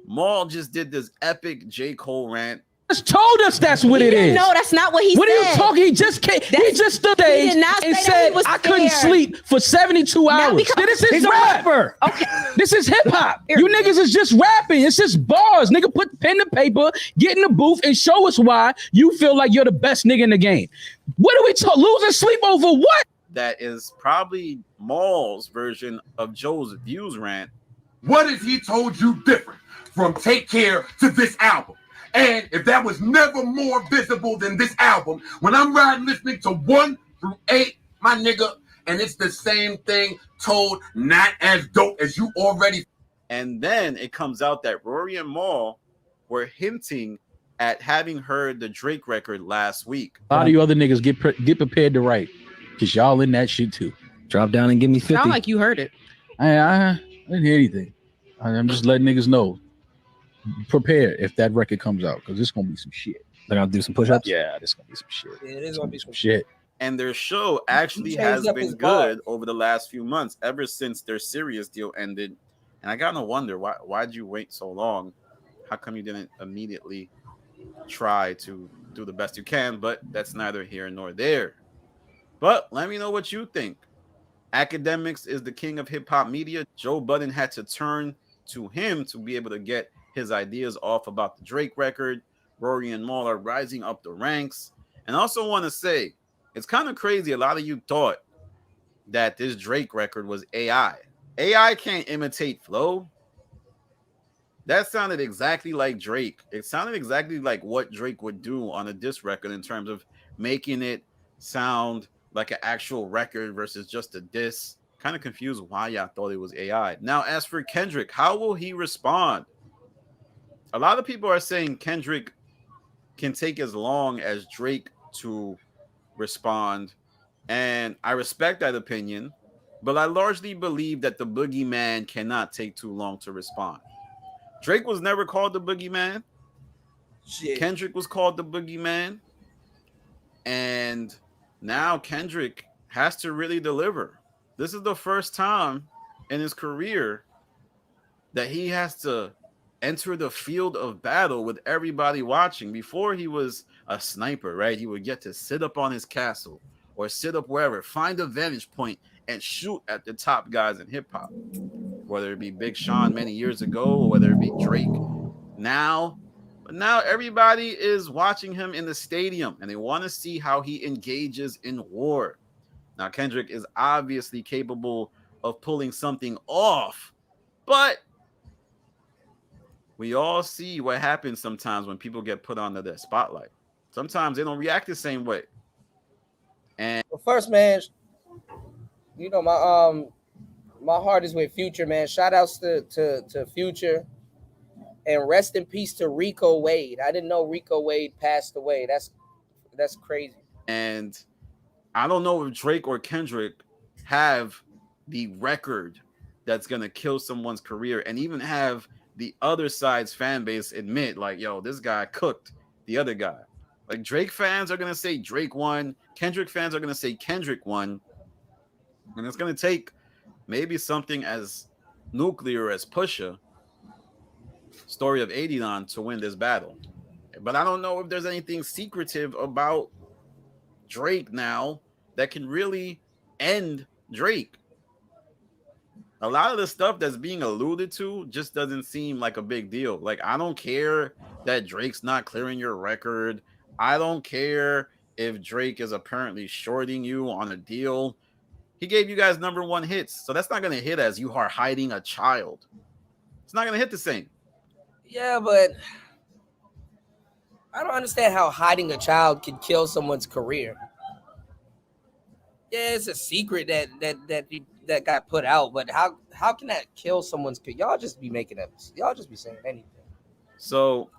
Maul just did this epic J. Cole rant. Just told us that's what it is. No, that's not what he what said. What are you talking? He just came. He just stood there and said, "I couldn't sleep for 72 hours." This is rap. Okay, this is hip hop. You niggas is just rapping. It's just bars. Nigga, put pen to paper, get in the booth, and show us why you feel like you're the best nigga in the game. What are we talking? Losing sleep over what? That is probably Maul's version of Joe's views rant. What if he told you different from Take Care to this album? And if that was never more visible than this album, when I'm riding listening to 1 through 8, my nigga, and it's the same thing told, not as dope as you already. And then it comes out that Rory and Maul were hinting at having heard the Drake record last week. A lot of you other niggas get prepared to write, because y'all in that shit too. Drop down and give me 50. Sound like you heard it. I didn't hear anything. I'm just letting niggas know. Prepare if that record comes out, because it's gonna be some shit. They're gonna do some push-ups. Yeah, this gonna be some shit. Yeah, it is gonna be some shit. And their show actually He has changed up been his good bars. over the last few months, ever since their Sirius deal ended. And I gotta wonder why'd you wait so long? How come you didn't immediately try to do the best you can? But that's neither here nor there. But let me know what you think. Academics is the king of hip hop media. Joe Budden had to turn to him to be able to get his ideas off about the Drake record. Rory and Maul are rising up the ranks. And I also want to say, it's kind of crazy. A lot of you thought that this Drake record was AI. AI can't imitate flow. That sounded exactly like Drake. It sounded exactly like what Drake would do on a diss record in terms of making it sound like an actual record versus just a diss. Kind of confused why y'all thought it was AI. Now, as for Kendrick, how will he respond? A lot of people are saying Kendrick can take as long as Drake to respond. And I respect that opinion, but I largely believe that the boogeyman cannot take too long to respond. Drake was never called the boogeyman. Shit. Kendrick was called the boogeyman. And now Kendrick has to really deliver. This is the first time in his career that he has to enter the field of battle with everybody watching. Before, he was a sniper, right? He would get to sit up on his castle or sit up wherever, find a vantage point and shoot at the top guys in hip hop, whether it be Big Sean many years ago or whether it be Drake now. But now everybody is watching him in the stadium and they want to see how he engages in war. Now, Kendrick is obviously capable of pulling something off, but we all see what happens sometimes when people get put under the spotlight. Sometimes they don't react the same way. And well, first, man, you know my heart is with Future, man. Shout outs to Future, and rest in peace to Rico Wade. I didn't know Rico Wade passed away. That's crazy. And I don't know if Drake or Kendrick have the record that's gonna kill someone's career, and even have the other side's fan base admit, like, yo, this guy cooked the other guy. Like Drake fans are gonna say Drake won, Kendrick fans are gonna say Kendrick won, and it's gonna take maybe something as nuclear as Pusha, Story of Adidon, to win this battle. But I don't know if there's anything secretive about Drake now that can really end Drake. A lot of the stuff that's being alluded to just doesn't seem like a big deal. Like, I don't care that Drake's not clearing your record. I don't care if Drake is apparently shorting you on a deal. He gave you guys #1 hits. So that's not going to hit as you are hiding a child. It's not going to hit the same. Yeah, but I don't understand how hiding a child can kill someone's career. Yeah, it's a secret that got put out, but how can that kill someone's career? Y'all just be making up. Y'all just be saying anything. So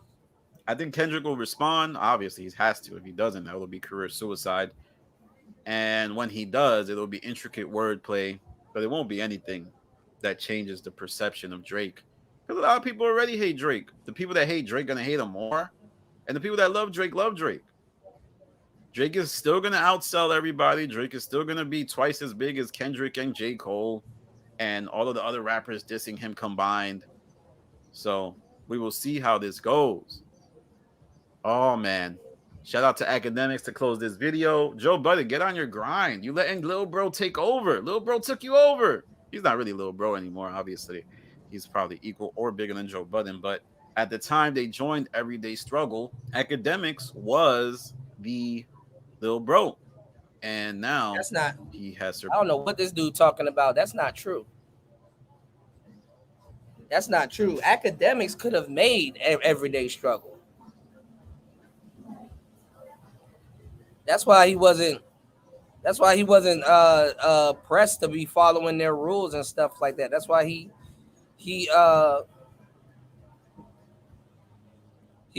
I think Kendrick will respond. Obviously, he has to. If he doesn't, that will be career suicide. And when he does, it'll be intricate wordplay, but it won't be anything that changes the perception of Drake. Because a lot of people already hate Drake. The people that hate Drake gonna hate him more, and the people that love Drake love Drake. Drake is still gonna outsell everybody. Drake is still gonna be twice as big as Kendrick and J. Cole and all of the other rappers dissing him combined. So we will see how this goes. Oh man. Shout out to Academics to close this video. Joe Budden, get on your grind. You letting Lil Bro take over. Lil Bro took you over. He's not really Lil Bro anymore, obviously. He's probably equal or bigger than Joe Budden. But at the time they joined Everyday Struggle, Academics was the Lil Bro. And now That's not. He has. I don't know what this dude talking about. That's not true. That's not true. Academics could have made Everyday Struggle. That's why he wasn't. That's why he wasn't pressed to be following their rules and stuff like that. That's why he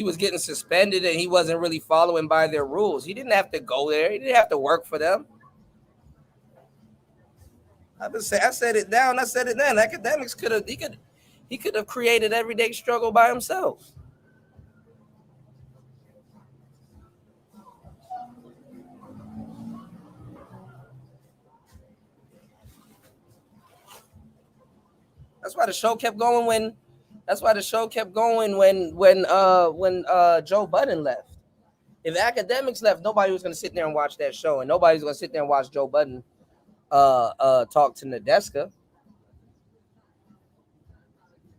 was getting suspended and he wasn't really following by their rules. He didn't have to go there. He didn't have to work for them. I said it down. I said it then. Academics could have. He could have created Everyday Struggle by himself. That's why the show kept going when Joe Budden left. If Academics left, nobody was gonna sit there and watch that show, and nobody's gonna sit there and watch Joe Budden talk to Nadeska.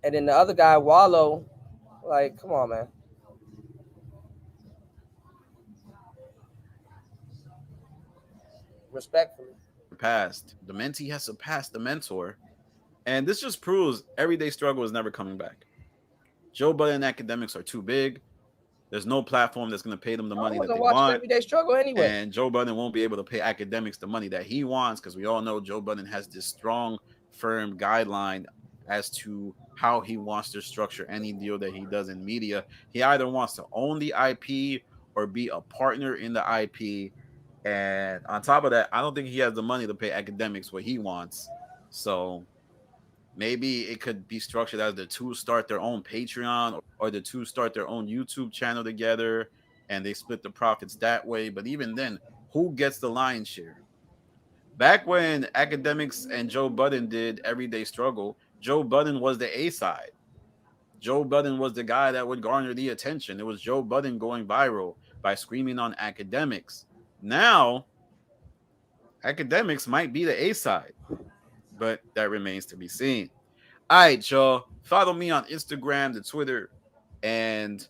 And then the other guy, Wallow, like, come on, man. Respectfully. Past. The mentee has surpassed the mentor. And this just proves Everyday Struggle is never coming back. Joe Budden and Academics are too big. There's no platform that's going to pay them the money that they want. Everyday Struggle anyway. And Joe Budden won't be able to pay Academics the money that he wants, because we all know Joe Budden has this strong, firm guideline as to how he wants to structure any deal that he does in media. He either wants to own the IP or be a partner in the IP. And on top of that, I don't think he has the money to pay Academics what he wants. So maybe it could be structured as the two start their own Patreon or the two start their own YouTube channel together and they split the profits that way. But even then, who gets the lion's share? Back when Academics and Joe Budden did Everyday Struggle, Joe Budden was the A side. Joe Budden was the guy that would garner the attention. It was Joe Budden going viral by screaming on Academics. Now, Academics might be the A side, but that remains to be seen. All right, y'all. Follow me on Instagram, the Twitter, and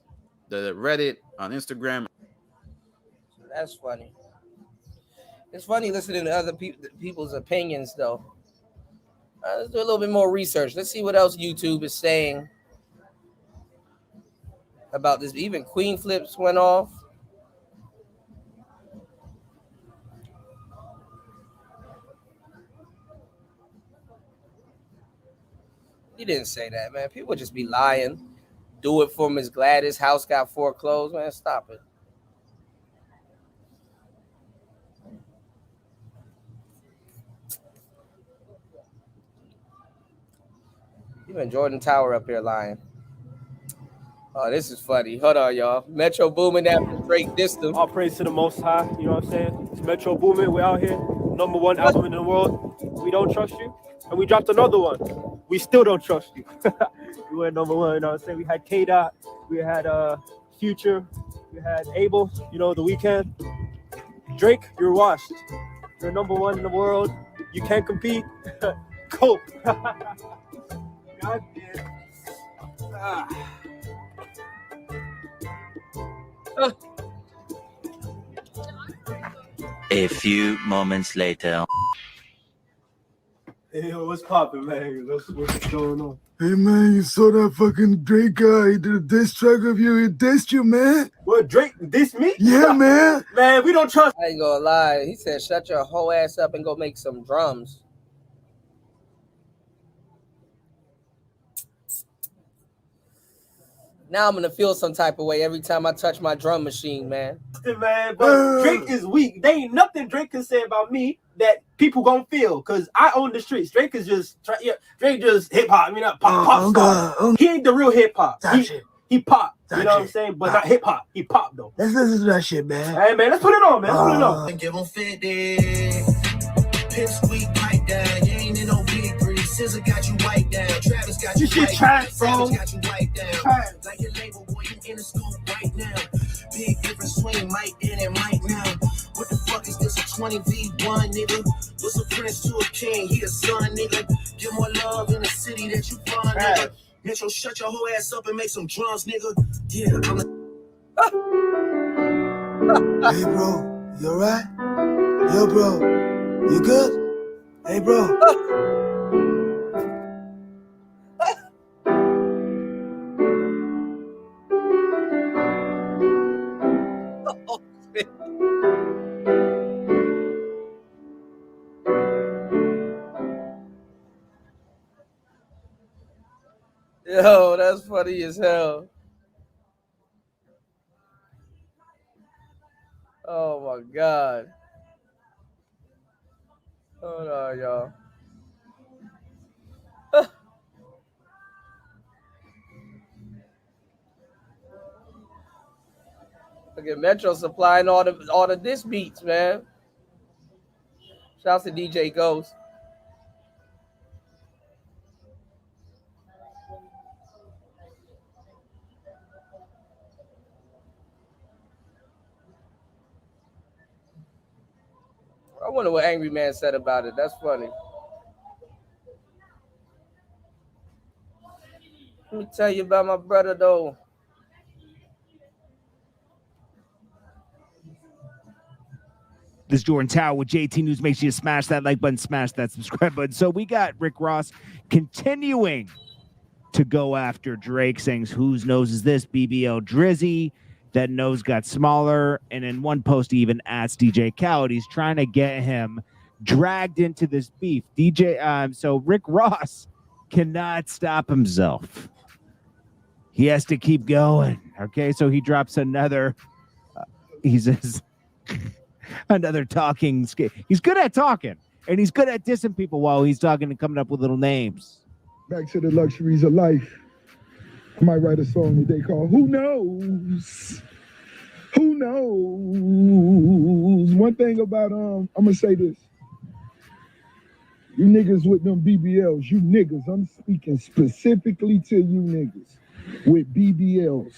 the Reddit on Instagram. That's funny. It's funny listening to other people's opinions, though. Let's do a little bit more research. Let's see what else YouTube is saying about this. Even Queen Flips went off. He didn't say that, man. People just be lying. Do it for Miss Gladys. House got foreclosed, man. Stop it. Even Jordan Tower up here lying. Oh, this is funny. Hold on, y'all. Metro Boomin after Drake dissed him. All praise to the Most High. You know what I'm saying? It's Metro Boomin. We're out here. #1 album in the world. We don't trust you. And we dropped another one. We still don't trust you. We went #1. You know what I'm saying? We had K-Dot. We had Future. We had Abel. You know, The Weeknd. Drake, you're washed. You're #1 in the world. You can't compete. Cope. God damn. A few moments later. Hey, yo, what's poppin', man? What's going on? Hey man, you saw that fucking Drake guy? He did a diss track of you. He dissed you, man. What, Drake dissed me? Yeah, man. Man, we don't trust. I ain't gonna lie. He said, "Shut your whole ass up and go make some drums." Now I'm gonna feel some type of way every time I touch my drum machine, man. Man, but Drake is weak. There ain't nothing Drake can say about me that people gonna feel, cause I own the streets. Drake is just Drake just hip hop. I mean, pop star. He ain't the real hip hop. He pop. You know what I'm saying? But not hip hop. He pop though. Let's listen to that shit, man. Hey man, let's put it on, man. Let's put it on. Give him 50. Pimp squeak pipe down. You ain't in no big grease. Scissor got you white down. Travis got you shit trash, bro. Savage got you white down. Like your label, boy, you in the scope right now. Big difference between Mike then and Mike now. What the fuck is this, a 20v1, nigga? What's a prince to a king? He a son, nigga. Get more love in the city that you from, nigga. Metro, shut your whole ass up and make some drums, nigga. Yeah, I'm Hey, bro, you alright? Yo, bro, you good? Hey, bro. Yo, that's funny as hell. Oh my God. Hold on, y'all. Look at Metro supplying all the diss beats, man. Shouts to DJ Ghost. I wonder what Angry Man said about it. That's funny. Let me tell you about my brother, though. This is Jordan Tower with JT News. Make sure you smash that like button, smash that subscribe button. So we got Rick Ross continuing to go after Drake, saying, whose nose is this? BBL Drizzy. That nose got smaller. And in one post, he even asked DJ Khaled. He's trying to get him dragged into this beef. So Rick Ross cannot stop himself. He has to keep going. Okay, so he drops another. He says another talking skit. He's good at talking, and he's good at dissing people while he's talking and coming up with little names. Back to the luxuries of life. I might write a song today called Who Knows? Who knows? One thing about I'm gonna say this. You niggas with them BBLs, you niggas, I'm speaking specifically to you niggas with BBLs.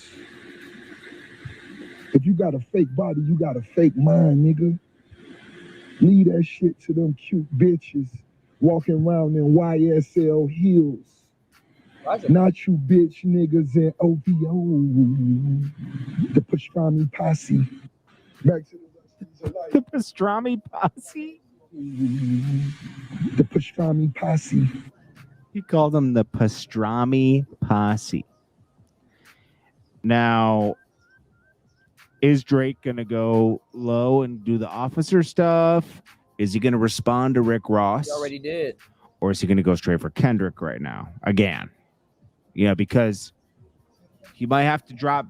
If you got a fake body, you got a fake mind, nigga. Leave that shit to them cute bitches walking around in YSL heels. Not you bitch niggas in OVO. The pastrami posse. Back to the pastrami posse? The pastrami posse. He called them the pastrami posse. Now, is Drake going to go low and do the officer stuff? Is he going to respond to Rick Ross? He already did. Or is he going to go straight for Kendrick right now? Again. Yeah, because he might have to drop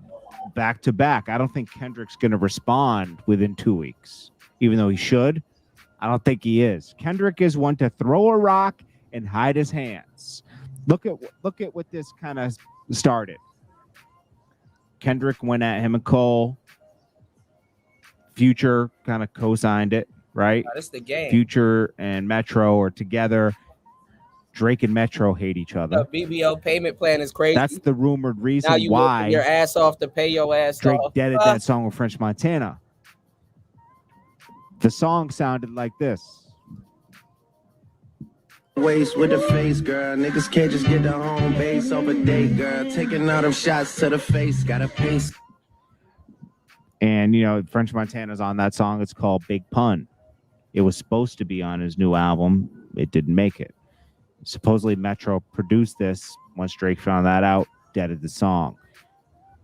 back to back. I don't think Kendrick's going to respond within 2 weeks, even though he should. I don't think he is. Kendrick is one to throw a rock and hide his hands. look at what this kind of started. Kendrick went at him and Cole. Future kind of co-signed it, right? That's the game. Future and Metro are together. Drake and Metro hate each other. The BBO payment plan is crazy. That's the rumored reason now you why working your ass off to pay your ass Drake off. deaded that song with French Montana. The song sounded like this. Waist with a face, girl. Niggas can't just get the home base off a date, girl. Taking all them shots to the face, got a pace. And, you know, French Montana's on that song. It's called Big Pun. It was supposed to be on his new album. It didn't make it. Supposedly Metro produced this. Once Drake found that out, deaded the song.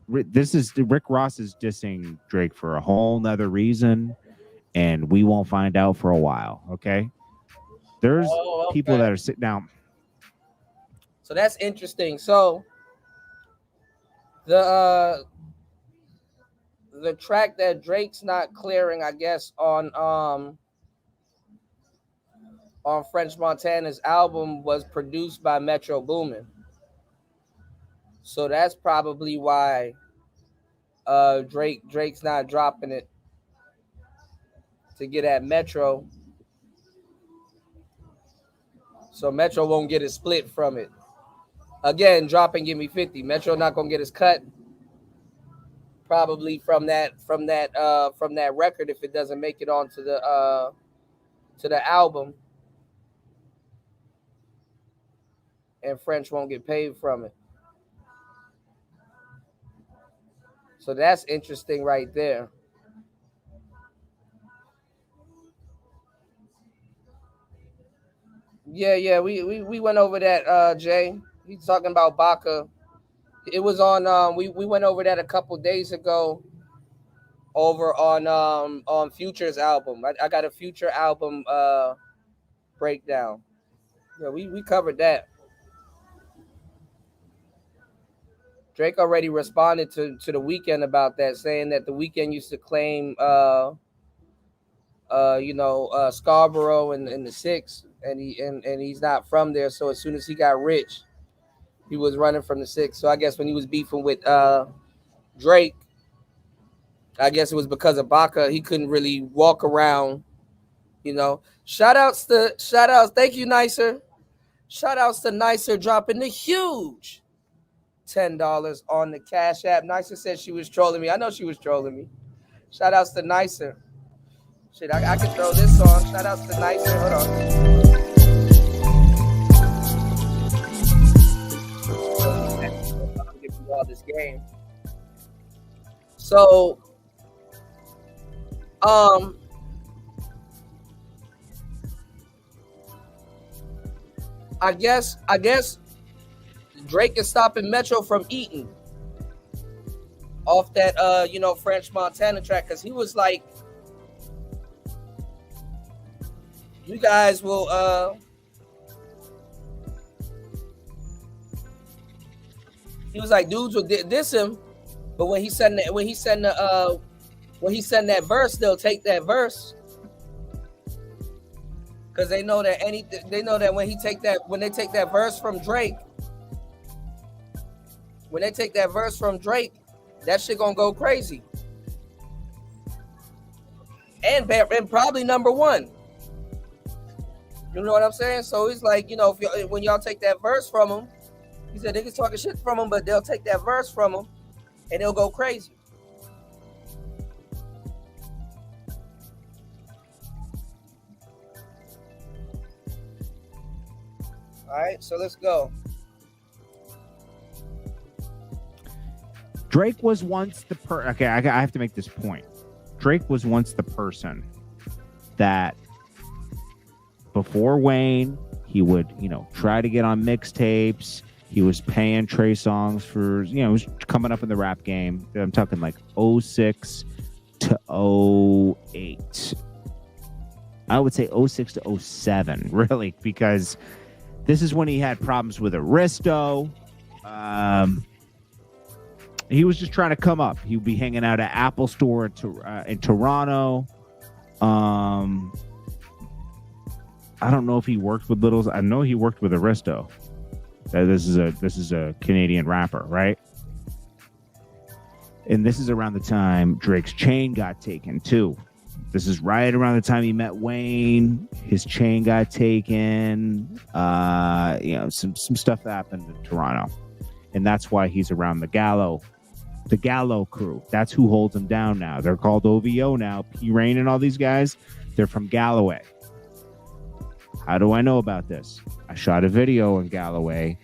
Rick Ross is dissing Drake for a whole nother reason, and we won't find out for a while, okay? There's people that are sitting down. So that's interesting. So the track that Drake's not clearing, I guess, on French Montana's album was produced by Metro Boomin. So that's probably why Drake's not dropping it to get at Metro. So Metro won't get a split from it. Again, dropping Give Me 50. Metro not gonna get his cut. Probably from that record if it doesn't make it onto the album. And French won't get paid from it. So that's interesting right there. Yeah, we went over that, Jay. He's talking about Baca. It was on we went over that a couple days ago over on Future's album. I got a Future album breakdown. Yeah, we covered that. Drake already responded to the Weeknd about that, saying that the Weeknd used to claim Scarborough and the Six, and he's not from there. So as soon as he got rich, he was running from the Six. So I guess when he was beefing with Drake, I guess it was because of Baca. He couldn't really walk around, you know. Shout outs. Thank you, Nicer. Shout outs to Nicer dropping the huge $10 on the Cash App. Nicer said she was trolling me. I know she was trolling me. Shout outs to Nicer. Shit, I can throw this song. Shout outs to Nicer. Hold on. I'll give you all this game. So, I guess Drake is stopping Metro from eating off that French Montana track, because he was like, you guys will he was like, dudes will diss him, but when he send that verse, they'll take that verse. Because they know that when they take that verse from Drake, that shit gonna go crazy. And probably number one. You know what I'm saying? So he's like, when y'all take that verse from him, he said niggas talking shit from him, but they'll take that verse from him and they'll go crazy. All right, so let's go. Drake was once the okay, I have to make this point. Drake was once the person that before Wayne, he would, try to get on mixtapes. He was paying Trey Songz for, he was coming up in the rap game. I'm talking like 06 to 08. I would say 06 to 07, really, because this is when he had problems with Aristo. He was just trying to come up. He would be hanging out at Apple Store in Toronto. I don't know if he worked with Littles. I know he worked with Aristo. This is a Canadian rapper, right? And this is around the time Drake's chain got taken too. This is right around the time he met Wayne. His chain got taken. Some stuff happened in Toronto, and that's why he's around the Gallo crew. That's who holds him down now. They're called OVO now. P Rain and all these guys, they're from Galloway. How do I know about this? I shot a video in Galloway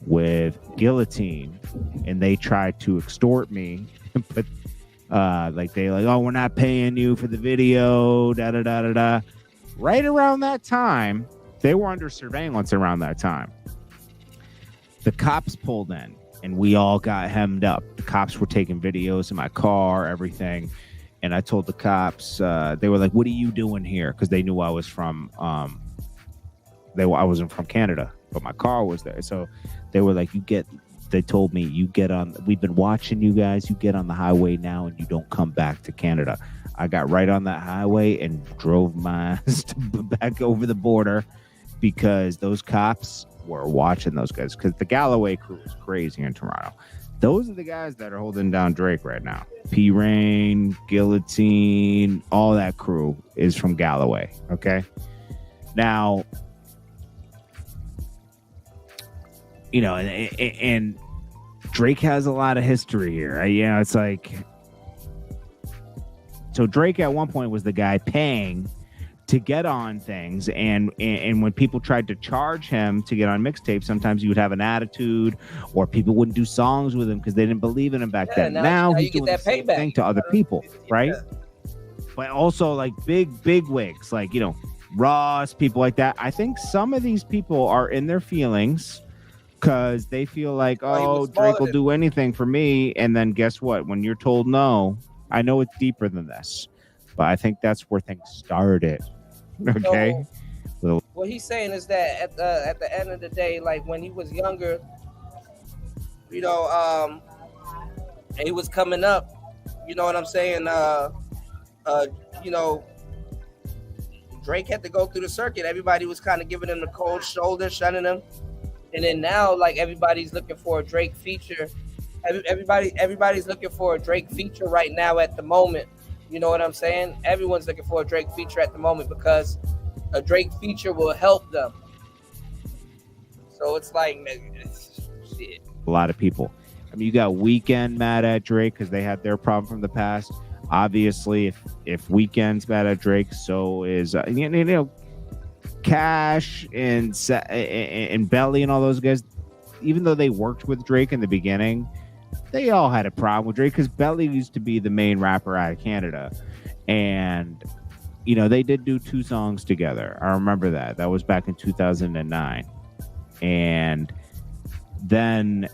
with Guillotine, and they tried to extort me, but oh, we're not paying you for the video, da da da da da. Right around that time, they were under surveillance. Around that time, the cops pulled in, and we all got hemmed up. The cops were taking videos in my car, everything, and I told the cops, they were like, "What are you doing here?" Because they knew I was from, I wasn't from Canada, but my car was there, so they were like, They told me, you get on, we've been watching you guys, you get on the highway now and you don't come back to Canada. I got right on that highway and drove my ass back over the border because those cops were watching those guys. Because the Galloway crew is crazy in Toronto. Those are the guys that are holding down Drake right now. P Rain, Guillotine, all that crew is from Galloway. Okay. Now, and Drake has a lot of history here. It's like, so Drake at one point was the guy paying to get on things, and when people tried to charge him to get on mixtapes, sometimes he would have an attitude, or people wouldn't do songs with him because they didn't believe in him back then. Now he's doing the same thing to other people, right? But also like big wigs, like Ross, people like that. I think some of these people are in their feelings because they feel like, oh, Drake will do anything for me. And then guess what? When you're told no, I know it's deeper than this, but I think that's where things started. Okay. So, what he's saying is that at the end of the day, like when he was younger, he was coming up, you know what I'm saying? Drake had to go through the circuit. Everybody was kind of giving him the cold shoulder, shunning him. And then now, like, everybody's looking for a Drake feature. Everybody's looking for a Drake feature right now at the moment. You know what I'm saying? Everyone's looking for a Drake feature at the moment because a Drake feature will help them. So it's like, shit. A lot of people. I mean, you got Weeknd mad at Drake because they had their problem from the past. Obviously, if Weeknd's mad at Drake, so is Cash and Belly and all those guys. Even though they worked with Drake in the beginning, they all had a problem with Drake because Belly used to be the main rapper out of Canada, and they did do 2 songs together. I remember that. That was back in 2009, and then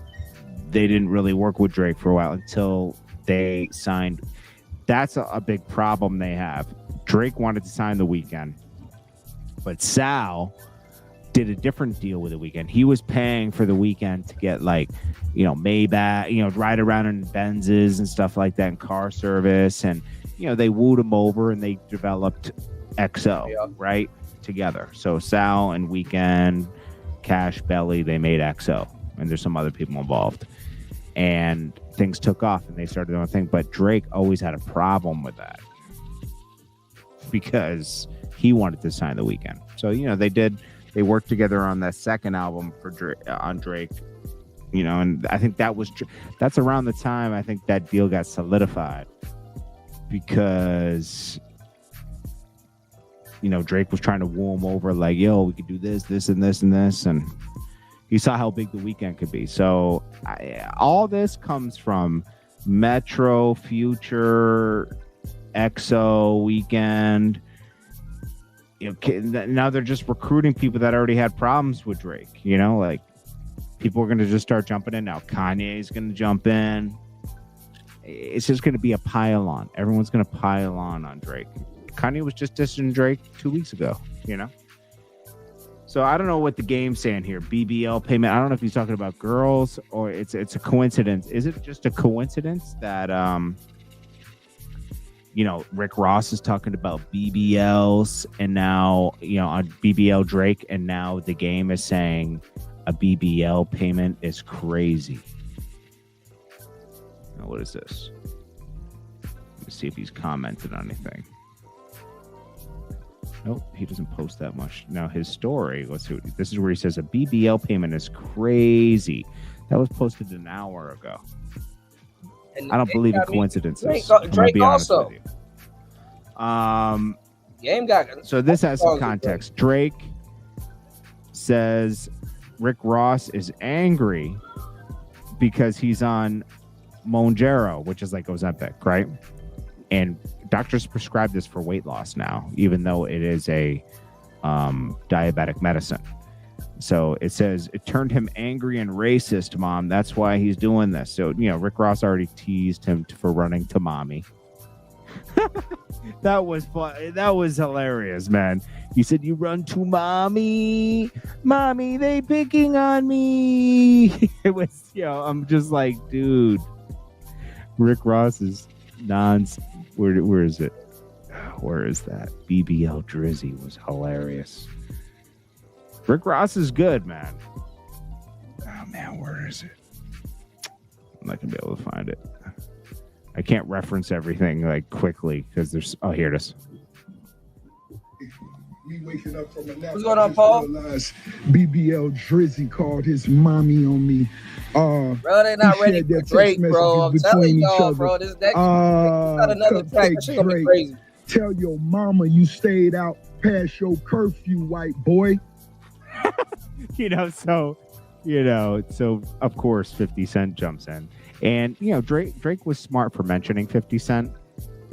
they didn't really work with Drake for a while until they signed. That's a big problem they have. Drake wanted to sign The Weeknd, but Sal did a different deal with The Weeknd. He was paying for The Weeknd to get Maybach, ride around in Benzes and stuff like that, and car service. And, they wooed him over and they developed XO, right? Together. So Sal and Weeknd, Cash, Belly, they made XO. And there's some other people involved. And things took off and they started doing a thing. But Drake always had a problem with that because he wanted to sign The Weeknd. So, they worked together on that second album for Drake, and I think that's around the time I think that deal got solidified because, Drake was trying to woo him over like, yo, we could do this and this and this. And he saw how big The Weeknd could be. So all this comes from Metro, Future, XO, Weeknd. Now they're just recruiting people that already had problems with Drake. Like people are going to just start jumping in now. Kanye's going to jump in. It's just going to be a pile on. Everyone's going to pile on Drake. Kanye was just dissing Drake 2 weeks ago. So I don't know what the game's saying here. BBL payment. I don't know if he's talking about girls or it's a coincidence. Is it just a coincidence that Rick Ross is talking about BBLs and now, on BBL Drake, and now the game is saying A BBL payment is crazy. Now, what is this? Let's see if he's commented on anything. Nope, he doesn't post that much. Now, his story, let's see. This is where he says a BBL payment is crazy. That was posted an hour ago. And I don't believe in got me- coincidences. Drake, I'm gonna Drake be honest also. with you. Game got. So this has some songs with context. Drake says Rick Ross is angry because he's on Mounjaro, which is like Ozempic, right? And doctors prescribe this for weight loss now, even though it is a diabetic medicine. So it says it turned him angry and racist, Mom. That's why he's doing this. So, you know, Rick Ross already teased him for running to mommy. That was fun. That was hilarious, man. He said, "You run to mommy, mommy. They picking on me." It was, you know, I'm just like, dude. Rick Ross is Where is it? Where is that? BBL Drizzy was hilarious. Rick Ross is good, man. Oh man, where is it? I'm not gonna be able to find it. I can't reference everything like quickly because there's. Oh, here it is. Me waking up from a nap. What's going on, Paul? BBL Drizzy called his mommy on me. Bro, they're not ready for Drake, bro. I'm telling y'all, bro. This next not another track. This shit gonna be crazy. Tell your mama you stayed out past your curfew, white boy. So of course 50 Cent jumps in. And Drake was smart for mentioning 50 Cent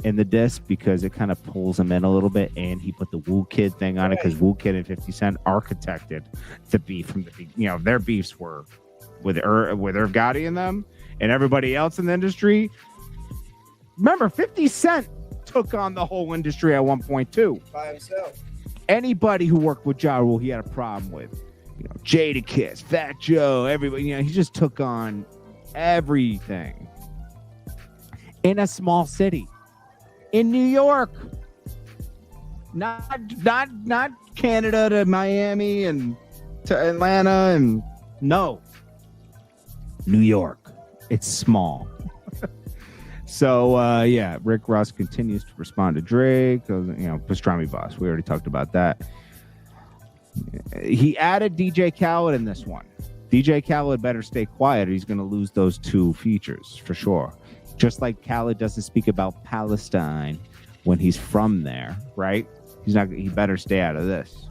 in the diss because it kind of pulls him in a little bit, and he put the Wu Kid thing on it because Wu Kid and 50 Cent architected the beef from the their beefs were with Irv Gotti and them and everybody else in the industry. Remember, 50 Cent took on the whole industry at one point too. By himself. Anybody who worked with Ja Rule, he had a problem with. Jadakiss, Fat Joe, everybody. He just took on everything in a small city in New York, not Canada to Miami and to Atlanta, and no, New York. It's small. So Rick Ross continues to respond to Drake. Pastrami boss. We already talked about that. He added DJ Khaled in this one. DJ Khaled better stay quiet or he's going to lose those two features for sure. Just like Khaled doesn't speak about Palestine when he's from there, right? He better stay out of this.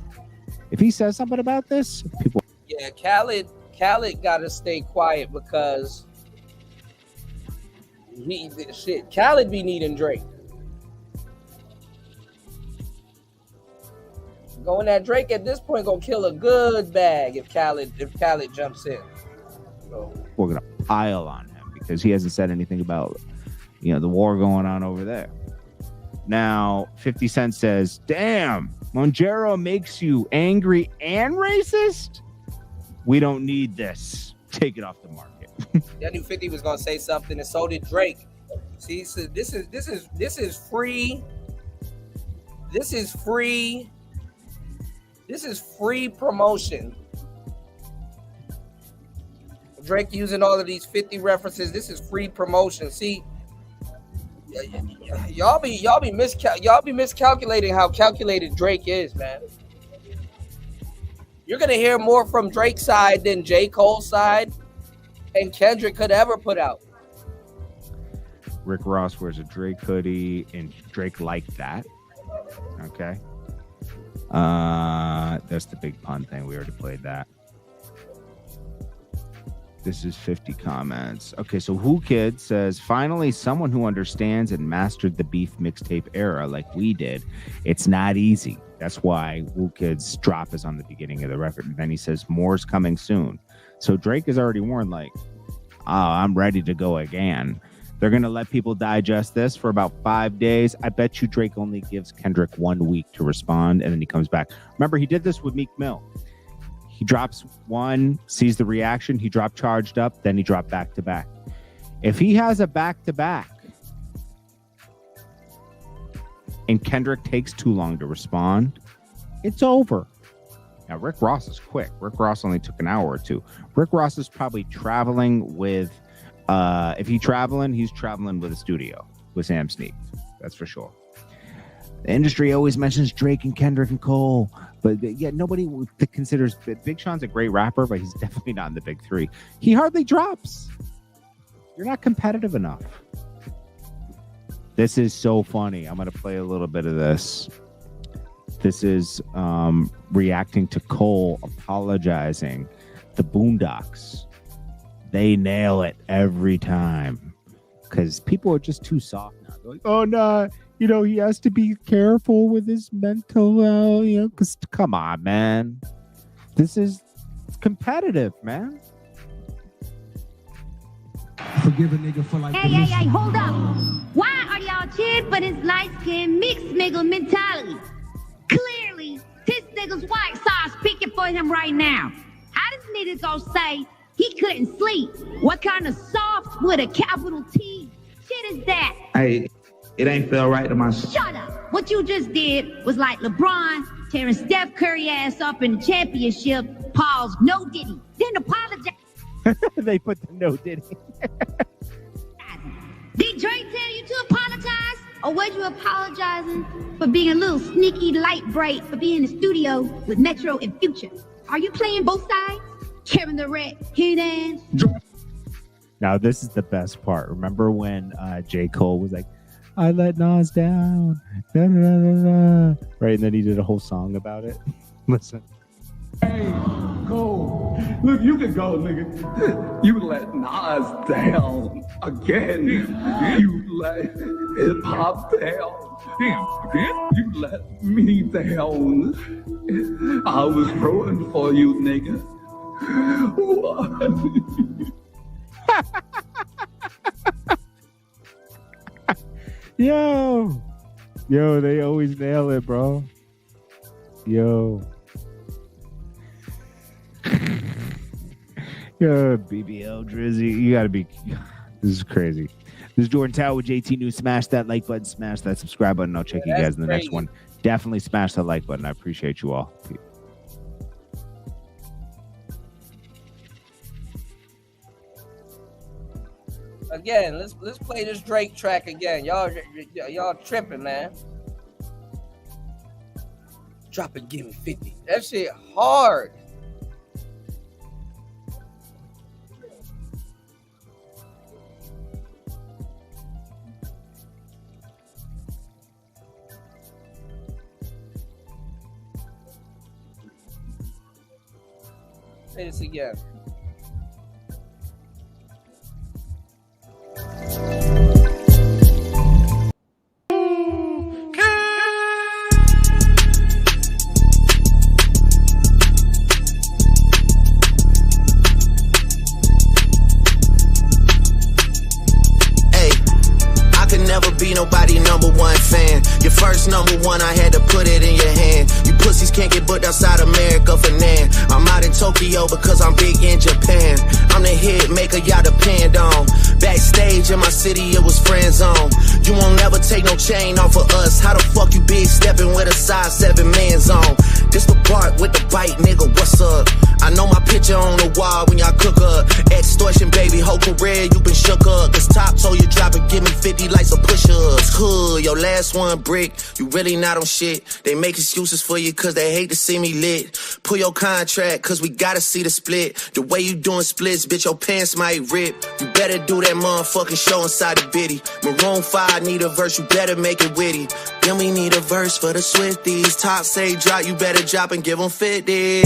If he says something about this, people. Yeah, Khaled got to stay quiet because Khaled be needing Drake. Going at Drake at this point gonna kill a good bag if Khaled jumps in. So. We're gonna pile on him because he hasn't said anything about the war going on over there. Now 50 Cent says, "Damn, Mounjaro makes you angry and racist. We don't need this. Take it off the market." I knew 50 was gonna say something, and so did Drake. See, so this is free. This is free. This is free promotion. Drake using all of these 50 references. This is free promotion. See, y'all be miscalculating how calculated Drake is, man. You're gonna hear more from Drake's side than J. Cole's side and Kendrick could ever put out. Rick Ross wears a Drake hoodie, and Drake liked that. Okay. That's the big pun thing. We already played that. This is 50 comments. Okay, so Who Kid says, "Finally, someone who understands and mastered the beef mixtape era like we did. It's not easy. That's why Who Kid's drop is on the beginning of the record." And then he says, "More's coming soon." So Drake has already warned, like, I'm ready to go again. They're going to let people digest this for about 5 days. I bet you Drake only gives Kendrick 1 week to respond, and then he comes back. Remember, he did this with Meek Mill. He drops one, sees the reaction, he dropped Charged Up, then he dropped Back to Back. If he has a back-to-back and Kendrick takes too long to respond, it's over. Now, Rick Ross is quick. Rick Ross only took an hour or two. Rick Ross is probably traveling with, if he's traveling with a studio with Sam Sneak. That's for sure. The industry always mentions Drake and Kendrick and Cole, but yet nobody considers Big Sean's a great rapper, but he's definitely not in the big three. He hardly drops. You're not competitive enough. This is so funny. I'm going to play a little bit of this. This is reacting to Cole apologizing. The Boondocks. They nail it every time because people are just too soft now. They're like, oh, no, he has to be careful with his mental health, because come on, man. It's competitive, man. Forgive a nigga for like. Hey, hold up. Why are y'all cheering for this light-skinned mixed nigga mentality? Clearly, this nigga's white sauce speaking for him right now. How this nigga gonna say he couldn't sleep? What kind of soft with a capital T shit is that? Hey, it ain't felt right to my. Shut up. What you just did was like LeBron tearing Steph Curry ass up in the championship. Pause. No diddy. Then apologize. They put the no diddy. Did Drake tell you to apologize? Or was you apologizing for being a little sneaky light bright for being in the studio with Metro and Future? Are you playing both sides? Kevin Durant, he dance. Now, this is the best part. Remember when J. Cole was like, I let Nas down. Da, da, da, da. Right? And then he did a whole song about it. Listen. Hey, Cole, look, you can go, nigga. You let Nas down again. You let hip hop down. You let me down. I was rooting for you, nigga. Yo, they always nail it, bro. Yo, BBL Drizzy, you gotta be. This is crazy. This is Jordan Tower with JT News. Smash that like button, smash that subscribe button. I'll check you guys in the next one. Definitely smash that like button. I appreciate you all. Again, let's play this Drake track again. Y'all tripping, man. Drop it, give me 50. That shit hard. Say this again. Nobody number one fan. Your first number one, I had to put it in your hand. You pussies can't get booked outside America for nan. I'm out in Tokyo because I'm big in Japan. I'm the hit maker y'all depend on. Backstage in my city, it was friend zone. You won't never take no chain off of us. How the fuck you big stepping with a size 7 man zone? This the part with the bite, nigga, what's up? I know my picture on the wall when y'all cook up. Extortion, baby, whole career, you been shook up. Cause Top told you drop it, give me 50 like some push-ups. Hood, your last one brick, you really not on shit. They make excuses for you cause they hate to see me lit. Pull your contract cause we gotta see the split. The way you doing splits, bitch, your pants might rip. You better do that motherfucking show inside the bitty. Maroon 5 need a verse, you better make it witty. Then we need a verse for the Swifties. Top say drop, you better drop and give them 50.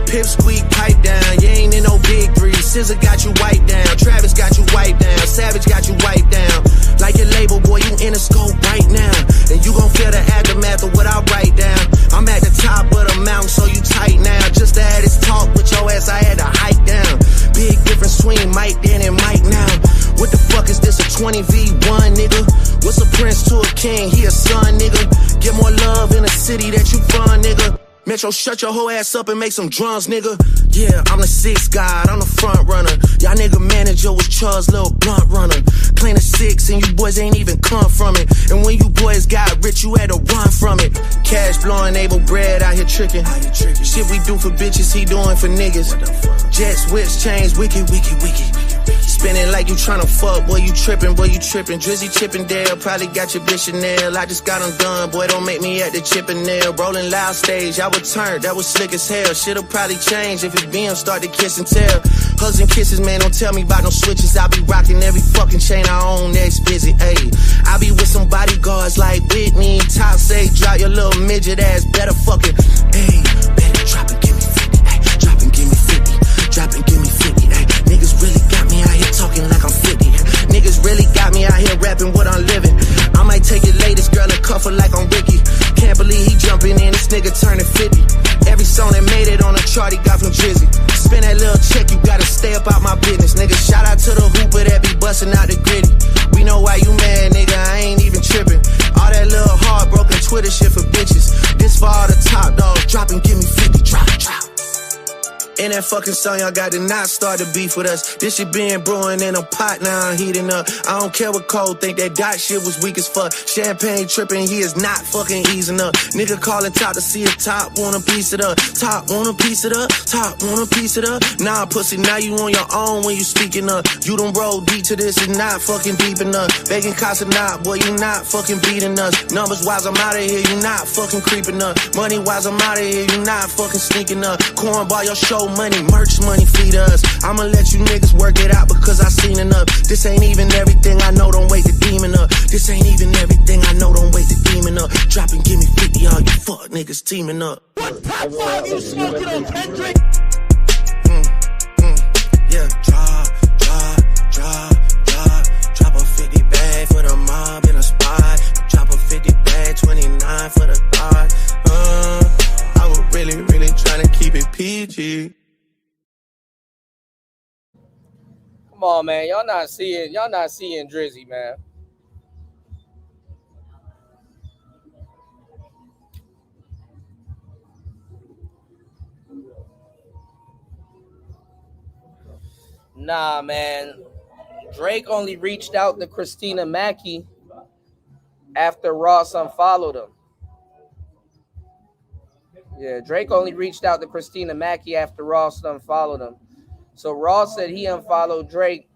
Pip squeak, pipe down, you ain't in no big three. SZA got you wiped down, Travis got you wiped down, Savage got you wiped down. Like your label, boy, you in a scope right now. And you gon' feel the aftermath of what I write down. I'm at the top of the mountain, so you tight now. Just to have this talk with your ass, I had to hike down. Big difference between Mike then and Mike now. What the fuck is this, a 20v1, nigga? What's a prince to a king, he a son, nigga? Get more love in the city that you from, nigga. Metro, shut your whole ass up and make some drums, nigga. Yeah, I'm the sixth guy, I'm the front runner. Y'all nigga manager was Charles' little blunt runner. Clean a six and you boys ain't even come from it. And when you boys got rich, you had to run from it. Cash blowing, able bread out here tricking. Shit we do for bitches, he doing for niggas. Jets, whips, chains, wiki. Spinning like you tryna fuck, boy, you trippin'. Drizzy Chippendale, probably got your bitch Chanel. I just got them done, boy, don't make me at the Chippendale. Rolling loud stage, I would turn, that was slick as hell. Shit'll probably change if his BM start to kiss and tell. Hugs and kisses, man, don't tell me about no switches. I be rocking every fucking chain I own, next visit, ayy. I be with some bodyguards like Whitney. Top say, drop your little midget ass, better fucking, ayy. Better drop and give me 50, ayy. Drop and give me 50, drop and give me 50, ayy. Niggas really got me out here talking like I'm 50. Niggas really got me out here rapping what I'm living. I might take your latest girl and cuff her like I'm Ricky. Can't believe he jumping in, this nigga turning 50. Every song that made it on the chart he got from Drizzy. Spend that little check, you gotta stay up out my business, nigga. Shout out to the hooper that be busting out the gritty. We know why you mad, nigga, I ain't even tripping. All that little heartbroken Twitter shit for bitches. This for all the top dogs, drop and give me 50, drop. In that fucking song, y'all got to not start the beef with us. This shit been brewing in a pot, now I'm heating up. I don't care what Cole think, that dot shit was weak as fuck. Champagne tripping, he is not fucking easing up. Nigga calling top to see if top want a piece of up. Top want a piece of up, top want a piece of up. Nah, pussy, now you on your own when you speaking up. You done roll deep to this, it's not fucking deep enough. Begging Casa not, boy, you not fucking beating us. Numbers wise, I'm out of here, you not fucking creeping up. Money wise, I'm out of here, you not fucking sneaking up. Cornball, your show money, merch money, feed us. I'ma let you niggas work it out because I seen enough. This ain't even everything I know, don't wait the demon up. This ain't even everything I know, don't wait the demon up. Drop and give me 50, all you fuck niggas teaming up. What top 5 you smoking on, Kendrick? Yeah, drop a 50 bag for the mob in a spot. Drop a 50 bag, 29 for the thought. I was really trying to keep it PG. Come on, man. Y'all not seeing Drizzy, man. Nah, man. Drake only reached out to Christina Mackey after Ross unfollowed him. Yeah, Drake only reached out to Christina Mackey after Ross unfollowed him. So Ross said he unfollowed Drake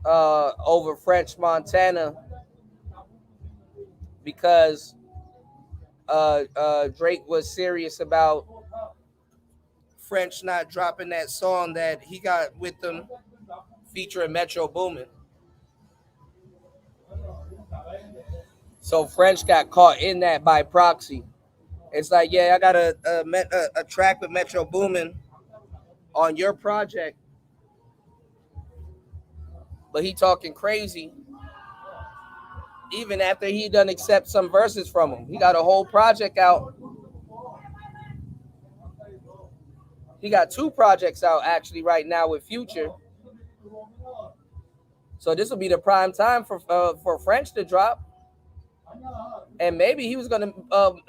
over French Montana because Drake was serious about French not dropping that song that he got with them featuring Metro Boomin. So French got caught in that by proxy. It's like, yeah, I got a track with Metro Boomin on your project, but he talking crazy even after he done accept some verses from him. He got a whole project out. He got 2 projects out actually right now with Future. So this will be the prime time for French to drop. And maybe he was gonna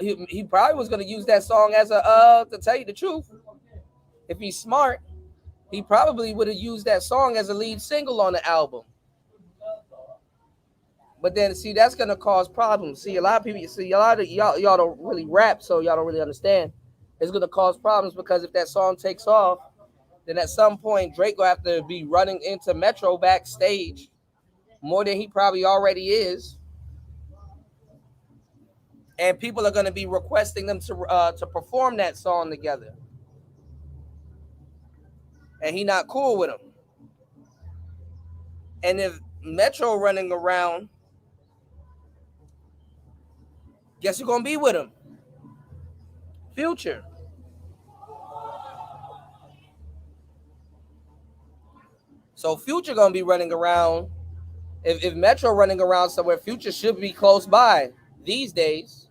he probably was gonna use that song as a to tell you the truth. If he's smart, he probably would have used that song as a lead single on the album. But then, see, that's going to cause problems. See, a lot of people, y'all don't really rap, so y'all don't really understand. It's going to cause problems because if that song takes off, then at some point, Drake will have to be running into Metro backstage more than he probably already is. And people are going to be requesting them to perform that song together. And he not cool with them. And if Metro running around, guess who's going to be with him? Future. So Future going to be running around. If Metro running around somewhere, Future should be close by these days.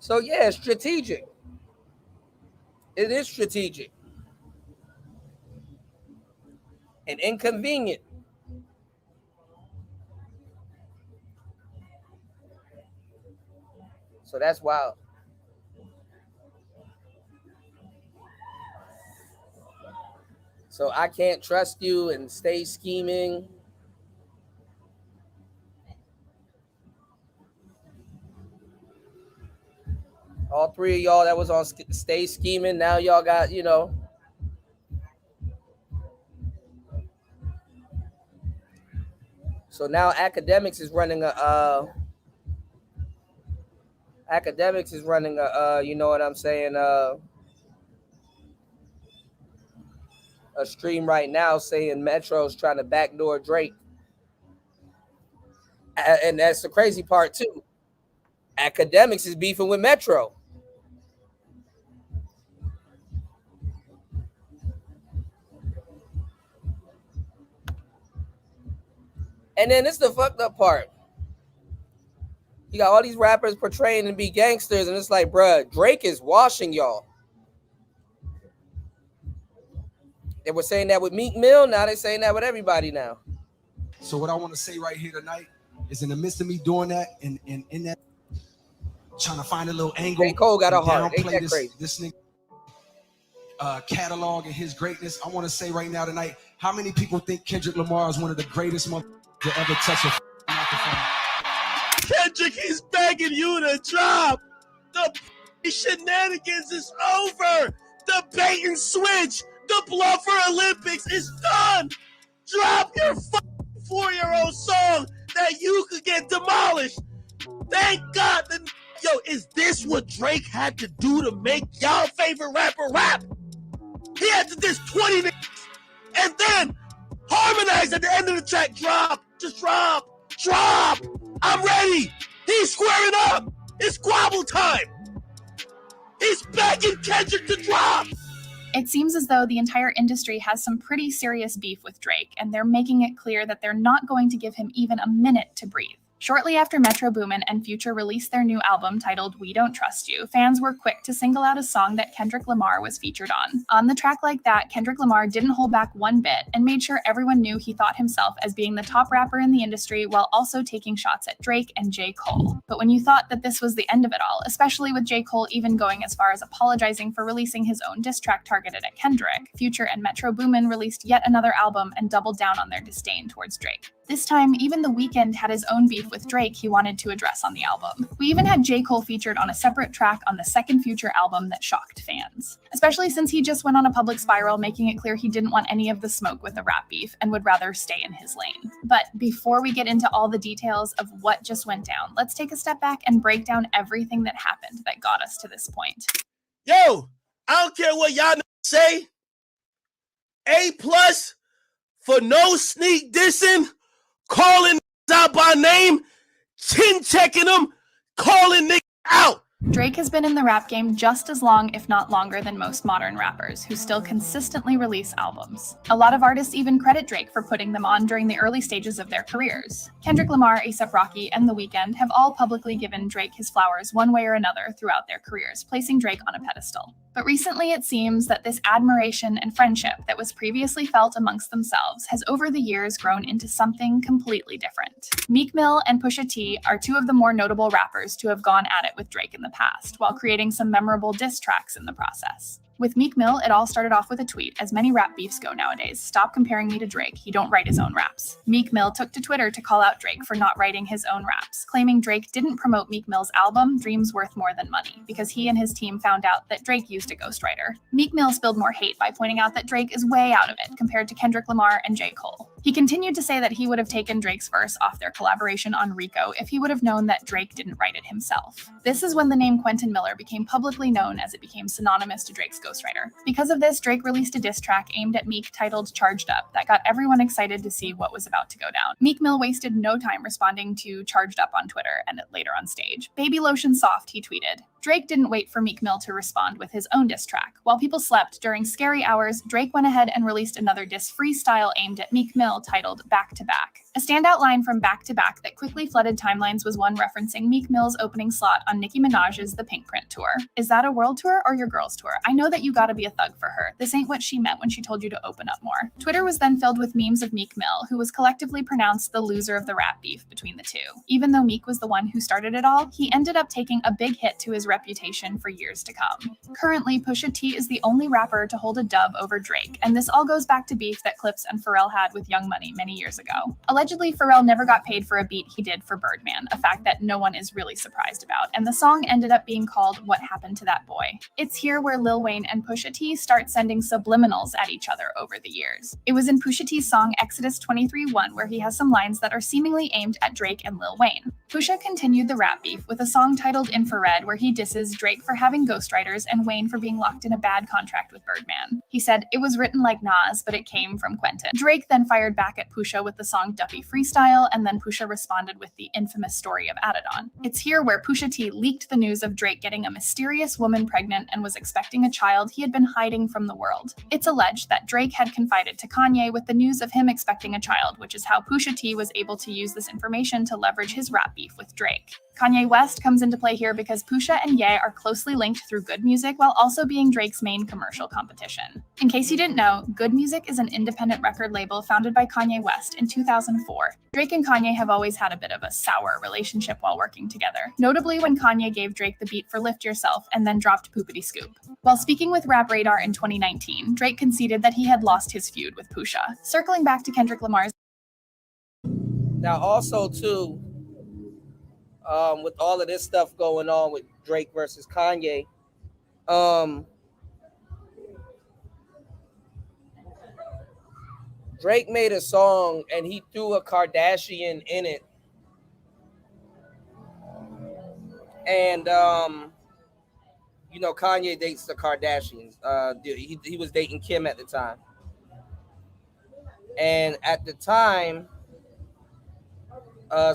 So, yeah, it's strategic. It is strategic. And inconvenient. So that's wild. So I can't trust you and stay scheming. All three of y'all that was on stay scheming. Now y'all got, you know. So now academics is running a you know what I'm saying, a stream right now saying Metro's trying to backdoor Drake. And that's the crazy part too. Academics is beefing with Metro. And then this is the fucked up part. You got all these rappers portraying to be gangsters, and it's like, bruh, Drake is washing y'all. They were saying that with Meek Mill, now they're saying that with everybody now. So what I want to say right here tonight is, in the midst of me doing that, and in that, trying to find a little angle. J. Cole got a heart. Ain't Downplay that crazy? this nigga catalog and his greatness. I want to say right now tonight, how many people think Kendrick Lamar is one of the greatest motherfuckers to ever touch a microphone? Kendrick, he's begging you to drop. The shenanigans is over. The bait and switch, the bluffer Olympics is done. Drop your 4-year-old song that you could get demolished. Thank God. Yo, is this what Drake had to do to make y'all favorite rapper rap? He had to diss 20 niggas and then harmonize at the end of the track. Drop. Just drop. Drop. I'm ready. He's squaring up. It's squabble time. He's begging Kendrick to drop. It seems as though the entire industry has some pretty serious beef with Drake, and they're making it clear that they're not going to give him even a minute to breathe. Shortly after Metro Boomin and Future released their new album titled We Don't Trust You, fans were quick to single out a song that Kendrick Lamar was featured on. On the track like that, Kendrick Lamar didn't hold back one bit and made sure everyone knew he thought himself as being the top rapper in the industry while also taking shots at Drake and J. Cole. But when you thought that this was the end of it all, especially with J. Cole even going as far as apologizing for releasing his own diss track targeted at Kendrick, Future and Metro Boomin released yet another album and doubled down on their disdain towards Drake. This time, even The Weeknd had his own beef with Drake he wanted to address on the album. We even had J. Cole featured on a separate track on the second Future album that shocked fans. Especially since he just went on a public spiral making it clear he didn't want any of the smoke with the rap beef and would rather stay in his lane. But before we get into all the details of what just went down, let's take a step back and break down everything that happened that got us to this point. Yo, I don't care what y'all say. A+ for no sneak dissing, calling out by name, chin checking them, calling niggas out. Drake has been in the rap game just as long, if not longer, than most modern rappers, who still consistently release albums. A lot of artists even credit Drake for putting them on during the early stages of their careers. Kendrick Lamar, A$AP Rocky, and The Weeknd have all publicly given Drake his flowers one way or another throughout their careers, placing Drake on a pedestal. But recently it seems that this admiration and friendship that was previously felt amongst themselves has over the years grown into something completely different. Meek Mill and Pusha T are two of the more notable rappers to have gone at it with Drake in the past, while creating some memorable diss tracks in the process. With Meek Mill, it all started off with a tweet, as many rap beefs go nowadays. Stop comparing me to Drake, he don't write his own raps. Meek Mill took to Twitter to call out Drake for not writing his own raps, claiming Drake didn't promote Meek Mill's album, Dreams Worth More Than Money, because he and his team found out that Drake used a ghostwriter. Meek Mill spilled more hate by pointing out that Drake is way out of it compared to Kendrick Lamar and J. Cole. He continued to say that he would have taken Drake's verse off their collaboration on Rico if he would have known that Drake didn't write it himself. This is when the name Quentin Miller became publicly known, as it became synonymous to Drake's ghostwriter. Because of this, Drake released a diss track aimed at Meek titled Charged Up that got everyone excited to see what was about to go down. Meek Mill wasted no time responding to Charged Up on Twitter and later on stage. Baby lotion soft, he tweeted. Drake didn't wait for Meek Mill to respond with his own diss track. While people slept during scary hours, Drake went ahead and released another diss freestyle aimed at Meek Mill Mill titled Back to Back. A standout line from Back to Back that quickly flooded timelines was one referencing Meek Mill's opening slot on Nicki Minaj's The Pink Print Tour. Is that a world tour or your girl's tour? I know that you gotta be a thug for her. This ain't what she meant when she told you to open up more. Twitter was then filled with memes of Meek Mill, who was collectively pronounced the loser of the rap beef between the two. Even though Meek was the one who started it all, he ended up taking a big hit to his reputation for years to come. Currently, Pusha T is the only rapper to hold a dub over Drake, and this all goes back to beef that Clips and Pharrell had with Young Money many years ago. Allegedly, Pharrell never got paid for a beat he did for Birdman, a fact that no one is really surprised about, and the song ended up being called What Happened to That Boy. It's here where Lil Wayne and Pusha T start sending subliminals at each other over the years. It was in Pusha T's song Exodus 23:1 where he has some lines that are seemingly aimed at Drake and Lil Wayne. Pusha continued the rap beef with a song titled Infrared where he disses Drake for having ghostwriters and Wayne for being locked in a bad contract with Birdman. He said, "It was written like Nas, but it came from Quentin." Drake then fired back at Pusha with the song Duppy Freestyle, and then Pusha responded with the infamous story of Adidon. It's here where Pusha T leaked the news of Drake getting a mysterious woman pregnant and was expecting a child he had been hiding from the world. It's alleged that Drake had confided to Kanye with the news of him expecting a child, which is how Pusha T was able to use this information to leverage his rap beef with Drake. Kanye West comes into play here because Pusha and Ye are closely linked through Good Music while also being Drake's main commercial competition. In case you didn't know, Good Music is an independent record label founded by Kanye West in 2004. Drake and Kanye have always had a bit of a sour relationship while working together, notably when Kanye gave Drake the beat for Lift Yourself and then dropped Poopity Scoop. While speaking with Rap Radar in 2019, Drake conceded that he had lost his feud with Pusha. Circling back to Kendrick Lamar's Now, also too, with all of this stuff going on with Drake versus Kanye, Drake made a song and he threw a Kardashian in it. And, you know, Kanye dates the Kardashians. He was dating Kim at the time. And at the time,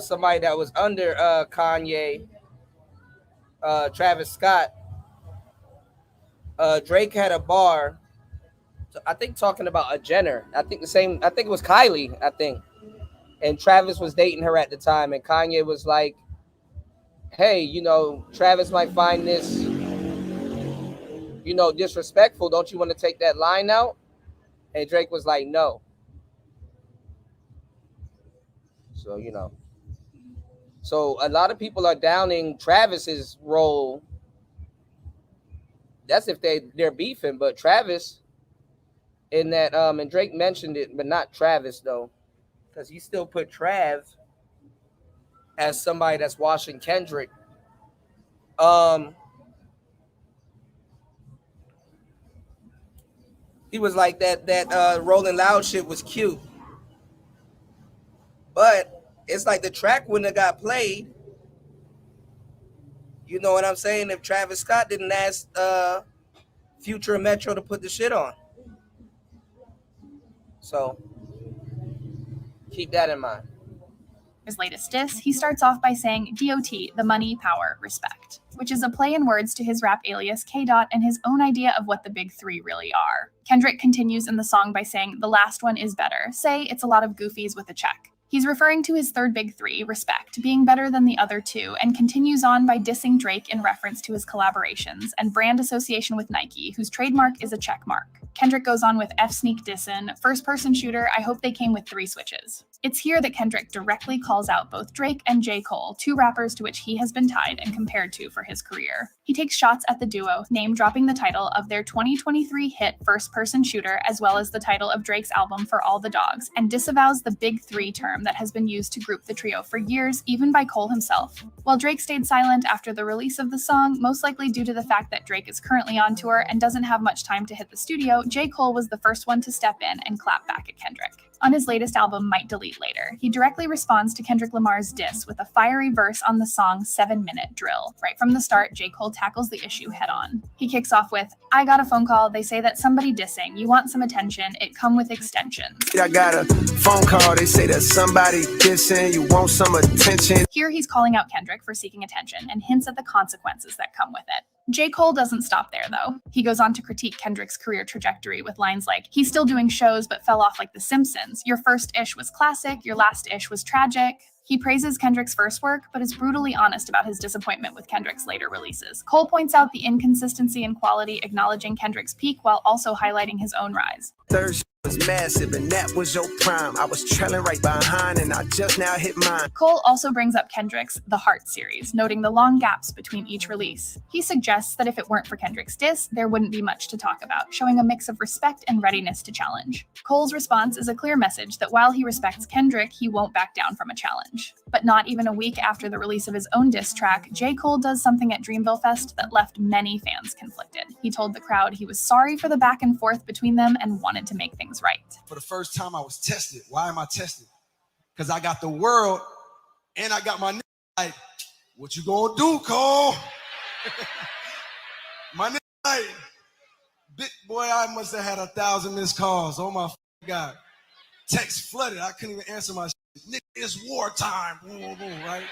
somebody that was under Kanye, Travis Scott, Drake had a bar, I think talking about a Jenner. I think it was Kylie, I think. And Travis was dating her at the time. And Kanye was like, hey, you know, Travis might find this, you know, disrespectful. Don't you want to take that line out? And Drake was like, no. So, you know. So a lot of people are downing Travis's role. That's if they're beefing, but Travis in that and Drake mentioned it, but not Travis though, because he still put Trav as somebody that's washing Kendrick. He was like that Rolling Loud shit was cute, but it's like the track wouldn't have got played. You know what I'm saying? If Travis Scott didn't ask Future and Metro to put the shit on. So keep that in mind. His latest diss, he starts off by saying DOT, the money, power, respect, which is a play in words to his rap alias K-Dot and his own idea of what the big three really are. Kendrick continues in the song by saying the last one is better. Say it's a lot of goofies with a check. He's referring to his third big three, respect, being better than the other two, and continues on by dissing Drake in reference to his collaborations and brand association with Nike, whose trademark is a check mark. Kendrick goes on with F-Sneak dissin', first-person shooter, I hope they came with 3 switches. It's here that Kendrick directly calls out both Drake and J. Cole, 2 rappers to which he has been tied and compared to for his career. He takes shots at the duo, name-dropping the title of their 2023 hit First-Person Shooter, as well as the title of Drake's album For All the Dogs, and disavows the Big Three term that has been used to group the trio for years, even by Cole himself. While Drake stayed silent after the release of the song, most likely due to the fact that Drake is currently on tour and doesn't have much time to hit the studio, J. Cole was the first one to step in and clap back at Kendrick. On his latest album, Might Delete Later, he directly responds to Kendrick Lamar's diss with a fiery verse on the song 7-Minute Drill. Right from the start, J. Cole tackles the issue head on. He kicks off with, I got a phone call, they say that somebody dissing, you want some attention, it come with extensions. I got a phone call, they say that somebody dissing, you want some attention. Here he's calling out Kendrick for seeking attention and hints at the consequences that come with it. J. Cole doesn't stop there, though. He goes on to critique Kendrick's career trajectory with lines like, he's still doing shows but fell off like The Simpsons. Your first ish was classic, your last ish was tragic. He praises Kendrick's first work, but is brutally honest about his disappointment with Kendrick's later releases. Cole points out the inconsistency in quality, acknowledging Kendrick's peak while also highlighting his own rise. Third was massive, and that was your prime. I was trailing right behind, and I just now hit mine. Cole also brings up Kendrick's The Heart series, noting the long gaps between each release. He suggests that if it weren't for Kendrick's diss, there wouldn't be much to talk about, showing a mix of respect and readiness to challenge. Cole's response is a clear message that while he respects Kendrick, he won't back down from a challenge. But not even a week after the release of his own diss track, J. Cole does something at Dreamville Fest that left many fans conflicted. He told the crowd he was sorry for the back and forth between them and wanted to make things right. For the first time, I was tested. Why am I tested? Because I got the world and I got my nigga like, what you gonna do, Cole? My nigga like, big boy, I must have had 1,000 missed calls. Oh my God. Text flooded. I couldn't even answer my shit. Nigga, it's wartime. Right?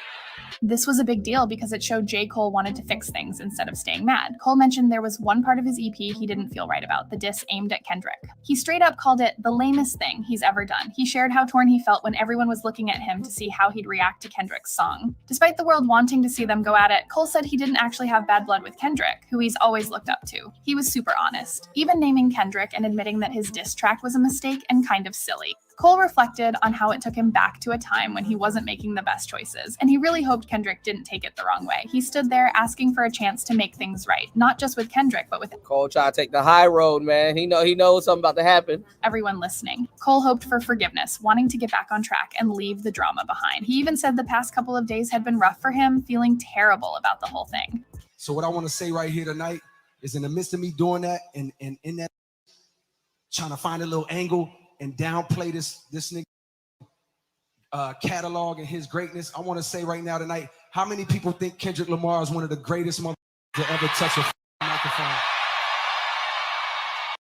This was a big deal because it showed J. Cole wanted to fix things instead of staying mad. Cole mentioned there was one part of his EP he didn't feel right about, the diss aimed at Kendrick. He straight up called it the lamest thing he's ever done. He shared how torn he felt when everyone was looking at him to see how he'd react to Kendrick's song. Despite the world wanting to see them go at it, Cole said he didn't actually have bad blood with Kendrick, who he's always looked up to. He was super honest, even naming Kendrick and admitting that his diss track was a mistake and kind of silly. Cole reflected on how it took him back to a time when he wasn't making the best choices, and he really hoped Kendrick didn't take it the wrong way. He stood there asking for a chance to make things right, not just with Kendrick, but with Cole try to take the high road, man. He knows something about to happen. Everyone listening. Cole hoped for forgiveness, wanting to get back on track and leave the drama behind. He even said the past couple of days had been rough for him, feeling terrible about the whole thing. So what I want to say right here tonight is in the midst of me doing that and in that, trying to find a little angle and downplay this nigga catalog and his greatness, I want to say right now tonight, how many people think Kendrick Lamar is one of the greatest motherfuckers to ever touch a microphone?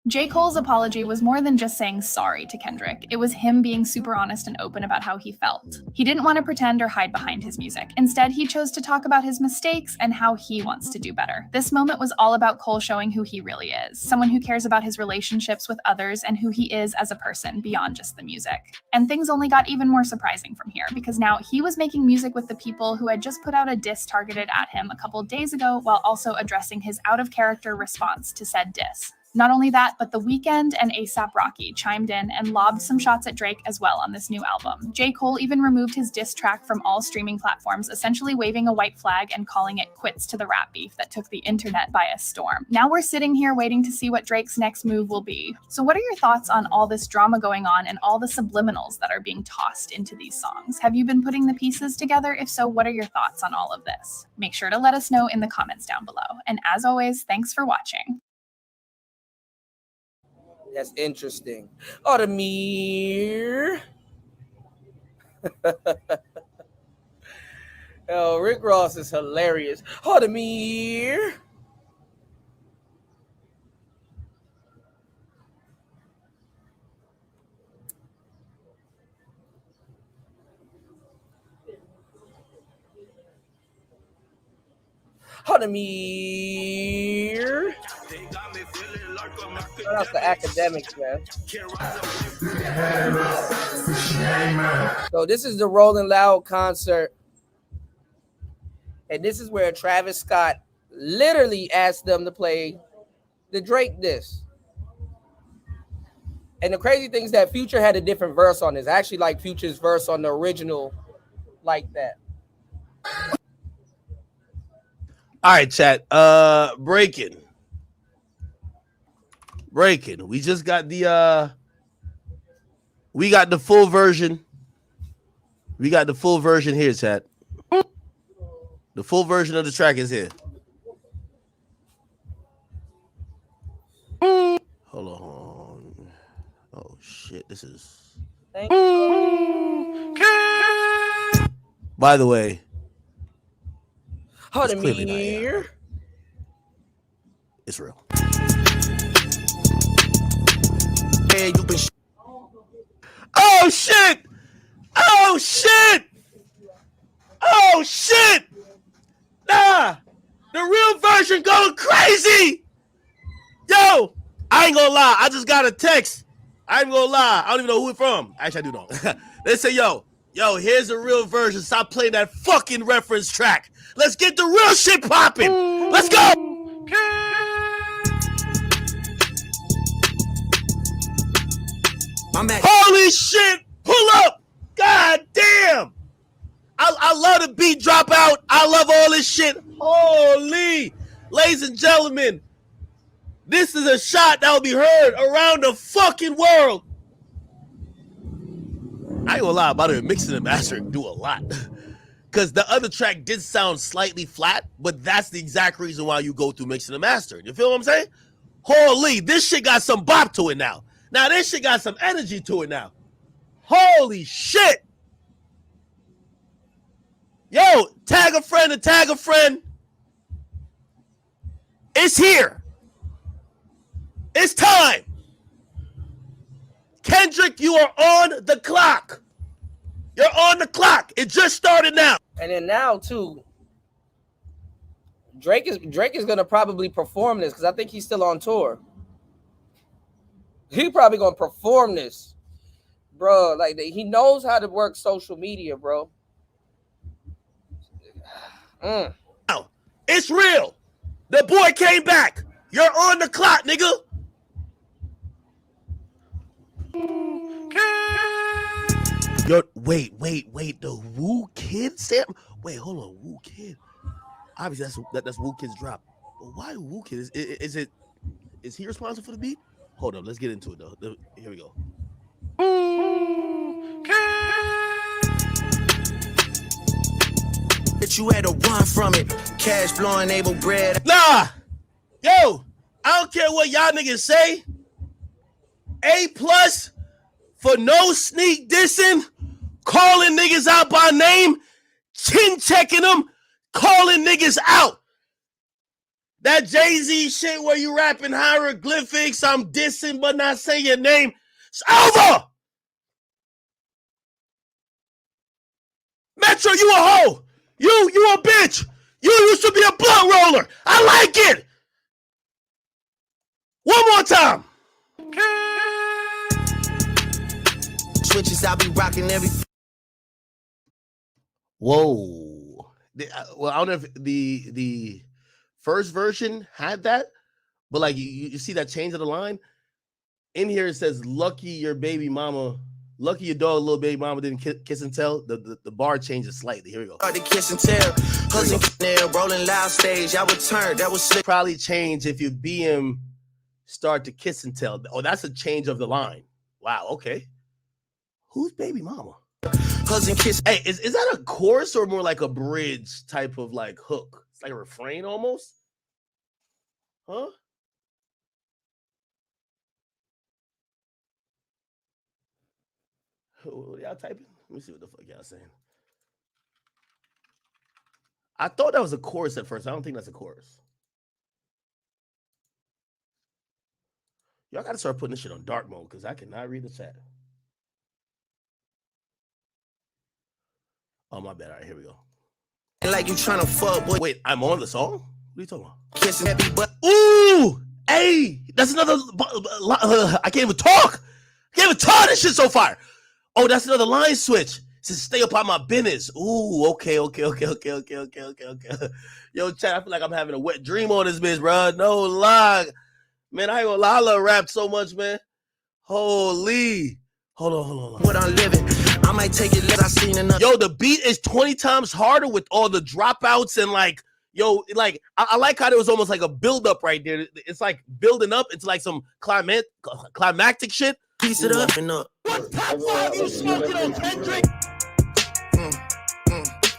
J. Cole's apology was more than just saying sorry to Kendrick. It was him being super honest and open about how he felt. He didn't want to pretend or hide behind his music. Instead, he chose to talk about his mistakes and how he wants to do better. This moment was all about Cole showing who he really is, someone who cares about his relationships with others and who he is as a person beyond just the music. And things only got even more surprising from here, because now he was making music with the people who had just put out a diss targeted at him a couple days ago, while also addressing his out-of-character response to said diss. Not only that, but The Weeknd and A$AP Rocky chimed in and lobbed some shots at Drake as well on this new album. J. Cole even removed his diss track from all streaming platforms, essentially waving a white flag and calling it quits to the rap beef that took the internet by a storm. Now we're sitting here waiting to see what Drake's next move will be. So what are your thoughts on all this drama going on and all the subliminals that are being tossed into these songs? Have you been putting the pieces together? If so, what are your thoughts on all of this? Make sure to let us know in the comments down below. And as always, thanks for watching. That's interesting. Audemir. Oh, Rick Ross is hilarious. Audemir. Audemir. Shout out to academics, man. So this is the Rolling Loud concert. And this is where Travis Scott literally asked them to play the Drake diss. And the crazy thing is that Future had a different verse on this. I actually like Future's verse on the original like that. All right, chat. Breaking. We just got the full version. We got the full version here, chat. The full version of the track is here. Hold on. Oh shit, this is. Thank you. By the way, Audemir. It's real. Hey, you been Oh shit! Oh shit! Oh shit! Nah! The real version going crazy. Yo, I ain't gonna lie. I just got a text. I ain't gonna lie. I don't even know who it's from. Actually, I do know. They say, yo, here's the real version. Stop playing that fucking reference track. Let's get the real shit popping. Let's go. Holy shit. Pull up. God damn. I love the beat drop out. I love all this shit. Holy. Ladies and gentlemen, this is a shot that will be heard around the fucking world. I ain't gonna lie about it. Mixing and mastering do a lot. Because the other track did sound slightly flat, but that's the exact reason why you go through mixing and mastering. You feel what I'm saying? Holy, this shit got some bop to it now. Now this shit got some energy to it now. Holy shit. Yo, tag a friend and tag a friend. It's here. It's time. Kendrick, you are on the clock. You're on the clock. It just started now. And then now too, Drake is gonna probably perform this because I think he's still on tour. He probably gonna perform this, bro. Like he knows how to work social media, bro. It's real. The boy came back. You're on the clock, nigga. Wait. The Woo Kid Sam. Wait, hold on. Woo Kid. Obviously, that's Woo Kid's drop. But why Woo Kid? Is he responsible for the beat? Hold up. Let's get into it though. Here we go. That you had to run from it. Cash flowing, able bread. Nah. Yo, I don't care what y'all niggas say. A+ for no sneak dissing, calling niggas out by name, chin checking them, calling niggas out. That Jay-Z shit where you rapping hieroglyphics, I'm dissing but not saying your name. It's over. Metro, you a hoe. You a bitch. You used to be a blunt roller. I like it. One more time. Switches, I'll be rocking every. Whoa. Well, I don't know if the first version had that, but like you see that change of the line? In here it says, lucky your baby mama, lucky your dog, little baby mama didn't kiss and tell. The bar changes slightly. Here we go. The kiss and tell. Husband there, rolling loud stage. I would turn. That was slick. Probably change if you BM start to kiss and tell. Oh, that's a change of the line. Wow, okay. Who's baby mama? Cousin kiss. Hey, is that a chorus or more like a bridge type of like hook? It's like a refrain almost. Huh? What y'all typing? Let me see what the fuck y'all saying. I thought that was a chorus at first. I don't think that's a chorus. Y'all got to start putting this shit on dark mode because I cannot read the chat. Oh, my bad. All right, here we go. Like you trying to fuck, boy. Wait, I'm on the song? What are you talking about? Kissing heavy butt. Ooh! Hey! That's another... I can't even talk! I can't even talk! This shit's so fire! Oh, that's another line switch. It says stay up on my business. Ooh, okay. Yo, chat, I feel like I'm having a wet dream on this bitch, bro. No lie. Man, I ain't gonna lie. I love rap so much, man. Holy. Hold on. What I'm living. I might take it less. I seen enough. Yo, the beat is 20 times harder with all the dropouts and like, yo, like I like how there was almost like a build-up right there. It's like building up into like some climactic shit. Piece it up and up. What top 5 you smoking on, Kendrick?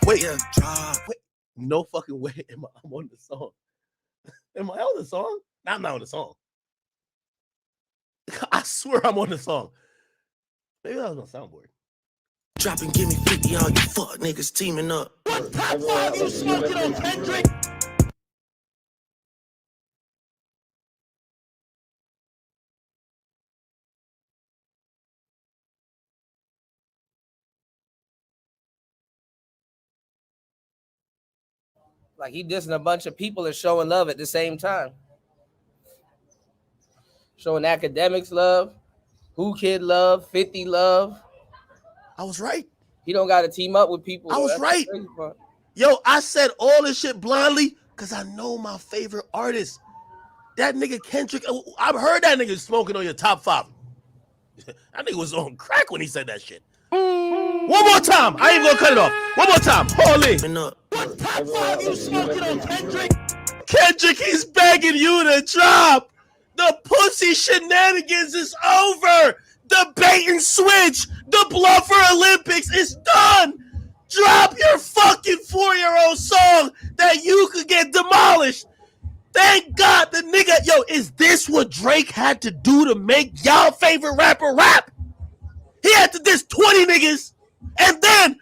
Wait, Yeah, drop. wait. No fucking way am I'm on the song. Am I on the song? Nah, I'm not on the song. I swear I'm on the song. Maybe that was on soundboard. Drop and give me 50, all you fuck niggas teaming up. What top 5 you smoking on, Kendrick? Like he dissing a bunch of people and showing love at the same time. Showing academics love, Who Kid love, 50 love. I was right. He don't got to team up with people. I was That's right. the crazy part. Yo, I said all this shit blindly because I know my favorite artist. That nigga Kendrick, I've heard that nigga smoking on your top 5. That nigga was on crack when he said that shit. One more time. I ain't gonna cut it off. One more time. Holy. What top 5 you smoking on, Kendrick? Kendrick, he's begging you to drop. The pussy shenanigans is over. The bait and switch. The bluffer Olympics is done. Drop your fucking 4-year-old song that you could get demolished. Thank God the nigga, yo, is this what Drake had to do to make y'all favorite rapper rap? He had to diss 20 niggas and then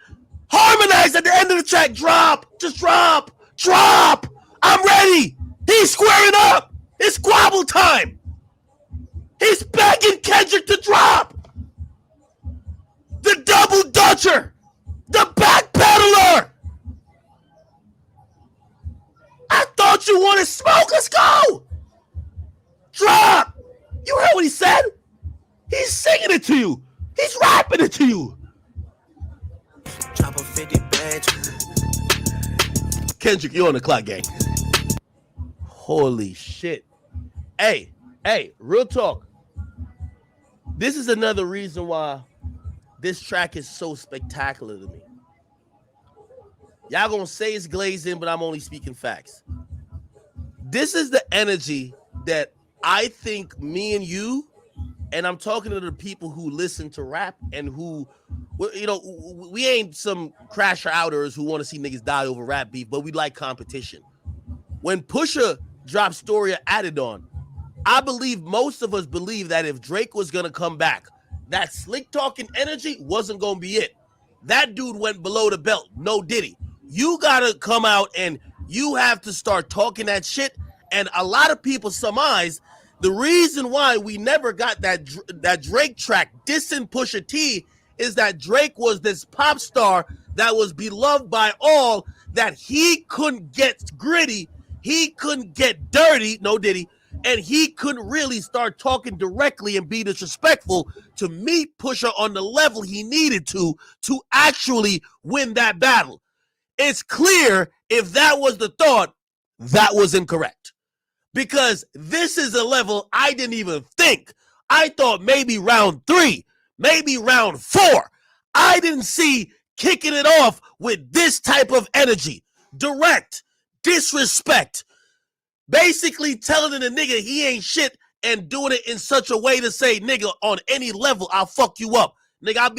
harmonize at the end of the track. Drop, just drop, drop. I'm ready. He's squaring up. It's squabble time. He's begging Kendrick to drop. The double dutcher. The backpedaler. I thought you wanted smoke. Let's go. Drop. You heard what he said? He's singing it to you. He's rapping it to you. Drop a 50 badge. Kendrick, you on the clock, gang. Holy shit. Hey, real talk. This is another reason why this track is so spectacular to me. Y'all gonna say it's glazing, but I'm only speaking facts. This is the energy that I think me and you, and I'm talking to the people who listen to rap and who, you know, we ain't some crasher outers who want to see niggas die over rap beef, but we like competition. When Pusha dropped Story Added On, I believe most of us believe that if Drake was gonna come back, that slick talking energy wasn't gonna be it. That dude went below the belt. No Diddy. You gotta come out and you have to start talking that shit. And a lot of people surmise the reason why we never got that Drake track dissing Pusha T is that Drake was this pop star that was beloved by all, that he couldn't get gritty, he couldn't get dirty, no Diddy, and he couldn't really start talking directly and be disrespectful to meet Pusha on the level he needed to actually win that battle. It's clear if that was the thought, that was incorrect. Because this is a level I didn't even think. I thought maybe round 3, maybe round 4. I didn't see kicking it off with this type of energy. Direct, disrespect. Basically telling the nigga he ain't shit and doing it in such a way to say, nigga, on any level, I'll fuck you up. Nigga, I'll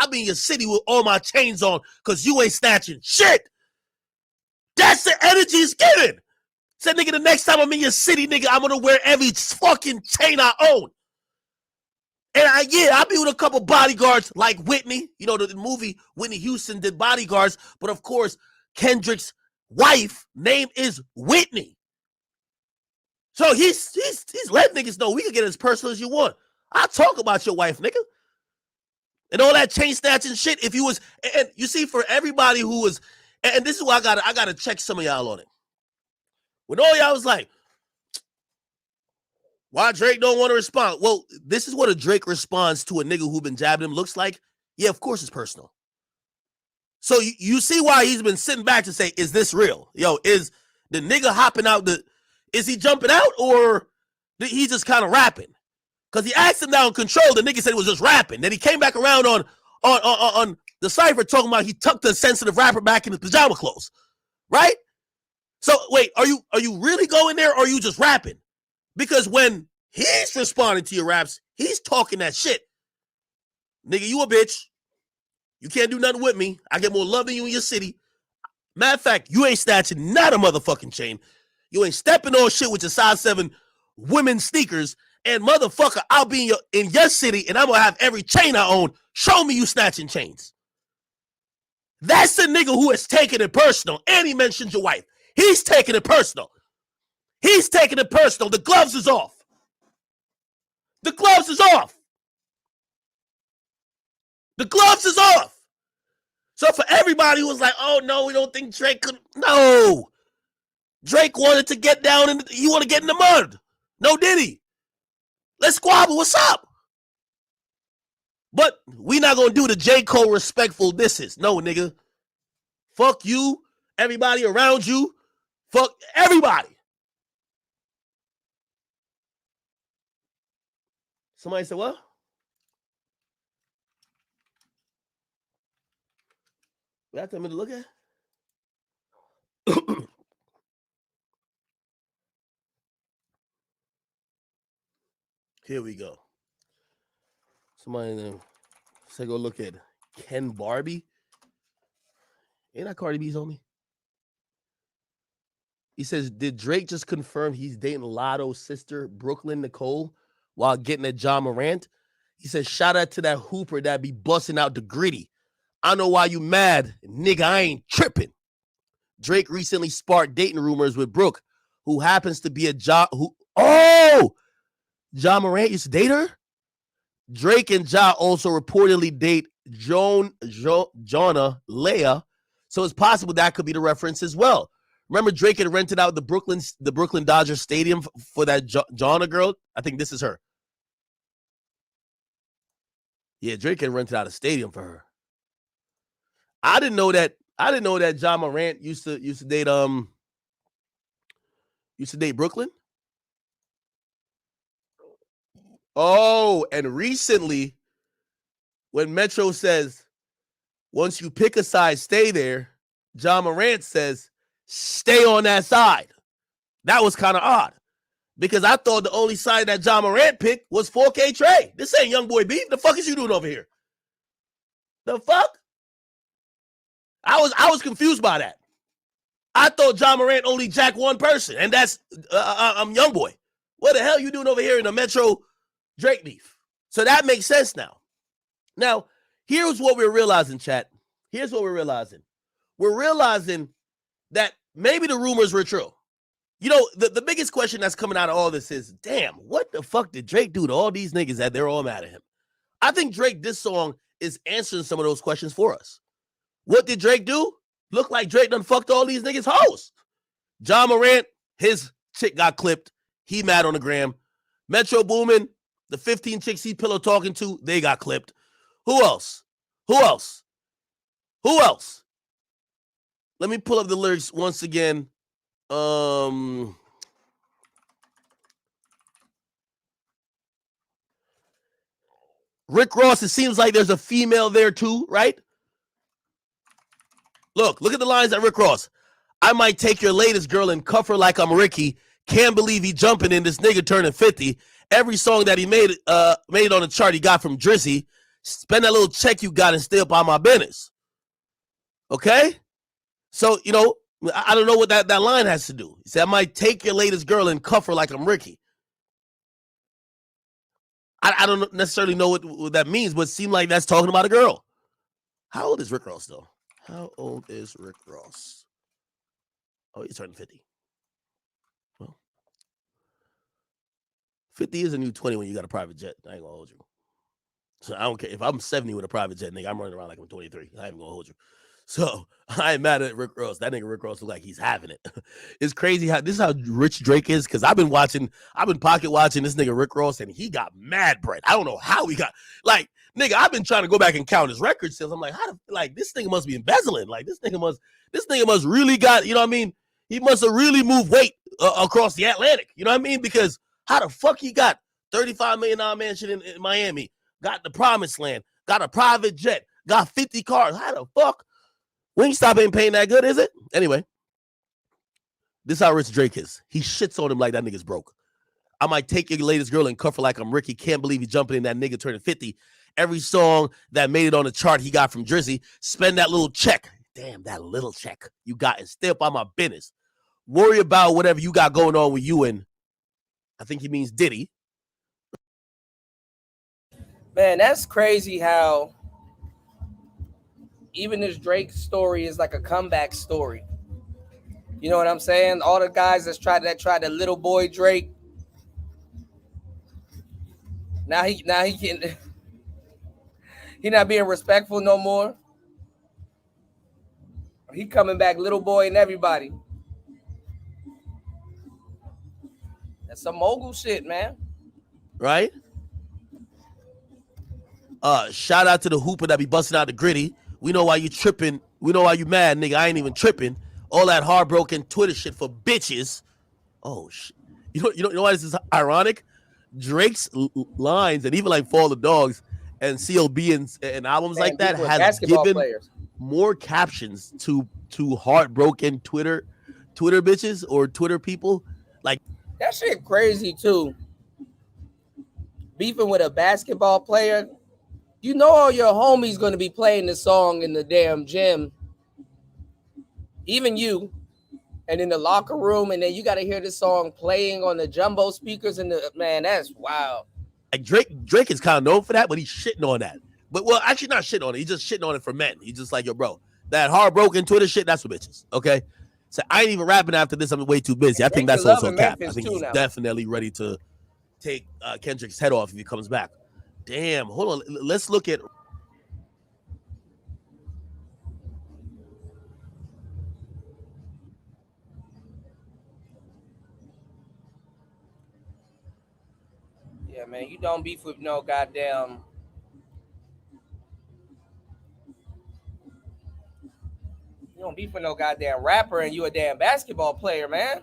be in your city with all my chains on because you ain't snatching shit. That's the energy he's giving. Said, nigga, the next time I'm in your city, nigga, I'm gonna wear every fucking chain I own. And I'll be with a couple bodyguards like Whitney. You know, the movie Whitney Houston did Bodyguards. But of course, Kendrick's wife name is Whitney. So he's letting niggas know we can get as personal as you want. I'll talk about your wife, nigga. And all that chain snatching shit. If you was, and you see, for everybody who was, and this is why I gotta check some of y'all on it. When all y'all was like, why Drake don't want to respond? Well, this is what a Drake response to a nigga who been jabbing him looks like. Yeah, of course it's personal. So you see why he's been sitting back to say, is this real? Yo, is the nigga hopping out is he jumping out or he just kind of rapping? Because he asked him down Control, the nigga said he was just rapping. Then he came back around on the cypher talking about he tucked the sensitive rapper back in his pajama clothes. Right? So wait, are you really going there or are you just rapping? Because when he's responding to your raps, he's talking that shit. Nigga, you a bitch. You can't do nothing with me. I get more love than you in your city. Matter of fact, you ain't snatching not a motherfucking chain. You ain't stepping on shit with your size 7 women's sneakers. And motherfucker, I'll be in your city and I'm gonna have every chain I own. Show me you snatching chains. That's the nigga who is taking it personal. And he mentioned your wife. He's taking it personal. He's taking it personal. The gloves is off. The gloves is off. The gloves is off. So for everybody who was like, oh no, we don't think Drake could. No. Drake wanted to get down and he want to get in the mud. No Diddy. Let's squabble. What's up? But we not gonna do the J. Cole respectful disses. No, nigga. Fuck you, everybody around you. Fuck everybody. Somebody said what? That's something to look at. Here we go. Somebody say go look at Ken Barbie. Ain't that Cardi B's homie? He says, did Drake just confirm he's dating Lotto's sister, Brooklyn Nicole, while getting at John Morant? He says, shout out to that hooper that be busting out the gritty. I know why you mad. Nigga, I ain't tripping. Drake recently sparked dating rumors with Brooke, who happens to be a John Morant used to date her? Drake and Ja also reportedly date Jonna Leah, so it's possible that could be the reference as well. Remember, Drake had rented out the Brooklyn Dodgers Stadium for that Jonna girl? I think this is her. Yeah, Drake had rented out a stadium for her. I didn't know that John Morant used to date Brooklyn. Oh, and recently, when Metro says, once you pick a side, stay there, John Morant says, stay on that side. That was kind of odd because I thought the only side that John Morant picked was 4K Trey. This ain't Young Boy B. The fuck is you doing over here? The fuck? I was confused by that. I thought John Morant only jacked one person, and that's Young Boy. What the hell you doing over here in the Metro Drake beef? So that makes sense now. Now, here's what we're realizing, chat. Here's what we're realizing. We're realizing that maybe the rumors were true. You know, the biggest question that's coming out of all this is, damn, what the fuck did Drake do to all these niggas that they're all mad at him? I think Drake, this song, is answering some of those questions for us. What did Drake do? Look like Drake done fucked all these niggas' hoes. John Morant, his chick got clipped. He mad on the gram. Metro Boomin, the 15 chicks he pillow talking to, they got clipped. Who else? Let me pull up the lyrics once again. Rick Ross, it seems like there's a female there too, right? Look at the lines at Rick Ross. I might take your latest girl and cuff her like I'm Ricky. Can't believe he jumping in this nigga turning 50. Every song that he made it on the chart he got from Drizzy. Spend that little check you got and stay up on my business. Okay? So, you know, I don't know what that line has to do. He said, I might take your latest girl and cuff her like I'm Ricky. I don't necessarily know what that means, but it seemed like that's talking about a girl. How old is Rick Ross, though? How old is Rick Ross? Oh, he's turning 50. Well, 50 is a new 20 when you got a private jet. I ain't gonna hold you. So I don't care. If I'm 70 with a private jet, nigga, I'm running around like I'm 23. I ain't gonna hold you. So I ain't mad at Rick Ross. That nigga Rick Ross looks like he's having it. It's crazy how this is how rich Drake is, because I've been pocket watching this nigga Rick Ross, and he got mad bread. I don't know how he got, like, nigga, I've been trying to go back and count his record sales. I'm like, this nigga must be embezzling. Like, this nigga must really got, you know what I mean? He must have really moved weight across the Atlantic. You know what I mean? Because how the fuck he got $35 million mansion in Miami, got the promised land, got a private jet, got 50 cars. How the fuck? We ain't stop ain't paying that good, is it? Anyway, this is how rich Drake is. He shits on him like that nigga's broke. I might take your latest girl and cuff her like I'm Ricky. Can't believe he jumping in that nigga turning 50. Every song that made it on the chart he got from Drizzy. Spend that little check. Damn, that little check you got and stay up on my business. Worry about whatever you got going on with you and I think he means Diddy. Man, that's crazy how even this Drake story is like a comeback story. You know what I'm saying? All the guys that tried the little boy Drake. Now he can he not being respectful no more. He coming back little boy and everybody. That's some mogul shit, man. Right? Shout out to the hooper that be busting out the gritty. We know why you tripping. We know why you mad, nigga. I ain't even tripping. All that heartbroken Twitter shit for bitches. Oh shit. You know why this is ironic? Drake's lines and even like Fall the Dogs and CLB and albums like that has given more captions to heartbroken Twitter bitches or Twitter people. Like that shit crazy too. Beefing with a basketball player. You know all your homies gonna be playing the song in the damn gym. Even you. And in the locker room, and then you got to hear this song playing on the jumbo speakers. And man, that's wild. Like Drake is kind of known for that, but he's shitting on that. But well, actually not shitting on it. He's just shitting on it for men. He's just like, yo, bro, that heartbroken Twitter shit, that's for bitches. Okay, so I ain't even rapping after this. I'm way too busy. I think that's also cap. I think he's definitely ready to take Kendrick's head off if he comes back. Damn, hold on. Let's look at. Yeah, man, you don't beef with no goddamn. You don't beef with no goddamn rapper, and you a damn basketball player, man.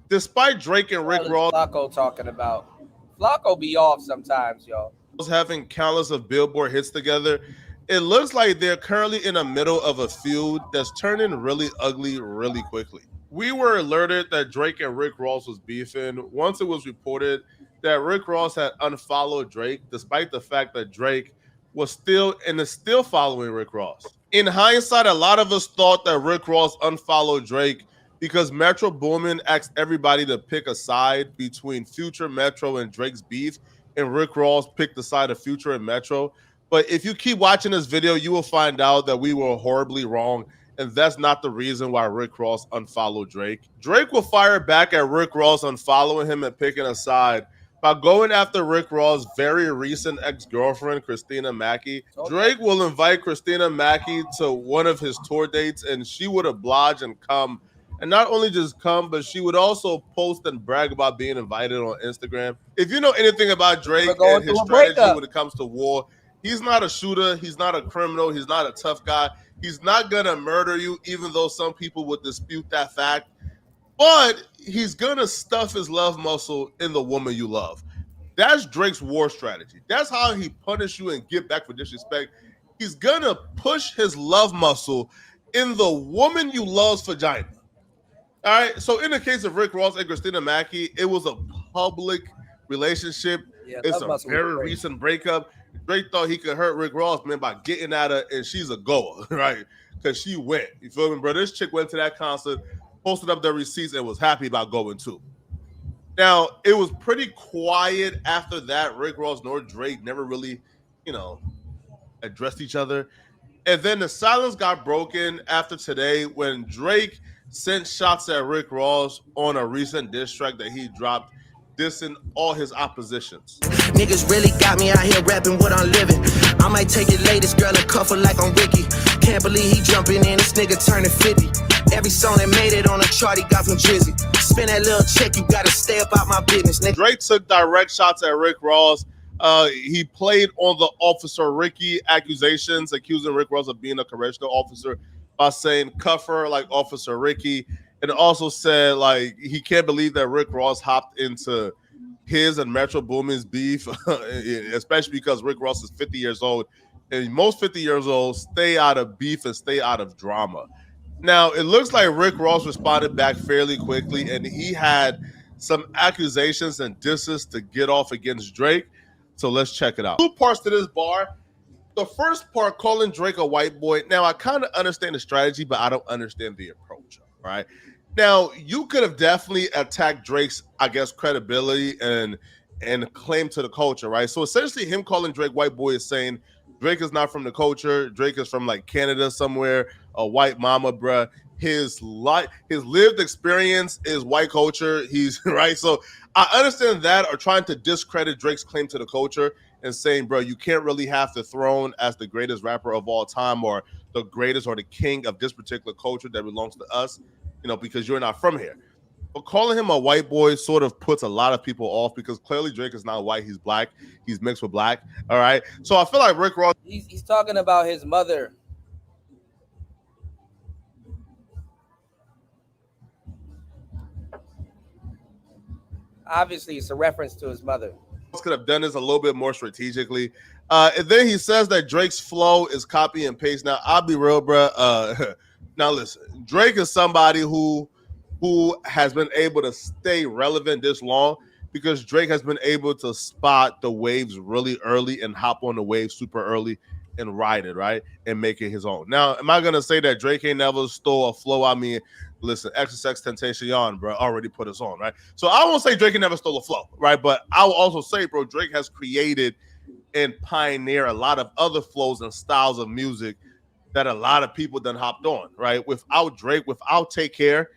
Despite Drake and Rick Ross, Flacco talking about. Flacco be off sometimes, y'all. Having countless of Billboard hits together, it looks like they're currently in the middle of a feud that's turning really ugly really quickly. We were alerted that Drake and Rick Ross was beefing once it was reported that Rick Ross had unfollowed Drake, despite the fact that Drake was still following Rick Ross. In hindsight, a lot of us thought that Rick Ross unfollowed Drake because Metro Boomin asked everybody to pick a side between Future, Metro, and Drake's beef, and Rick Ross picked the side of Future and Metro. But if you keep watching this video, you will find out that we were horribly wrong, and that's not the reason why Rick Ross unfollowed Drake. Drake will fire back at Rick Ross unfollowing him and picking a side by going after Rick Ross' very recent ex-girlfriend, Christina Mackey. Drake will invite Christina Mackey to one of his tour dates, and she would oblige and come. And not only just come, but she would also post and brag about being invited on Instagram. If you know anything about Drake and his strategy when it comes to war, he's not a shooter. He's not a criminal. He's not a tough guy. He's not going to murder you, even though some people would dispute that fact. But he's going to stuff his love muscle in the woman you love. That's Drake's war strategy. That's how he punishes you and get back for disrespect. He's going to push his love muscle in the woman you love's vagina. All right. So in the case of Rick Ross and Christina Mackey, it was a public relationship. Yeah, it's a very recent breakup. Drake thought he could hurt Rick Ross, man, by getting at her, and she's a goer, right? Because she went. You feel me, bro? This chick went to that concert, posted up their receipts, and was happy about going too. Now, it was pretty quiet after that. Rick Ross nor Drake never really, addressed each other. And then the silence got broken after today when Drake sent shots at Rick Ross on a recent diss track that he dropped, dissing all his oppositions. Niggas really got me out here rapping what I'm living. I might take your latest girl and cuff her like I'm Ricky. Can't believe he jumping in, this nigga turning 50. Every song that made it on a chart he got from Drizzy. Spend that little check, you gotta stay up out my business, nigga. Drake took direct shots at Rick Ross. He played on the Officer Ricky accusations, accusing Rick Ross of being a correctional officer by saying cuff her like Officer Ricky, and also said like he can't believe that Rick Ross hopped into his and Metro Boomin's beef, especially because Rick Ross is 50 years old, and most 50 years old stay out of beef and stay out of drama. Now, it looks like Rick Ross responded back fairly quickly, and he had some accusations and disses to get off against Drake. So let's check it out. 2 parts to this bar. The first part, calling Drake a white boy. Now, I kind of understand the strategy, but I don't understand the approach, right? Now, you could have definitely attacked Drake's, I guess, credibility and claim to the culture, right? So essentially him calling Drake white boy is saying Drake is not from the culture. Drake is from like Canada somewhere, a white mama, bruh. his lived experience is white culture. He's right. So I understand that, or trying to discredit Drake's claim to the culture and saying, bro, you can't really have the throne as the greatest rapper of all time or the greatest or the king of this particular culture that belongs to us, because you're not from here. But calling him a white boy sort of puts a lot of people off, because clearly Drake is not white. He's black. He's mixed with black. All right. So I feel like Rick Ross. He's talking about his mother. Obviously, it's a reference to his mother. Could have done this a little bit more strategically. And then he says that Drake's flow is copy and paste. Now, I'll be real, bro. Now, listen, Drake is somebody who has been able to stay relevant this long because Drake has been able to spot the waves really early and hop on the wave super early and ride it, right? And make it his own. Now, am I going to say that Drake ain't never stole a flow? I mean, listen, XXXTentacion, bro, already put us on, right? So I won't say Drake never stole a flow, right? But I will also say, bro, Drake has created and pioneered a lot of other flows and styles of music that a lot of people done hopped on, right? Without Drake, without Take Care.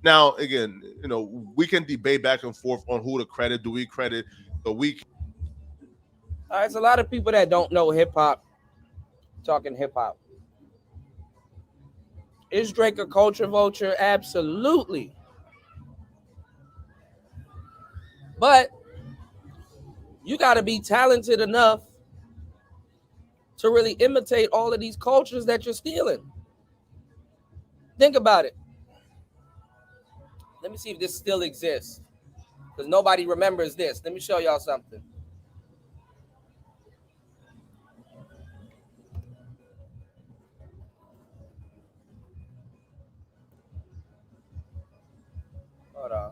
Now, again, we can debate back and forth on who to credit. Do we credit the week? All right, it's a lot of people that don't know hip hop talking hip hop. Is Drake a culture vulture? Absolutely. But you got to be talented enough to really imitate all of these cultures that you're stealing. Think about it. Let me see if this still exists, because nobody remembers this. Let me show y'all something. Hold on.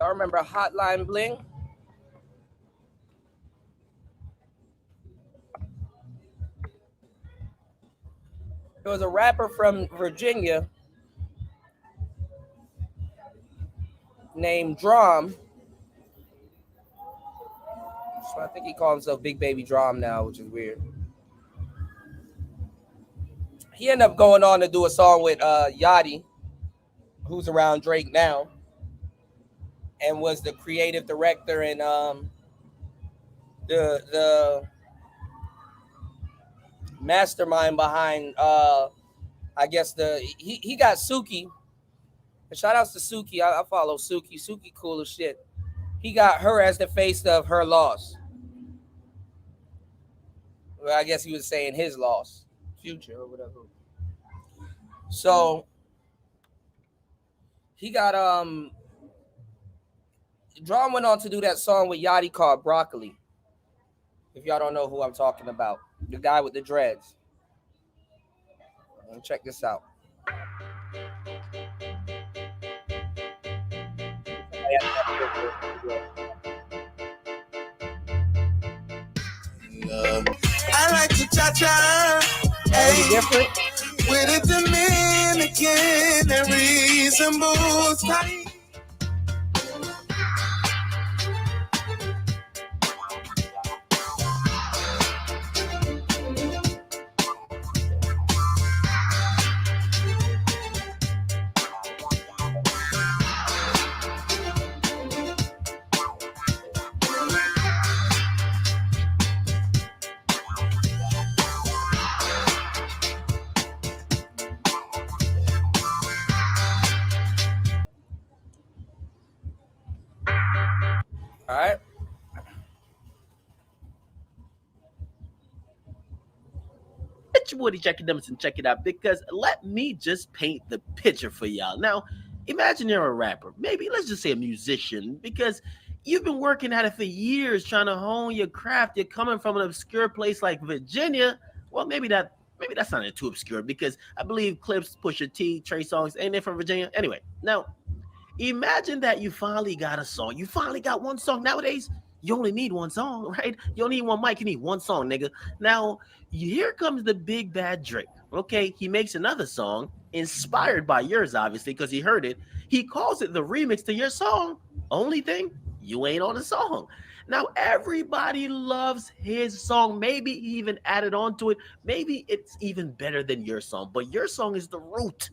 I remember Hotline Bling. There was a rapper from Virginia named Drum. So I think he calls himself Big Baby Drum now, which is weird. He ended up going on to do a song with Yachty, who's around Drake now, and was the creative director and the mastermind behind I guess he got Suki. And shout outs to Suki. I follow Suki. Suki cool as shit. He got her as the face of her loss. Well, I guess he was saying his loss, Future or whatever. So he got Drum went on to do that song with Yachty called Broccoli. If y'all don't know who I'm talking about, the guy with the dreads. Check this out. I like to cha-cha, hey, different with a Dominican and reasonable style. All right. It's your Woody Jackie Dumbson. Check it out, because let me just paint the picture for y'all. Now, imagine you're a rapper, maybe let's just say a musician, because you've been working at it for years trying to hone your craft. You're coming from an obscure place like Virginia. Well, maybe that's not too obscure, because I believe Clips, Pusha T, Trey Songz, ain't they from Virginia? Anyway, now Imagine that you finally got a song. You finally got one song. Nowadays, you only need one song, right? You don't need one mic. You need one song, nigga. Now, here comes the big bad Drake. Okay, he makes another song inspired by yours, obviously, because he heard it. He calls it the remix to your song. Only thing, you ain't on the song. Now, everybody loves his song. Maybe he even added on to it. Maybe it's even better than your song, but your song is the root.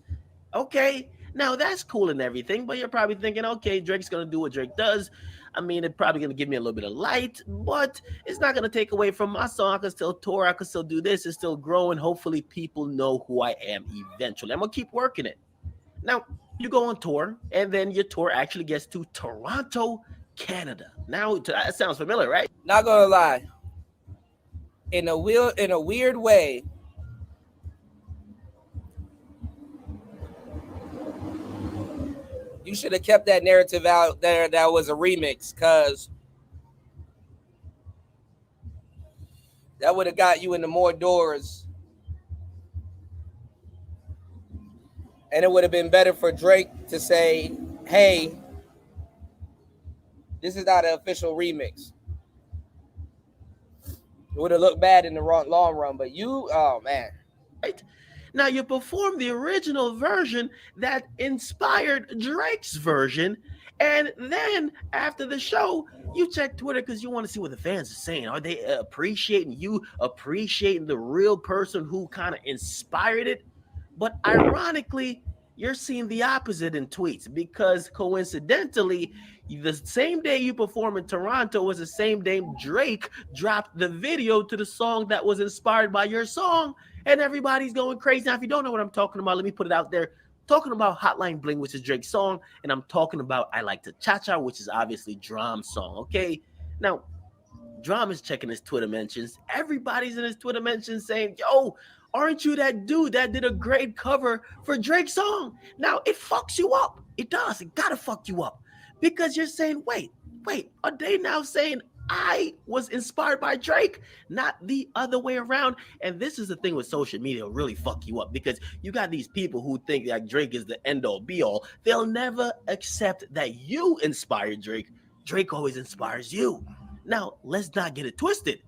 Okay, now that's cool and everything, but you're probably thinking, okay, Drake's gonna do what Drake does. I mean, it's probably gonna give me a little bit of light, but it's not gonna take away from my song. I can still tour, I can still do this, it's still growing. Hopefully, people know who I am eventually. I'm gonna keep working it. Now, you go on tour, and then your tour actually gets to Toronto, Canada. Now, that sounds familiar, right? Not gonna lie. In a weird way, you should have kept that narrative out there that was a remix, because that would have got you into more doors. And it would have been better for Drake to say, hey, this is not an official remix. It would have looked bad in the long run, but you, oh man. Right? Now you perform the original version that inspired Drake's version, and then after the show, you check Twitter because you want to see what the fans are saying. Are they appreciating you, appreciating the real person who kind of inspired it? But ironically, you're seeing the opposite in tweets, because coincidentally, the same day you perform in Toronto was the same day Drake dropped the video to the song that was inspired by your song, and everybody's going crazy. Now, if you don't know what I'm talking about, let me put it out there. Talking about Hotline Bling, which is Drake's song, and I'm talking about I Like to Cha-Cha, which is obviously Drum's song, okay? Now, Drum is checking his Twitter mentions. Everybody's in his Twitter mentions saying, yo, aren't you that dude that did a great cover for Drake's song? Now, it fucks you up. It does. It gotta fuck you up. Because you're saying, wait, are they now saying I was inspired by Drake, not the other way around? And this is the thing with social media, it'll really fuck you up, because you got these people who think that Drake is the end all be all. They'll never accept that you inspired Drake. Drake always inspires you. Now, let's not get it twisted.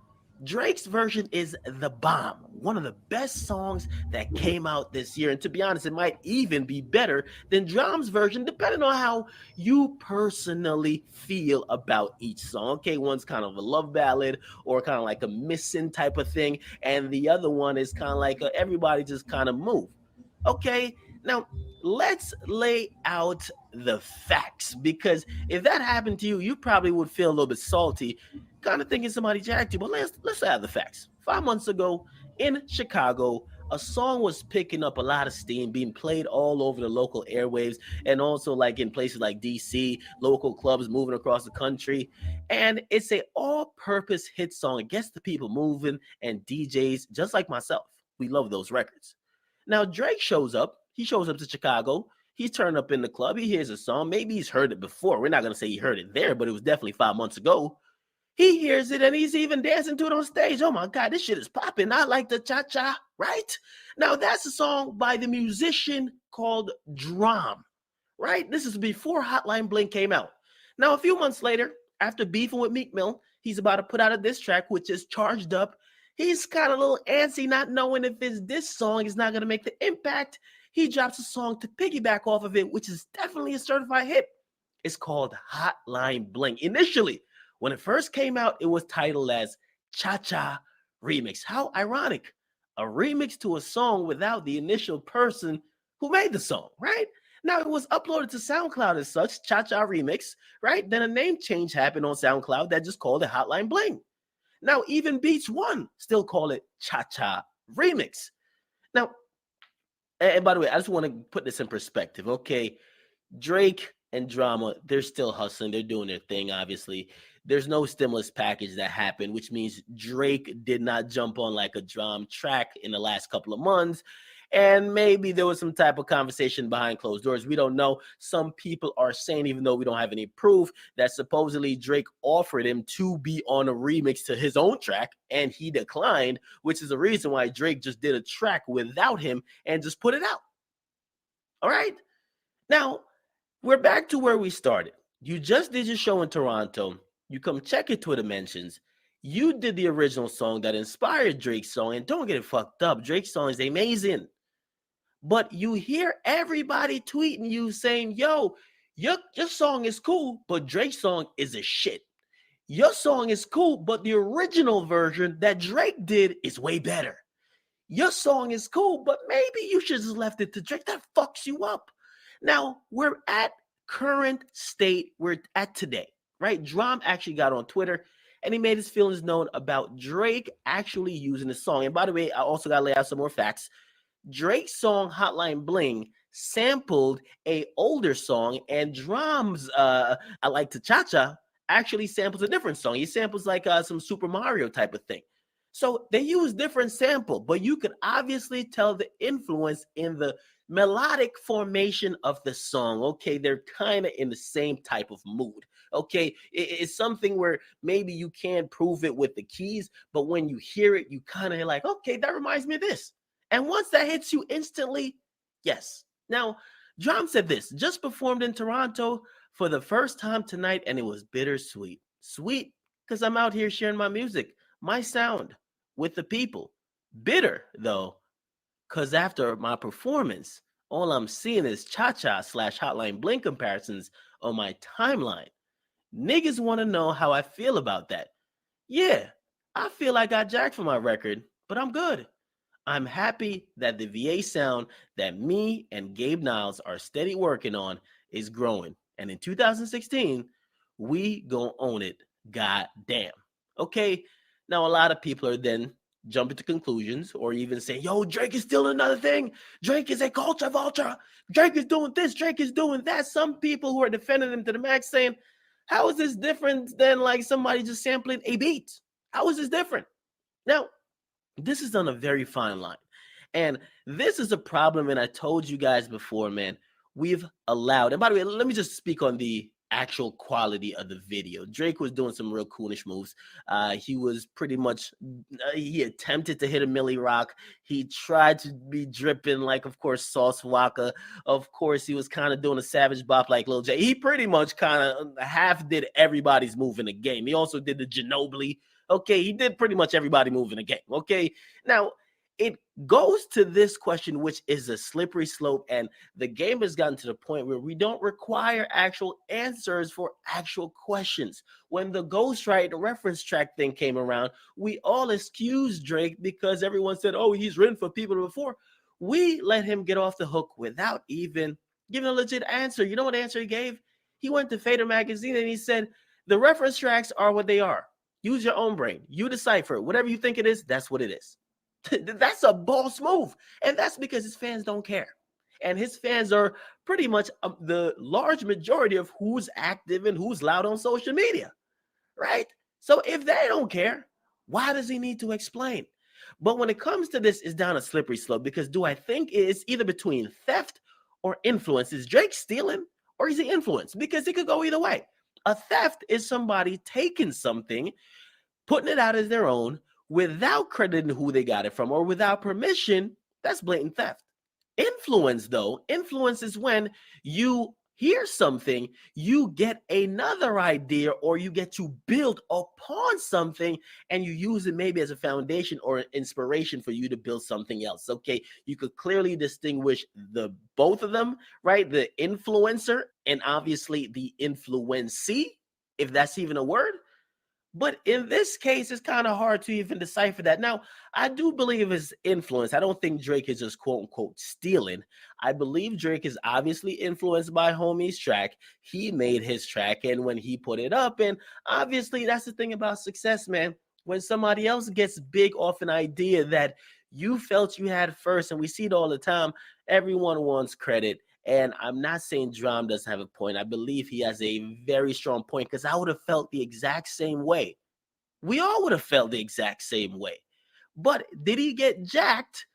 Drake's version is the bomb, one of the best songs that came out this year. And to be honest, it might even be better than Drum's version, depending on how you personally feel about each song. Okay, one's kind of a love ballad or kind of like a missing type of thing, and the other one is kind of like everybody just kind of move. Okay, now let's lay out the facts, because if that happened to you, you probably would feel a little bit salty, kind of thinking somebody jacked you. But let's have the facts. 5 months ago in Chicago, a song was picking up a lot of steam, being played all over the local airwaves, and also like in places like DC, local clubs moving across the country. And it's a all-purpose hit song. It gets the people moving, and DJs just like myself, we love those records. Now Drake shows up. He shows up to Chicago. He's turned up in the club. He hears a song. Maybe he's heard it before. We're not going to say he heard it there, but it was definitely 5 months ago. He hears it and he's even dancing to it on stage. Oh my God, this shit is popping. I like the cha-cha, right? Now that's a song by the musician called Drum, right? This is before Hotline Bling came out. Now a few months later, after beefing with Meek Mill, he's about to put out a diss track, which is Charged Up. He's kind of a little antsy, not knowing if it's this song is not going to make the impact. He drops a song to piggyback off of it, which is definitely a certified hit. It's called Hotline Bling. Initially, when it first came out, it was titled as Cha-Cha Remix. How ironic. A remix to a song without the initial person who made the song, right? Now, it was uploaded to SoundCloud as such, Cha-Cha Remix, right? Then a name change happened on SoundCloud that just called it Hotline Bling. Now, even Beats One still call it Cha-Cha Remix. Now, and by the way, I just want to put this in perspective, okay? Drake and Drama, they're still hustling. They're doing their thing, obviously. There's no stimulus package that happened, which means Drake did not jump on like a drum track in the last couple of months. And maybe there was some type of conversation behind closed doors. We don't know. Some people are saying, even though we don't have any proof, that supposedly Drake offered him to be on a remix to his own track, and he declined, which is the reason why Drake just did a track without him and just put it out. All right? Now, We're back to where we started. You just did your show in Toronto. You come check your Twitter mentions. You did the original song that inspired Drake's song, and don't get it fucked up. Drake's song is amazing. But you hear everybody tweeting you saying, yo, your song is cool, but Drake's song is a shit. Your song is cool, but the original version that Drake did is way better. Your song is cool, but maybe you should just left it to Drake. That fucks you up. Now, we're at current state. We're at today, right? Drum actually got on Twitter and he made his feelings known about Drake actually using the song. And by the way, I also got to lay out some more facts. Drake's song Hotline Bling sampled a older song, and Drum's I Like to Cha-Cha actually samples a different song. He samples like some Super Mario type of thing. So they use different sample, but you could obviously tell the influence in the melodic formation of the song. Okay, they're kind of in the same type of mood. Okay, it's something where maybe you can't prove it with the keys, but when you hear it, you kind of like, okay, that reminds me of this. And once that hits you instantly, yes. Now, Drum said this, just performed in Toronto for the first time tonight, and it was bittersweet. Sweet, because I'm out here sharing my music, my sound with the people. Bitter, though, because after my performance, all I'm seeing is Cha-Cha / Hotline Bling comparisons on my timeline. Niggas want to know how I feel about that. Yeah, I feel I got jacked for my record, but I'm good. I'm happy that the VA sound that me and Gabe Niles are steady working on is growing. And in 2016, we gonna own it. God damn. Okay, now a lot of people are then jumping to conclusions or even saying, yo, Drake is still another thing. Drake is a culture vulture. Drake is doing this. Drake is doing that. Some people who are defending him to the max saying, how is this different than like somebody just sampling a beat? How is this different? Now, this is on a very fine line. And this is a problem, and I told you guys before, man, we've allowed, and by the way, let me just speak on the actual quality of the video. Drake was doing some real coolish moves. He was pretty much, he attempted to hit a Millie Rock. He tried to be dripping like, of course, Sauce Waka. Of course, he was kind of doing a savage bop like Lil J. He pretty much kind of half did everybody's move in the game. He also did the Ginobili. Okay, he did pretty much everybody move in the game. Okay, now it goes to this question, which is a slippery slope, and the game has gotten to the point where we don't require actual answers for actual questions. When the ghostwrite reference track thing came around, we all excused Drake because everyone said, oh, he's written for people before. We let him get off the hook without even giving a legit answer. You know what answer he gave? He went to Fader magazine and he said, the reference tracks are what they are. Use your own brain. You decipher. Whatever you think it is, that's what it is. That's a boss move. And that's because his fans don't care. And his fans are pretty much the large majority of who's active and who's loud on social media, right? So if they don't care, why does he need to explain? But when it comes to this, it's down a slippery slope because do I think it's either between theft or influence? Is Drake stealing or is he influenced? Because it could go either way. A theft is somebody taking something, putting it out as their own without crediting who they got it from or without permission. That's blatant theft. Influence, though, influence is when you hear something, you get another idea or you get to build upon something and you use it maybe as a foundation or an inspiration for you to build something else. Okay, you could clearly distinguish the both of them, right? The influencer and obviously the influencee, if that's even a word. But in this case, it's kind of hard to even decipher that. Now, I do believe his influence. I don't think Drake is just quote unquote stealing. I believe Drake is obviously influenced by Homie's track. He made his track and when he put it up, and obviously that's the thing about success, man. When somebody else gets big off an idea that you felt you had first, and we see it all the time, everyone wants credit. And I'm not saying Drum doesn't have a point. I believe he has a very strong point because I would have felt the exact same way. We all would have felt the exact same way. But did he get jacked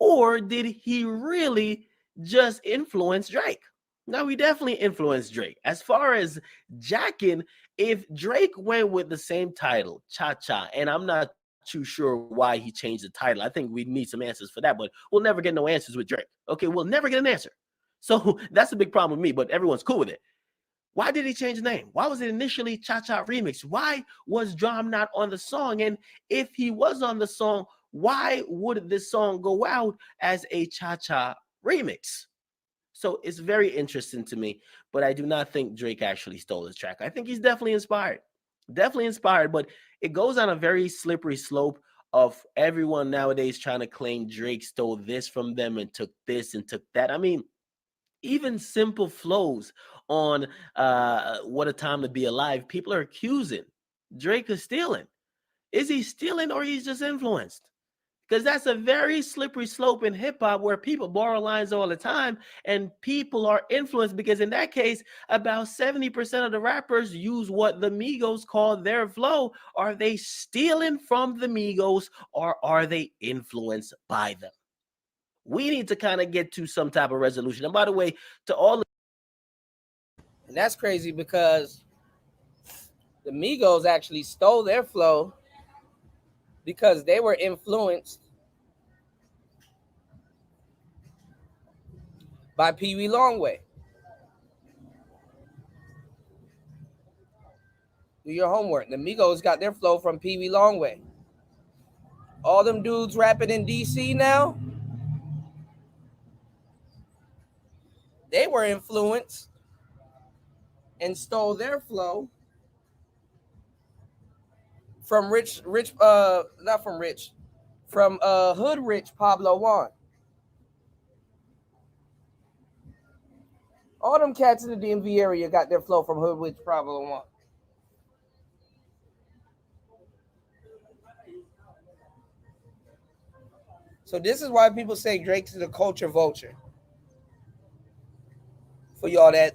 or did he really just influence Drake? Now, he definitely influenced Drake. As far as jacking, if Drake went with the same title, Cha-Cha, and I'm not too sure why he changed the title. I think we need some answers for that, but we'll never get no answers with Drake. Okay, we'll never get an answer. So that's a big problem with me, but everyone's cool with it. Why did he change the name? Why was it initially Cha Cha Remix? Why was Drum not on the song? And if he was on the song, why would this song go out as a Cha Cha Remix? So it's very interesting to me, but I do not think Drake actually stole this track. I think he's definitely inspired. Definitely inspired, but it goes on a very slippery slope of everyone nowadays trying to claim Drake stole this from them and took this and took that. I mean, even simple flows on What a Time to Be Alive, people are accusing Drake of stealing. Is he stealing or he's just influenced? Because that's a very slippery slope in hip hop where people borrow lines all the time and people are influenced, because in that case, about 70% of the rappers use what the Migos call their flow. Are they stealing from the Migos or are they influenced by them? We need to kind of get to some type of resolution. And by the way, to all and that's crazy because the Migos actually stole their flow because they were influenced by Pee Wee Longway. Do your homework. The Migos got their flow from Pee Wee Longway. All them dudes rapping in DC now, they were influenced and stole their flow from Hood Rich Pablo Juan. All them cats in the DMV area got their flow from Hood Rich Pablo Juan. So this is why people say Drake's the culture vulture. For y'all that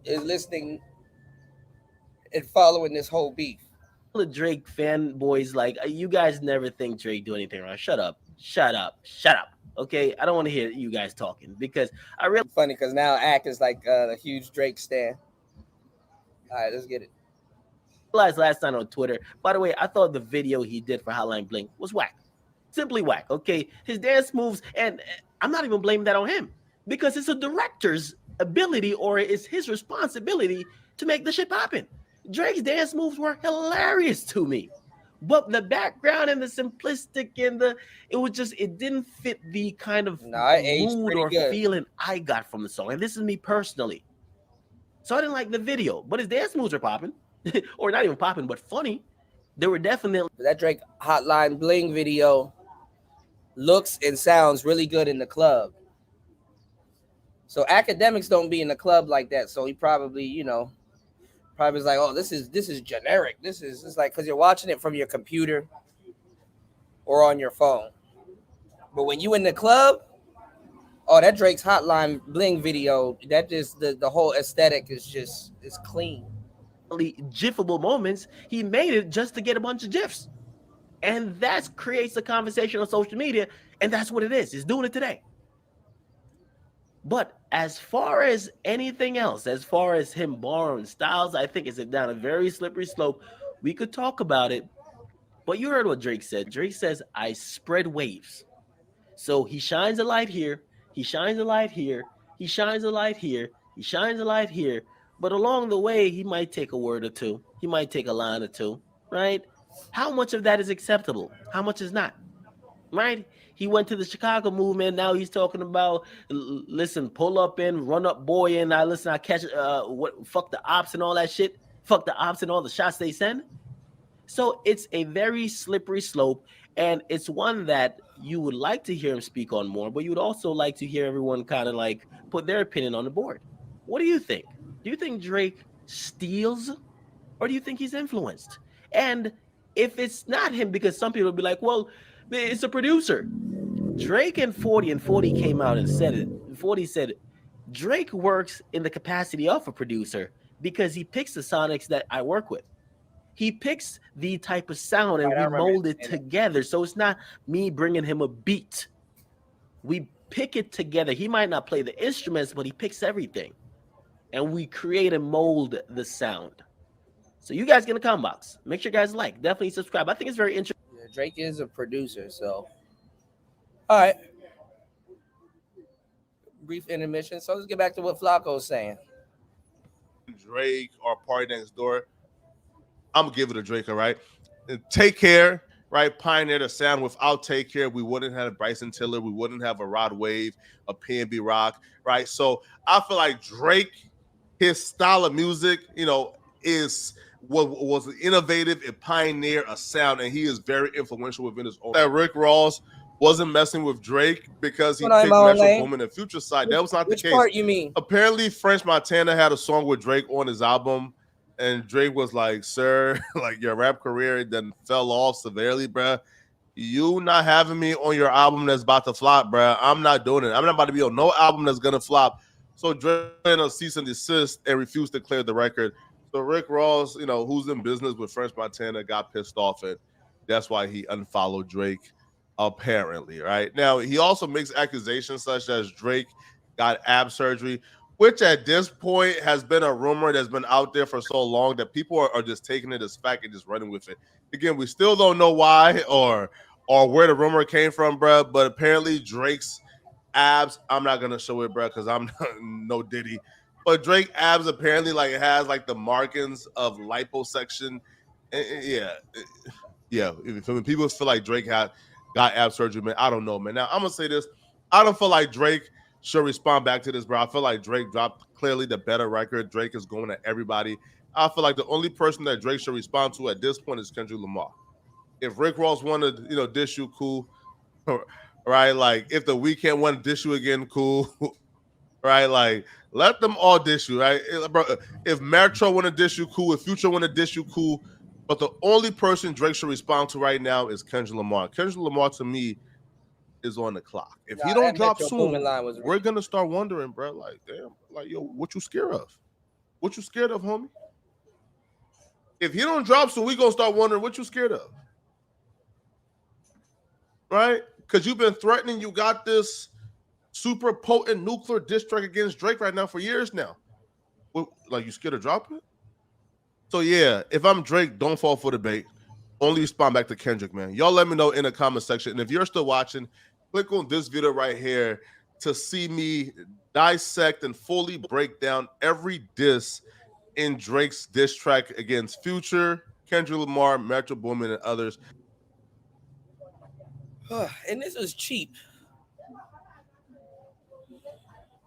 is listening and following this whole beef. the Drake fanboys, like, you guys never think Drake do anything wrong. Shut up. Shut up. Shut up. Okay? I don't want to hear you guys talking because I really... Funny because now Ack is like a huge Drake stan. All right, let's get it. Realized last night on Twitter, by the way, I thought the video he did for Hotline Bling was whack. Simply whack, okay? His dance moves, and I'm not even blaming that on him because it's a director's ability or it's his responsibility to make the shit happen. Drake's dance moves were hilarious to me, but the background and the simplistic and it didn't fit the kind of mood or feeling I got from the song. And this is me personally. So I didn't like the video, but his dance moves are popping, or not even popping, but funny. They were definitely... That Drake Hotline Bling video looks and sounds really good in the club. So academics don't be in the club like that. So he probably, probably is like, oh, this is generic. It's like, because you're watching it from your computer or on your phone. But when you in the club, oh, that Drake's Hotline Bling video, that just the whole aesthetic is clean. GIFable moments, he made it just to get a bunch of GIFs. And that creates a conversation on social media, and that's what it is. He's doing it today. But as far as anything else, as far as him borrowing styles, I think it's down a very slippery slope. We could talk about it, but you heard what Drake said. Drake says, I spread waves. So he shines a light here, he shines a light here, he shines a light here, he shines a light here. But along the way, he might take a word or two. He might take a line or two, right? How much of that is acceptable? How much is not, right? He went to the Chicago movement. Now he's talking about, listen, pull up in, run up boy in. I catch, fuck the ops and all that shit. Fuck the ops and all the shots they send. So it's a very slippery slope. And it's one that you would like to hear him speak on more, but you would also like to hear everyone kind of like put their opinion on the board. What do you think? Do you think Drake steals or do you think he's influenced? And if it's not him, because some people will be like, well, it's a producer. Drake and 40 came out and said it. 40 said, Drake works in the capacity of a producer because he picks the sonics that I work with. He picks the type of sound and we mold it together. So it's not me bringing him a beat. We pick it together. He might not play the instruments, but he picks everything. And we create and mold the sound. So you guys get in the comment box. Make sure you guys like. Definitely subscribe. I think it's very interesting. Yeah, Drake is a producer, so. All right. brief intermission. So let's get back to what Flacco's saying. Drake or Party Next Door, I'm gonna give it a Drake, all right? And Take Care, right? Pioneered a sound. Without Take Care, we wouldn't have Bryson Tiller, we wouldn't have a Rod Wave, a PNB Rock, right? So I feel like Drake, his style of music, you know, is what was innovative. It pioneered a sound, and he is very influential within his own. That Rick Ross wasn't messing with Drake because he picked Metro Boomin and Future side. That was not the case. Which part you mean? Apparently, French Montana had a song with Drake on his album, and Drake was like, "Sir, like your rap career then fell off severely, bruh. You not having me on your album that's about to flop, bruh. I'm not doing it. I'm not about to be on no album that's gonna flop." So Drake in a cease and desist and refused to clear the record. So Rick Ross, you know, who's in business with French Montana, got pissed off, and that's why he unfollowed Drake. Apparently, right? Now, he also makes accusations such as Drake got ab surgery, which at this point has been a rumor that's been out there for so long that people are just taking it as fact and just running with it. Again, we still don't know why or where the rumor came from, bro, but apparently Drake's abs, I'm not going to show it, bro, because I'm no Diddy, but Drake abs apparently like has like the markings of liposuction. Yeah. If people feel like Drake got ab surgery, man, I don't know, man. Now, I'm going to say this. I don't feel like Drake should respond back to this, bro. I feel like Drake dropped clearly the better record. Drake is going at everybody. I feel like the only person that Drake should respond to at this point is Kendrick Lamar. If Rick Ross wanted, you know, dish you, cool. Right? Like, if The Weeknd wanted to dish you again, cool. Right? Like, let them all dish you, right? Bro, if Metro want to dish you, cool. If Future want to dish you, cool. But the only person Drake should respond to right now is Kendrick Lamar. Kendrick Lamar, to me, is on the clock. If he don't drop soon, we're going to start wondering, bro, like, damn, like, yo, what you scared of? What you scared of, homie? If he don't drop soon, we going to start wondering what you scared of. Right? Because you've been threatening you got this super potent nuclear diss track against Drake right now for years now. What, like, you scared of dropping it? So, yeah, if I'm Drake, don't fall for the bait. Only respond back to Kendrick, man. Y'all let me know in the comment section. And if you're still watching, click on this video right here to see me dissect and fully break down every diss in Drake's diss track against Future, Kendrick Lamar, Metro Boomin, and others. And this is cheap.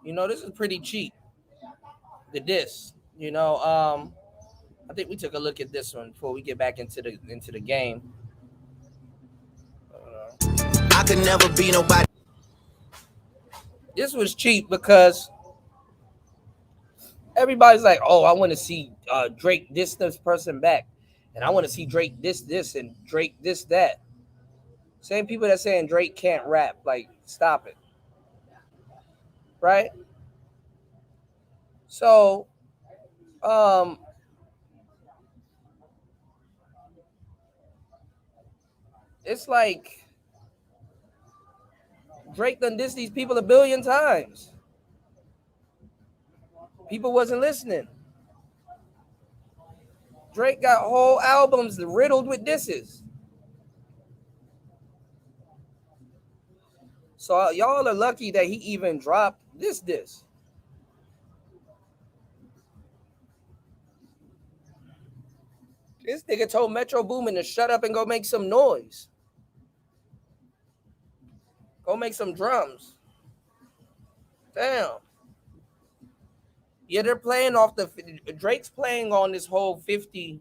You know, this is pretty cheap. The diss. You know, I think we took a look at this one before we get back into the game. I could never be nobody. This was cheap because everybody's like, "Oh, I want to see Drake diss this person back, and I want to see Drake this and Drake this that." Same people that saying Drake can't rap, like, stop it, right? So, it's like Drake done dissed these people 1 billion times. People wasn't listening. Drake got whole albums riddled with disses. So y'all are lucky that he even dropped this. This nigga told Metro Boomin to shut up and go make some noise. Go make some drums. Damn. Yeah, they're playing off the Drake's playing on this whole 50.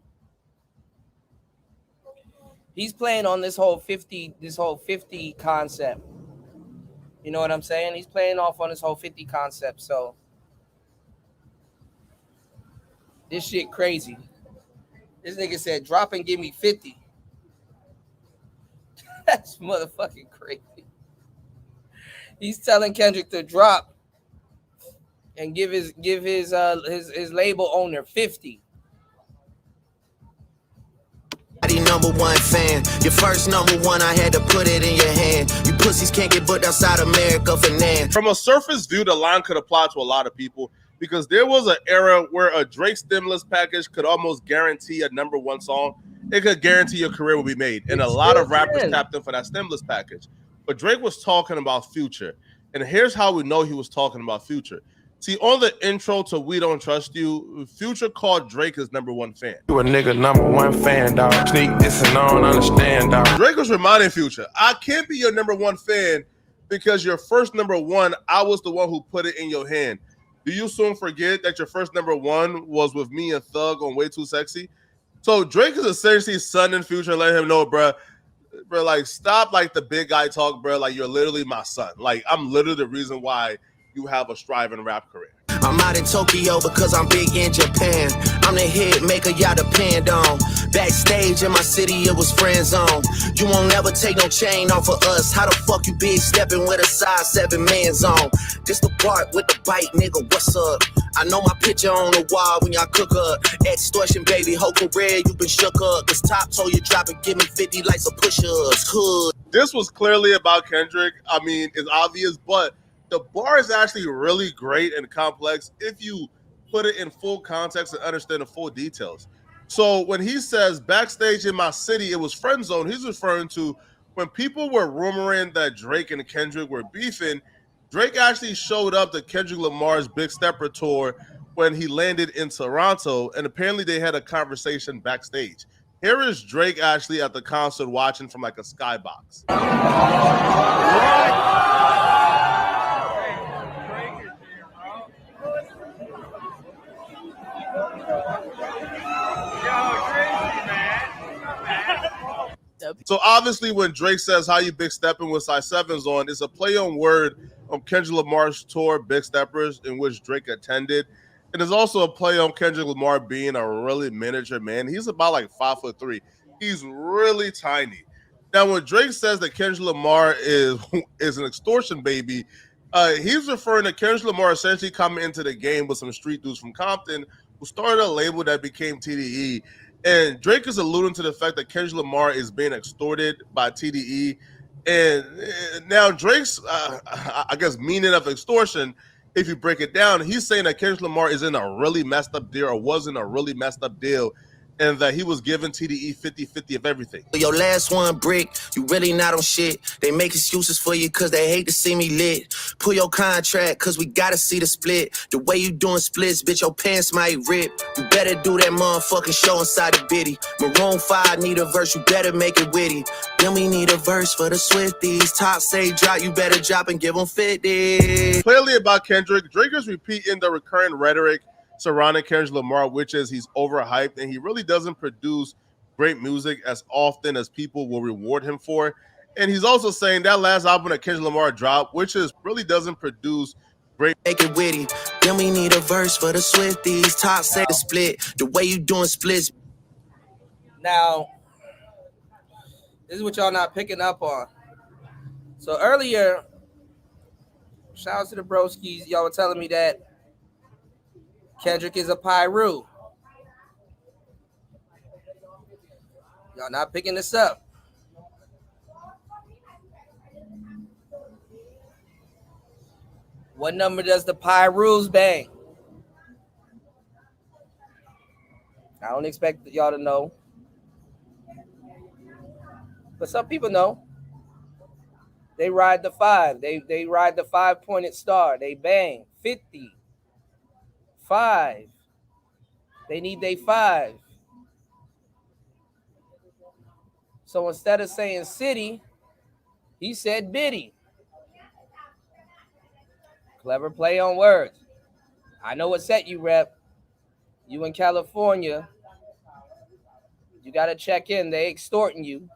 He's playing on this whole 50 concept. You know what I'm saying? He's playing off on this whole 50 concept. So this shit crazy. This nigga said, drop and give me 50. That's motherfucking crazy. He's telling Kendrick to drop and give his label owner 50. Number one fan, your first number one, I had to put it in your hand. You pussies can't get booked outside America for nan. From a surface view, the line could apply to a lot of people because there was an era where a Drake stimulus package could almost guarantee a number one song. It could guarantee your career will be made. And a lot of rappers tapped in for that stimulus package. But Drake was talking about Future. And here's how we know he was talking about Future. See, on the intro to We Don't Trust You, Future called Drake his #1 fan. You a nigga #1 fan, dog. Sneak this and I don't understand, dog. Drake was reminding Future, I can't be your #1 fan because your first #1, I was the one who put it in your hand. Do you soon forget that your first #1 was with me and Thug on Way Too Sexy? So Drake is essentially sunning Future and letting him know, bro, like, stop like the big guy talk, bro. Like, you're literally my son. Like, I'm literally the reason why you have a striving rap career. I'm out in Tokyo because I'm big in Japan. I'm the hit maker y'all depend on. Backstage in my city, it was friend zone. You won't never take no chain off of us. How the fuck you big stepping with a size 7 man's on? This the part with the bite, nigga, what's up? I know my picture on the wall when y'all cook up. Extortion, baby, whole career you been shook up. This top told you drop and give me 50 like some push-ups. Hood. This was clearly about Kendrick. I mean, it's obvious, but the bar is actually really great and complex if you put it in full context and understand the full details. So when he says backstage in my city, it was friend zone, he's referring to when people were rumoring that Drake and Kendrick were beefing. Drake actually showed up to Kendrick Lamar's Big Stepper tour when he landed in Toronto, and apparently they had a conversation backstage. Here is Drake actually at the concert watching from like a skybox. So obviously when Drake says how you big stepping with size 7s on, it's a play on word on Kendrick Lamar's tour Big Steppers, in which Drake attended. And there's also a play on Kendrick Lamar being a really miniature man. He's about like 5'3". He's really tiny. Now when Drake says that Kendrick Lamar is an extortion baby, he's referring to Kendrick Lamar essentially coming into the game with some street dudes from Compton who started a label that became TDE. And Drake is alluding to the fact that Kendrick Lamar is being extorted by TDE. And now Drake's, I guess, meaning of extortion, if you break it down, he's saying that Kendrick Lamar is in a really messed up deal, or was in a really messed up deal, and that he was giving TDE 50-50 of everything. Your last one brick, you really not on shit. They make excuses for you because they hate to see me lit. Pull your contract because we gotta see the split. The way you doing splits, bitch, your pants might rip. You better do that motherfucking show inside the bitty. Maroon 5 need a verse, you better make it witty. Then we need a verse for the Swifties. Top say drop, you better drop and give them 50. Clearly about Kendrick, Drake is repeating the recurrent rhetoric surrounding Kendrick Lamar, which is he's overhyped and he really doesn't produce great music as often as people will reward him for. And he's also saying that last album that Kendrick Lamar dropped, which is really doesn't produce great. Make it witty. Then we need a verse for the Swifties. Top say the split. The way you doing splits. Now, this is what y'all not picking up on. So earlier, shout out to the broskies. Y'all were telling me that Kendrick is a Pyru. Y'all not picking this up. What number does the Pyrus bang? I don't expect y'all to know. But some people know. They ride the 5. They ride the 5-pointed star. They bang 50. 5. They need their 5. So instead of saying city, he said biddy. Clever play on words. I know what set you rep. You in California. You got to check in. They extorting you.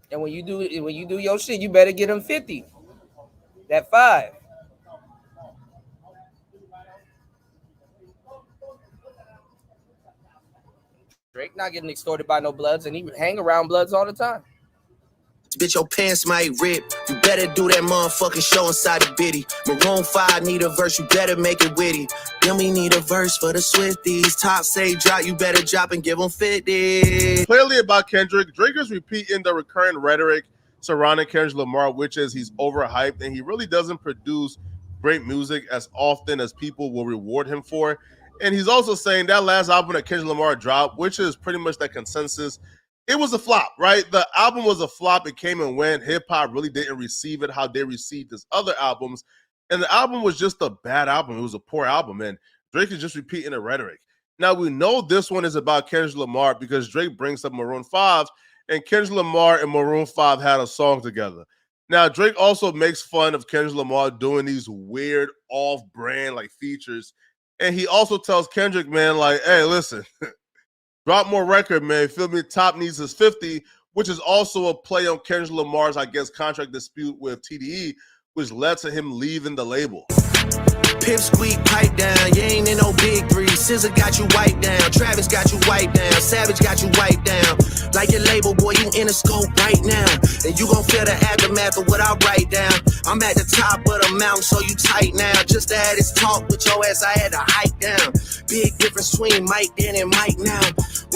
And when you do your shit, you better get them 50. That 5. Drake not getting extorted by no Bloods, and he hang around Bloods all the time. Bitch, your pants might rip. You better do that motherfucking show inside the bitty. Maroon 5 need a verse, you better make it witty. Then we need a verse for the Swifties. Top say drop, you better drop and give them 50. Clearly about Kendrick, Drake is repeating the recurrent rhetoric surrounding Kendrick Lamar, which is he's overhyped and he really doesn't produce great music as often as people will reward him for. And he's also saying that last album that Kendrick Lamar dropped, which is pretty much that consensus it was a flop, right? The album was a flop. It came and went. Hip hop really didn't receive it how they received his other albums. And the album was just a bad album. It was a poor album. And Drake is just repeating the rhetoric. Now, we know this one is about Kendrick Lamar because Drake brings up Maroon 5, and Kendrick Lamar and Maroon 5 had a song together. Now, Drake also makes fun of Kendrick Lamar doing these weird off-brand like features. And he also tells Kendrick, man, like, hey, listen, drop more record, man. Feel me? Top needs his 50, which is also a play on Kendrick Lamar's, I guess, contract dispute with TDE, which led to him leaving the label. Pimp squeak, pipe down, you ain't in no big three. SZA got you wiped down, Travis got you wiped down, Savage got you wiped down. Like your label, boy, you in a scope right now. And you gon' feel the aftermath of what I write down. I'm at the top of the mountain, so you tight now. Just to have this talk with your ass, I had to hike down. Big difference between Mike then and Mike now.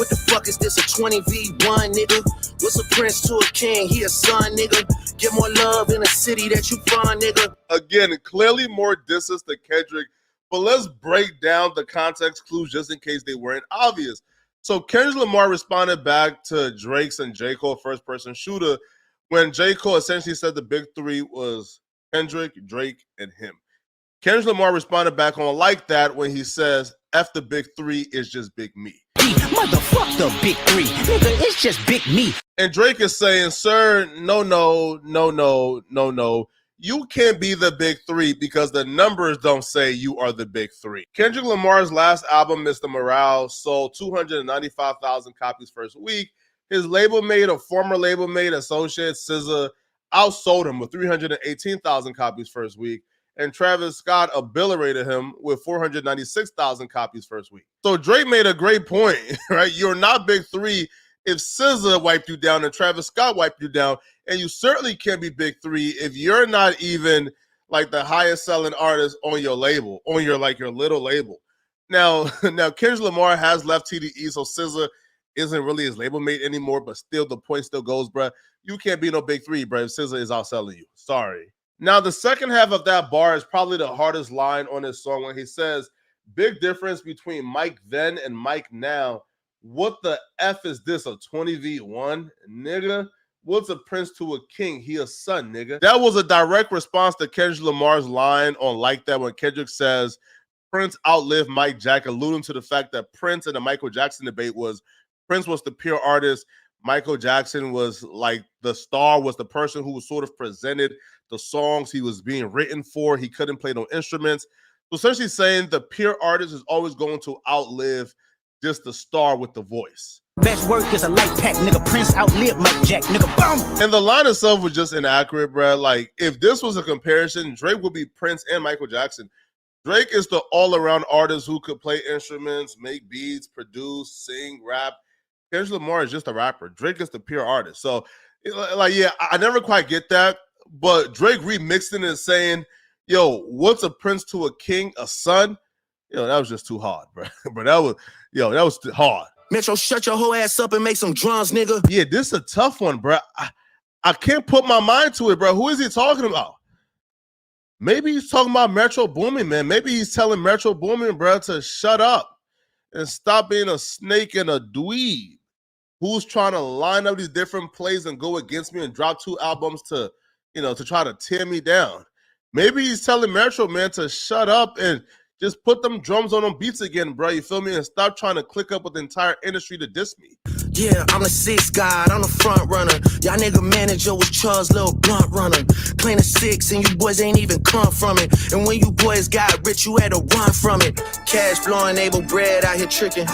What the fuck is this, a 20v1, nigga? What's a prince to a king? He a son, nigga. Get more love in the city that you from, nigga. Again, clearly more distance to Kendrick, but let's break down the context clues just in case they weren't obvious. So Kendrick Lamar responded back to Drake's and J. Cole first-person shooter when J. Cole essentially said the big three was Kendrick, Drake, and him. Kendrick Lamar responded back on like that when he says, F the big three is just big me. Motherfuck the big three, nigga, it's just big me. And Drake is saying, sir, no. You can't be the big three because the numbers don't say you are the big three. Kendrick Lamar's last album, Mr. Morale, sold 295,000 copies first week. His label mate, a former label mate, associate SZA, outsold him with 318,000 copies first week. And Travis Scott obliterated him with 496,000 copies first week. So Drake made a great point, right? You're not big three if SZA wiped you down and Travis Scott wiped you down, and you certainly can't be big three if you're not even like the highest selling artist on your label, on your like your little label. Now Kendrick Lamar has left TDE, so SZA isn't really his label mate anymore, but still the point still goes, bro. You can't be no big three, bro, if SZA is outselling you. Sorry. Now, the second half of that bar is probably the hardest line on this song when he says, big difference between Mike then and Mike now. What the F is this, a 20v1? Nigga, what's a prince to a king? He a son, nigga. That was a direct response to Kendrick Lamar's line on Like That when Kendrick says, Prince outlived Mike Jack, alluding to the fact that Prince and the Michael Jackson debate was Prince was the pure artist. Michael Jackson was like the star, was the person who was sort of presented the songs he was being written for. He couldn't play no instruments. So essentially saying the pure artist is always going to outlive just the star with the voice. Best work is a light pack, nigga. Prince outlived Mike Jack, nigga. Boom! And the line itself was just inaccurate, bro. Like, if this was a comparison, Drake would be Prince and Michael Jackson. Drake is the all-around artist who could play instruments, make beats, produce, sing, rap. Kendrick Lamar is just a rapper. Drake is the pure artist. So, like, yeah, I never quite get that. But Drake remixing it and saying, yo, what's a prince to a king, a son? Yo, that was just too hard, bro. But that was hard. Metro, shut your whole ass up and make some drums, nigga. Yeah, this is a tough one, bro. I can't put my mind to it, bro. Who is he talking about? Maybe he's talking about Metro Boomin, man. Maybe he's telling Metro Boomin, bro, to shut up and stop being a snake and a dweeb who's trying to line up these different plays and go against me and drop 2 albums to try to tear me down. Maybe he's telling Metro, man, to shut up and just put them drums on them beats again, bro. You feel me? And stop trying to click up with the entire industry to diss me. Yeah, I'm the 6th guy, I'm the front runner. Y'all nigga manager was Charles' little blunt runner. Playing a 6 and you boys ain't even come from it. And when you boys got rich, you had to run from it. Cash flowing, able bread out here tricking.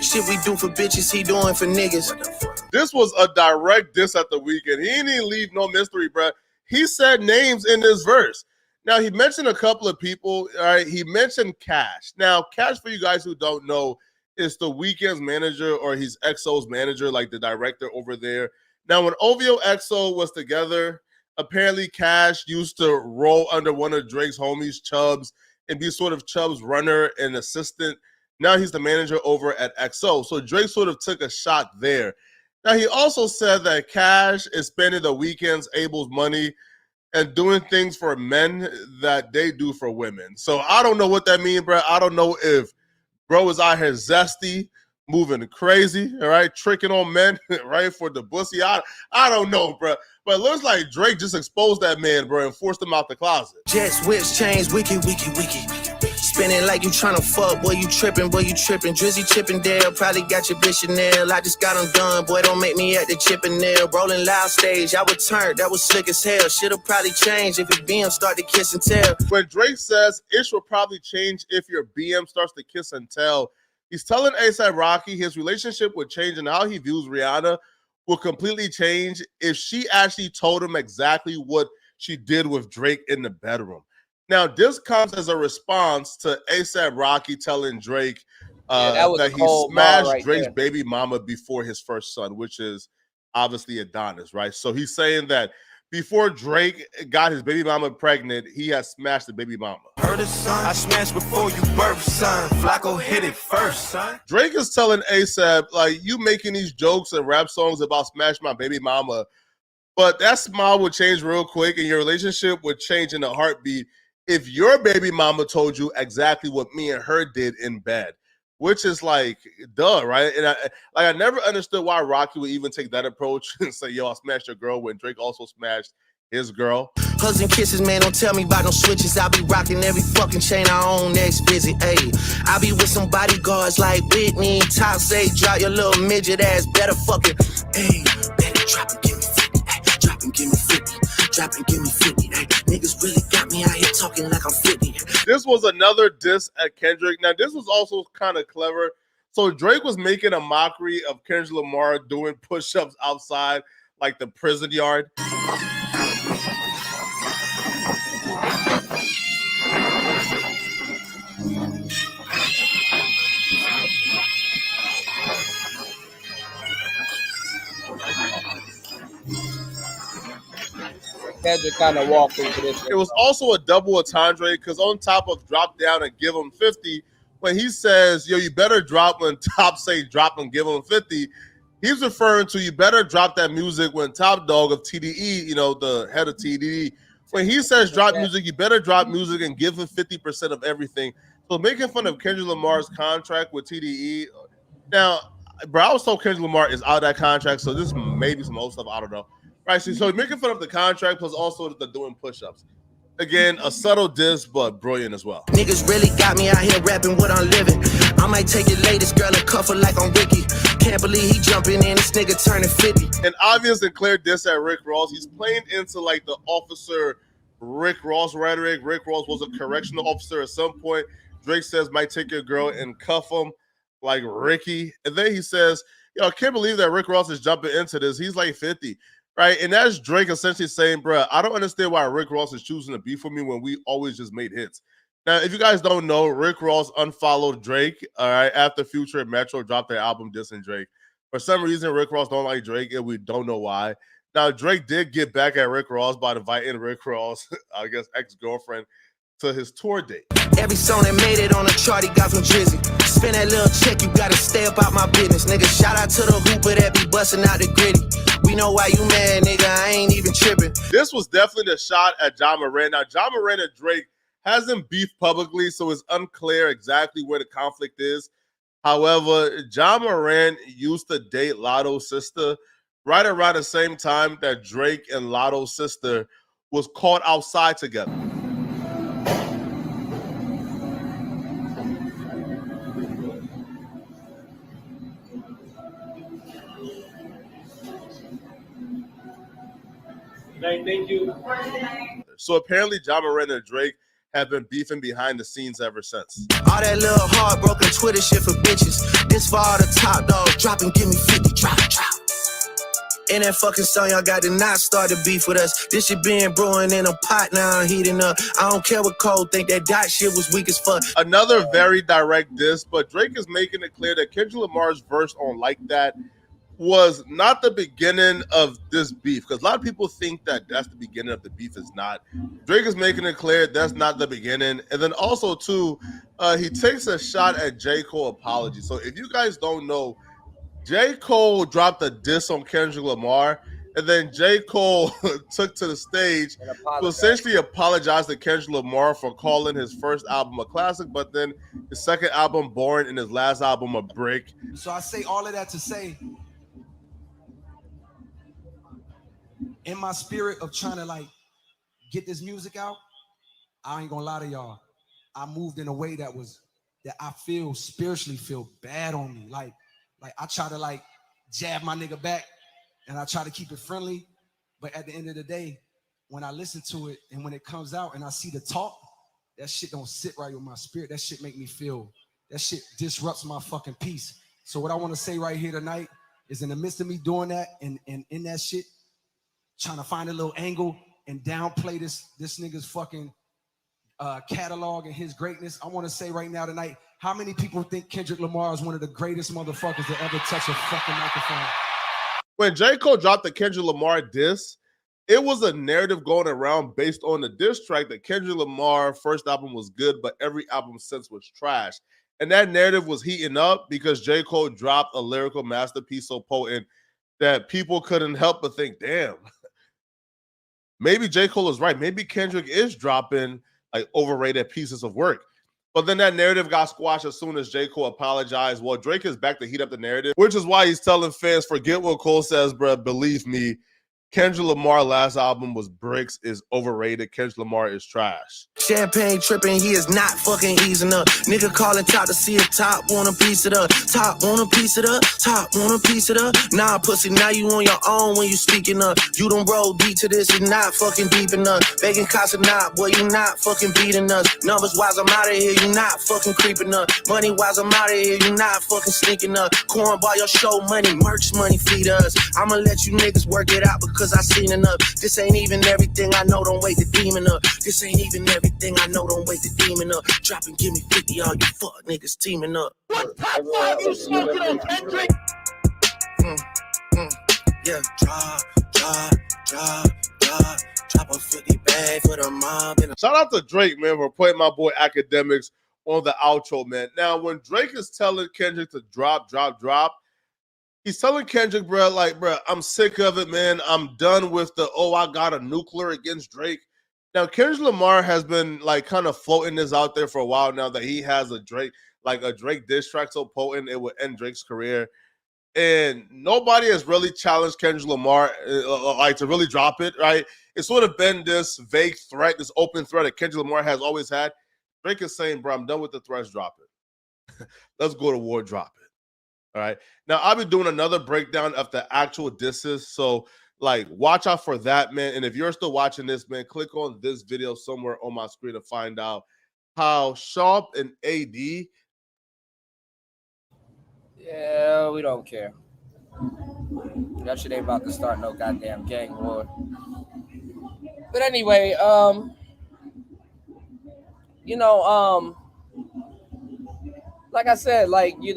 Shit we do for bitches, he doing for niggas. This was a direct diss at the weekend. He didn't even leave no mystery, bro. He said names in this verse. Now, he mentioned a couple of people. All right, he mentioned Cash. Now, Cash, for you guys who don't know, is the Weeknd's manager, or he's EXO's manager, like the director over there. Now, when OVO EXO was together, apparently Cash used to roll under one of Drake's homies, Chubbs, and be sort of Chubbs' runner and assistant. Now he's the manager over at EXO. So Drake sort of took a shot there. Now, he also said that Cash is spending the Weeknd's Abel's money and doing things for men that they do for women. So I don't know what that means, bro. I don't know if bro is out here zesty, moving crazy, all right, tricking on men, right, for the pussy. I don't know, bro. But it looks like Drake just exposed that man, bro, and forced him out the closet. Jets, whips, chains, wiki. Spinning like you tryna fuck, boy, you tripping. Drizzy Chippendale, probably got your bitch Chanel. I just got them done, boy, don't make me at the Chippendale. Rolling loud stage, I would turn, that was slick as hell. Should've probably changed if your BM start to kiss and tell. When Drake says, ish will probably change if your BM starts to kiss and tell, he's telling A$AP Rocky his relationship would change and how he views Rihanna will completely change if she actually told him exactly what she did with Drake in the bedroom. Now, this comes as a response to A$AP Rocky telling Drake that he smashed Drake's baby mama before his first son, which is obviously Adonis, right? So he's saying that before Drake got his baby mama pregnant, he had smashed the baby mama. Heard it, son. I smashed before you birth, son. Flacco hit it first, son. Drake is telling A$AP, like, you making these jokes and rap songs about smash my baby mama, but that smile would change real quick and your relationship would change in a heartbeat if your baby mama told you exactly what me and her did in bed, which is like, duh, right? And I never understood why Rocky would even take that approach and say, yo, I smashed your girl when Drake also smashed his girl. Hugs and kisses, man, don't tell me about no switches. I be rocking every fucking chain I own next visit, ayy. I be with some bodyguards like Whitney. Top say, drop your little midget ass, better fucking, ayy. Better drop and give me 50, ayy. Drop and give me 50, drop and give me 50, ayy. Niggas really got me out here talking like I'm 50. This was another diss at Kendrick. Now, this was also kind of clever. So Drake was making a mockery of Kendrick Lamar doing push-ups outside like the prison yard. Kendrick kind of walked into this. It was also a double entendre because on top of drop down and give him 50, when he says, yo, you better drop when Top say drop and give him 50, he's referring to you better drop that music when Top Dog of TDE, you know, the head of TDE, when he says drop music, you better drop music and give him 50% of everything. So making fun of Kendrick Lamar's contract with TDE. Now, bro, I was told Kendrick Lamar is out of that contract, so this may be some old stuff, I don't know. Right, so making fun of the contract plus also the doing push-ups. Again, a subtle diss, but brilliant as well. Niggas really got me out here rapping what I'm living. I might take your latest girl and cuff her like I'm Ricky. Can't believe he jumping in, this nigga turning 50. An obvious and clear diss at Rick Ross. He's playing into like the officer Rick Ross rhetoric. Rick Ross was a correctional officer at some point. Drake says, might take your girl and cuff him like Ricky. And then he says, yo, I can't believe that Rick Ross is jumping into this. He's like 50. Right, and that's Drake essentially saying, bro, I don't understand why Rick Ross is choosing to beef with me when we always just made hits. Now, if you guys don't know, Rick Ross unfollowed Drake, all right, after Future and Metro dropped their album dissing Drake. For some reason, Rick Ross don't like Drake, and we don't know why. Now, Drake did get back at Rick Ross by inviting Rick Ross, I guess, ex-girlfriend, to his tour date. Every song that made it on a chart, he got from Drizzy. Spend that little check, you gotta stay up out my business, nigga. Shout out to the hooper that be busting out the gritty. We know why you mad, nigga. I ain't even tripping. This was definitely the shot at John Moran. Now, John Moran and Drake hasn't beefed publicly, so it's unclear exactly where the conflict is. However, John Moran used to date Lotto's sister right around the same time that Drake and Lotto's sister was caught outside together. Thank you. So apparently John Moran and Drake have been beefing behind the scenes ever since. All that little heartbroken Twitter shit for bitches. This for all the top dog. Drop and give me 50. Drop. In that fucking song, y'all got to not start the beef with us. This shit been brewing in a pot, now I'm heating up. I don't care what Cole think, that dot shit was weak as fuck. Another very direct diss, but Drake is making it clear that Kendrick Lamar's verse on Like That was not the beginning of this beef, because a lot of people think that that's the beginning of the beef. Is not. Drake is making it clear that's not the beginning. And then also too, he takes a shot at J. Cole apology. So if you guys don't know, J. Cole dropped a diss on Kendrick Lamar, And then J. Cole took to the stage to essentially apologize to Kendrick Lamar for calling his first album a classic, but then his second album, Born, and his last album, a brick. So I say all of that to say, in my spirit of trying to like get this music out, I ain't gonna lie to y'all, I moved in a way that I feel spiritually feel bad on me. Like I try to like jab my nigga back and I try to keep it friendly. But at the end of the day, when I listen to it and when it comes out and I see the talk, that shit don't sit right with my spirit. That shit make me feel, that shit disrupts my fucking peace. So what I want to say right here tonight is in the midst of me doing that and in that shit, trying to find a little angle and downplay this nigga's fucking catalog and his greatness, I want to say right now tonight, how many people think Kendrick Lamar is one of the greatest motherfuckers to ever touch a fucking microphone? When J. Cole dropped the Kendrick Lamar diss, it was a narrative going around based on the diss track that Kendrick Lamar first album was good, but every album since was trash. And that narrative was heating up because J. Cole dropped a lyrical masterpiece so potent that people couldn't help but think, damn, maybe J. Cole is right. Maybe Kendrick is dropping like overrated pieces of work. But then that narrative got squashed as soon as J. Cole apologized. Well, Drake is back to heat up the narrative, which is why he's telling fans, forget what Cole says, bro. Believe me, Kendrick Lamar last album was bricks, is overrated. Kendrick Lamar is trash. Champagne tripping, he is not fucking easing up. Nigga calling top to see if top want a piece of the top, want a piece of the top, want a piece of the nah, pussy, now you on your own when you speaking up. You don't roll deep to this, you not fucking deep enough. Begging cops or not, boy, you not fucking beating us. Numbers wise, I'm out of here, you not fucking creeping up. Money wise, I'm out of here, you not fucking sneaking up. Cornball, your show money, merch money, feed us. I'ma let you niggas work it out because I seen enough. This ain't even everything I know, don't wait the demon up. This ain't even everything I know, don't wait the demon up. Drop and give me 50, all you fuck niggas teaming up. What top five you smoking on, Kendrick? Yeah, drop a 50 bag for the mob. Shout out to Drake, man, for putting my boy Academics on the outro, man. Now, when Drake is telling Kendrick to drop, he's telling Kendrick, bro, like, bro, I'm sick of it, man. I'm done with the, I got a nuclear against Drake. Now, Kendrick Lamar has been, like, kind of floating this out there for a while now that he has a Drake diss track so potent it would end Drake's career. And nobody has really challenged Kendrick Lamar, like, to really drop it, right? It's sort of been this vague threat, this open threat that Kendrick Lamar has always had. Drake is saying, bro, I'm done with the threats, drop it. Let's go to war, drop it. All right. Now, I'll be doing another breakdown of the actual disses. So, like, watch out for that, man. And if you're still watching this, man, click on this video somewhere on my screen to find out how Sharp and AD. Yeah, we don't care. That shit ain't about to start no goddamn gang war. But anyway, like I said, like, you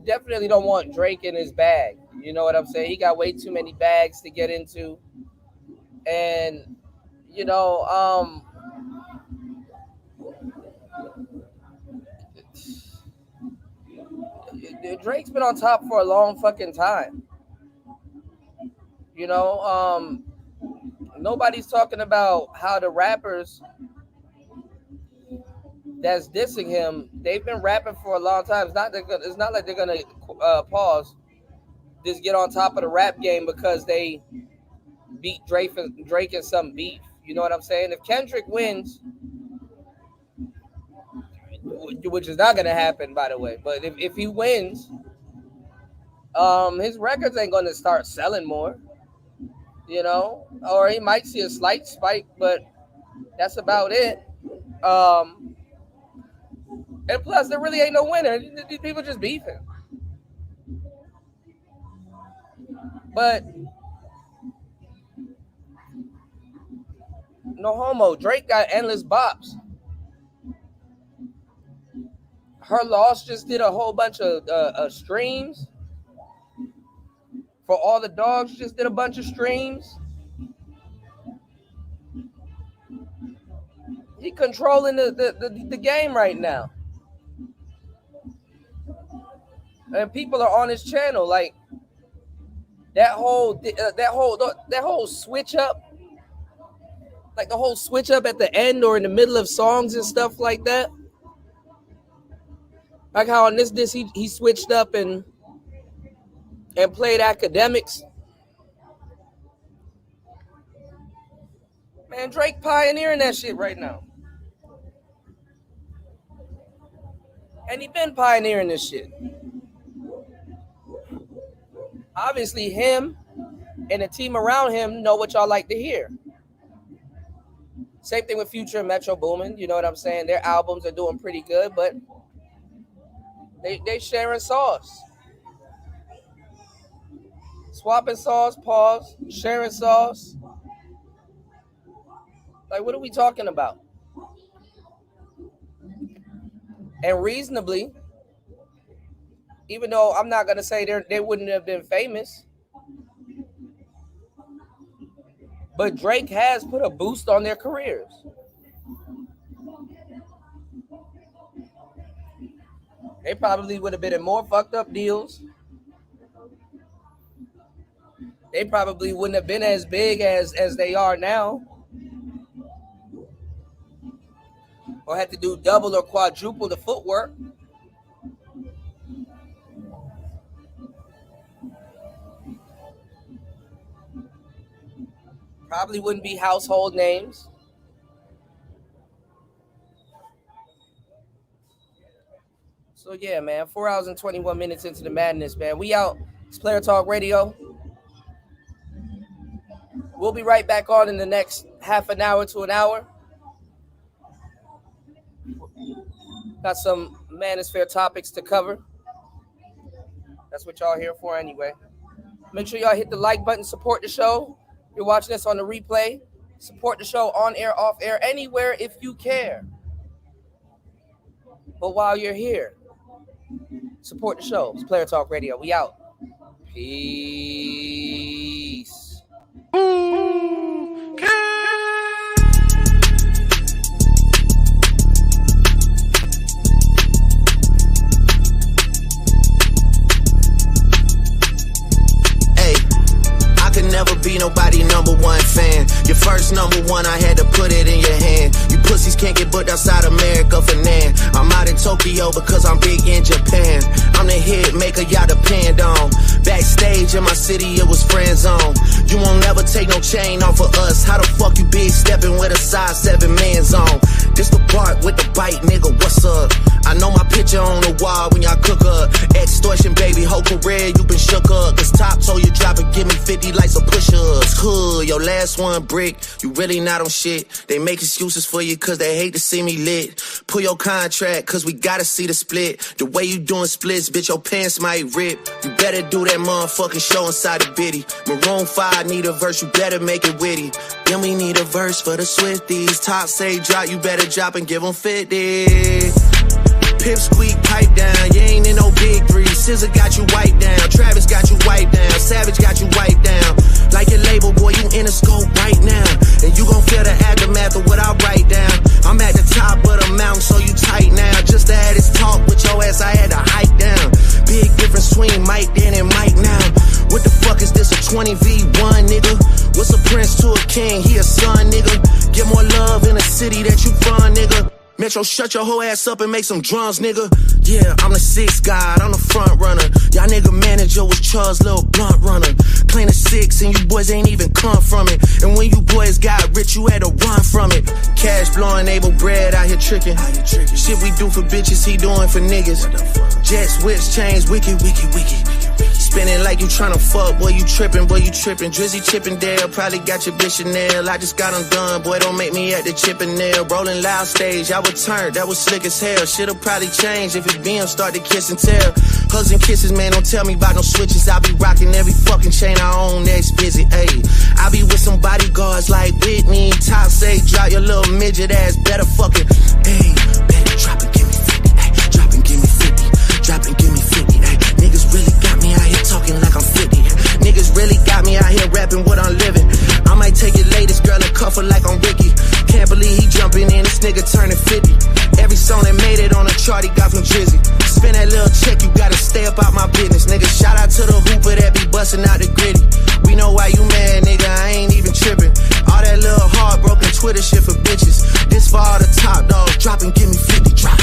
definitely don't want Drake in his bag. You know what I'm saying? He got way too many bags to get into. And, Drake's been on top for a long fucking time. Nobody's talking about how the rappers that's dissing him, they've been rapping for a long time. It's not like they're gonna just get on top of the rap game because they beat Drake in some beef. You know what I'm saying? If Kendrick wins, which is not gonna happen, by the way, but if he wins, his records ain't gonna start selling more. Or he might see a slight spike, but that's about it. And plus, there really ain't no winner. These people just beefing. But no homo. Drake got endless bops. Her Loss just did a whole bunch of streams. For All the Dogs, just did a bunch of streams. He controlling the game right now. And people are on his channel. Like, That whole switch up, like the whole switch up at the end or in the middle of songs and stuff like that. Like how on this he switched up and played Academics. Man, Drake pioneering that shit right now. And he been pioneering this shit. Obviously, him and the team around him know what y'all like to hear. Same thing with Future and Metro Boomin. You know what I'm saying? Their albums are doing pretty good, but they sharing sauce. Swapping sauce, pause, sharing sauce. Like, what are we talking about? And reasonably, even though I'm not going to say they wouldn't have been famous, but Drake has put a boost on their careers. They probably would have been in more fucked up deals. They probably wouldn't have been as big as they are now. Or had to do double or quadruple the footwork. Probably wouldn't be household names. So yeah, man, 4 hours and 21 minutes into the madness, man. We out. It's Player Talk Radio. We'll be right back on in the next half an hour to an hour. Got some Manosphere topics to cover. That's what y'all here for anyway. Make sure y'all hit the like button, support the show. If you're watching this on the replay, support the show on air, off air, anywhere if you care. But while you're here, support the show. It's Player Talk Radio. We out. Peace. Never be nobody number one fan. Your first number one, I had to put it in your hand. You pussies can't get booked outside America for nan. I'm out in Tokyo because I'm big in Japan. I'm the hit maker y'all depend on. Backstage in my city, it was friend zone. You won't never take no chain off of us. How the fuck you big stepping with a size 7 man's on? This the part with the bite, nigga, what's up? I know my picture on the wall when y'all cook up. Extortion, baby, whole career you been shook up. Cause Top told you drop it, give me 50 like some push-ups. Hood, your last one brick, you really not on shit. They make excuses for you cause they hate to see me lit. Pull your contract cause we gotta see the split. The way you doing splits, bitch, your pants might rip. You better do that motherfucking show inside the bitty. Maroon 5 need a verse, you better make it witty. Then we need a verse for the Swifties. Top say drop, you better drop and give them 50. Pip squeak, pipe down, you ain't in no big three. SZA got you wiped down, Travis got you wiped down, Savage got you wiped down. Like your label, boy, you in a scope right now. And you gon' feel the aftermath of what I write down. I'm at the top of the mountain, so you tight now. Just to have this talk with your ass, I had to hike down. Big difference between Mike then and Mike now. What the fuck is this, a 20v1, nigga? What's a prince to a king? He a son, nigga. Get more love in the city that you from, nigga. Metro, shut your whole ass up and make some drums, nigga. Yeah, I'm the 6th guy, I'm the front runner. Y'all nigga manager was Charles' little blunt runner. Clean a 6 and you boys ain't even come from it. And when you boys got rich, you had to run from it. Cash blowing, able bread out here tricking. Shit we do for bitches, he doing for niggas. Jets, whips, chains, wicked, wicked, wicked. Spinning like you tryna fuck, boy, you trippin', boy, you trippin'. Drizzy Chippendale, probably got your bitch Chanel. I just got undone, boy, don't make me at the Chippendale. Rolling loud stage, I would turn, that was slick as hell. Shit'll probably change if it BM start to kiss and tell. Hugs and kisses, man, don't tell me about no switches. I be rocking every fucking chain I own, next visit, ayy. I be with some bodyguards like Whitney. Top say, drop your little midget ass, better fucking, ayy. Better drop and give me 50, ayy. Drop and give me 50, drop and give me 50, ayy. Niggas really got me out here talking like I'm 50. Niggas really got me out here rapping what I'm living. I might take your latest girl and cuff her like I'm Ricky. Can't believe he jumping in, this nigga turning 50. Every song that made it on the chart he got from Drizzy. Spend that little check, you gotta stay up out my business, nigga. Shout out to the hooper that be busting out the gritty. We know why you mad, nigga, I ain't even tripping. All that little heartbroken Twitter shit for bitches. This for all the top dogs, drop and give me 50, drop.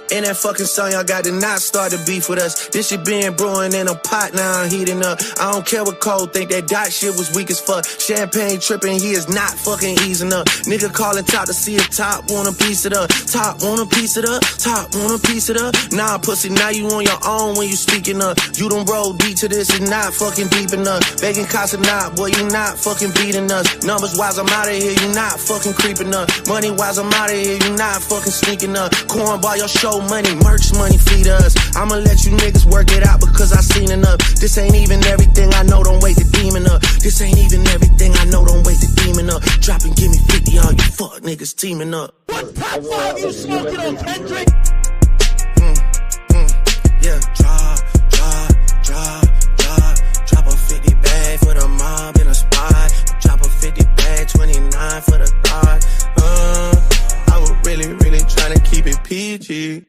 In that fucking song, y'all got to not start the beef with us. This shit been brewing in a pot, now I'm heating up. I don't care what Cole think, that dot shit was weak as fuck. Champagne tripping, he is not fucking easing up. Nigga calling top to see if top want a piece of it up. Top want a piece of it up, top want a piece of it up. Nah, pussy, now you on your own when you speaking up. You done roll deep to this, it's not fucking deep enough. Begging Casa not, boy, you not fucking beating us. Numbers wise, I'm out of here, you not fucking creeping up. Money wise, I'm out of here, you not fucking sneaking up. Cornball, your show money, merch money, feed us. I'ma let you niggas work it out because I seen enough. This ain't even everything I know, don't wait the demon up. This ain't even everything I know, don't wait the demon up. Drop and give me 50, all you fuck niggas teaming up. What top 5 you smoking on, Kendrick? Yeah, drop a 50 bag for the mob in a spot. Drop a 50 bag, 29 for the thought. I was really trying to keep it PG.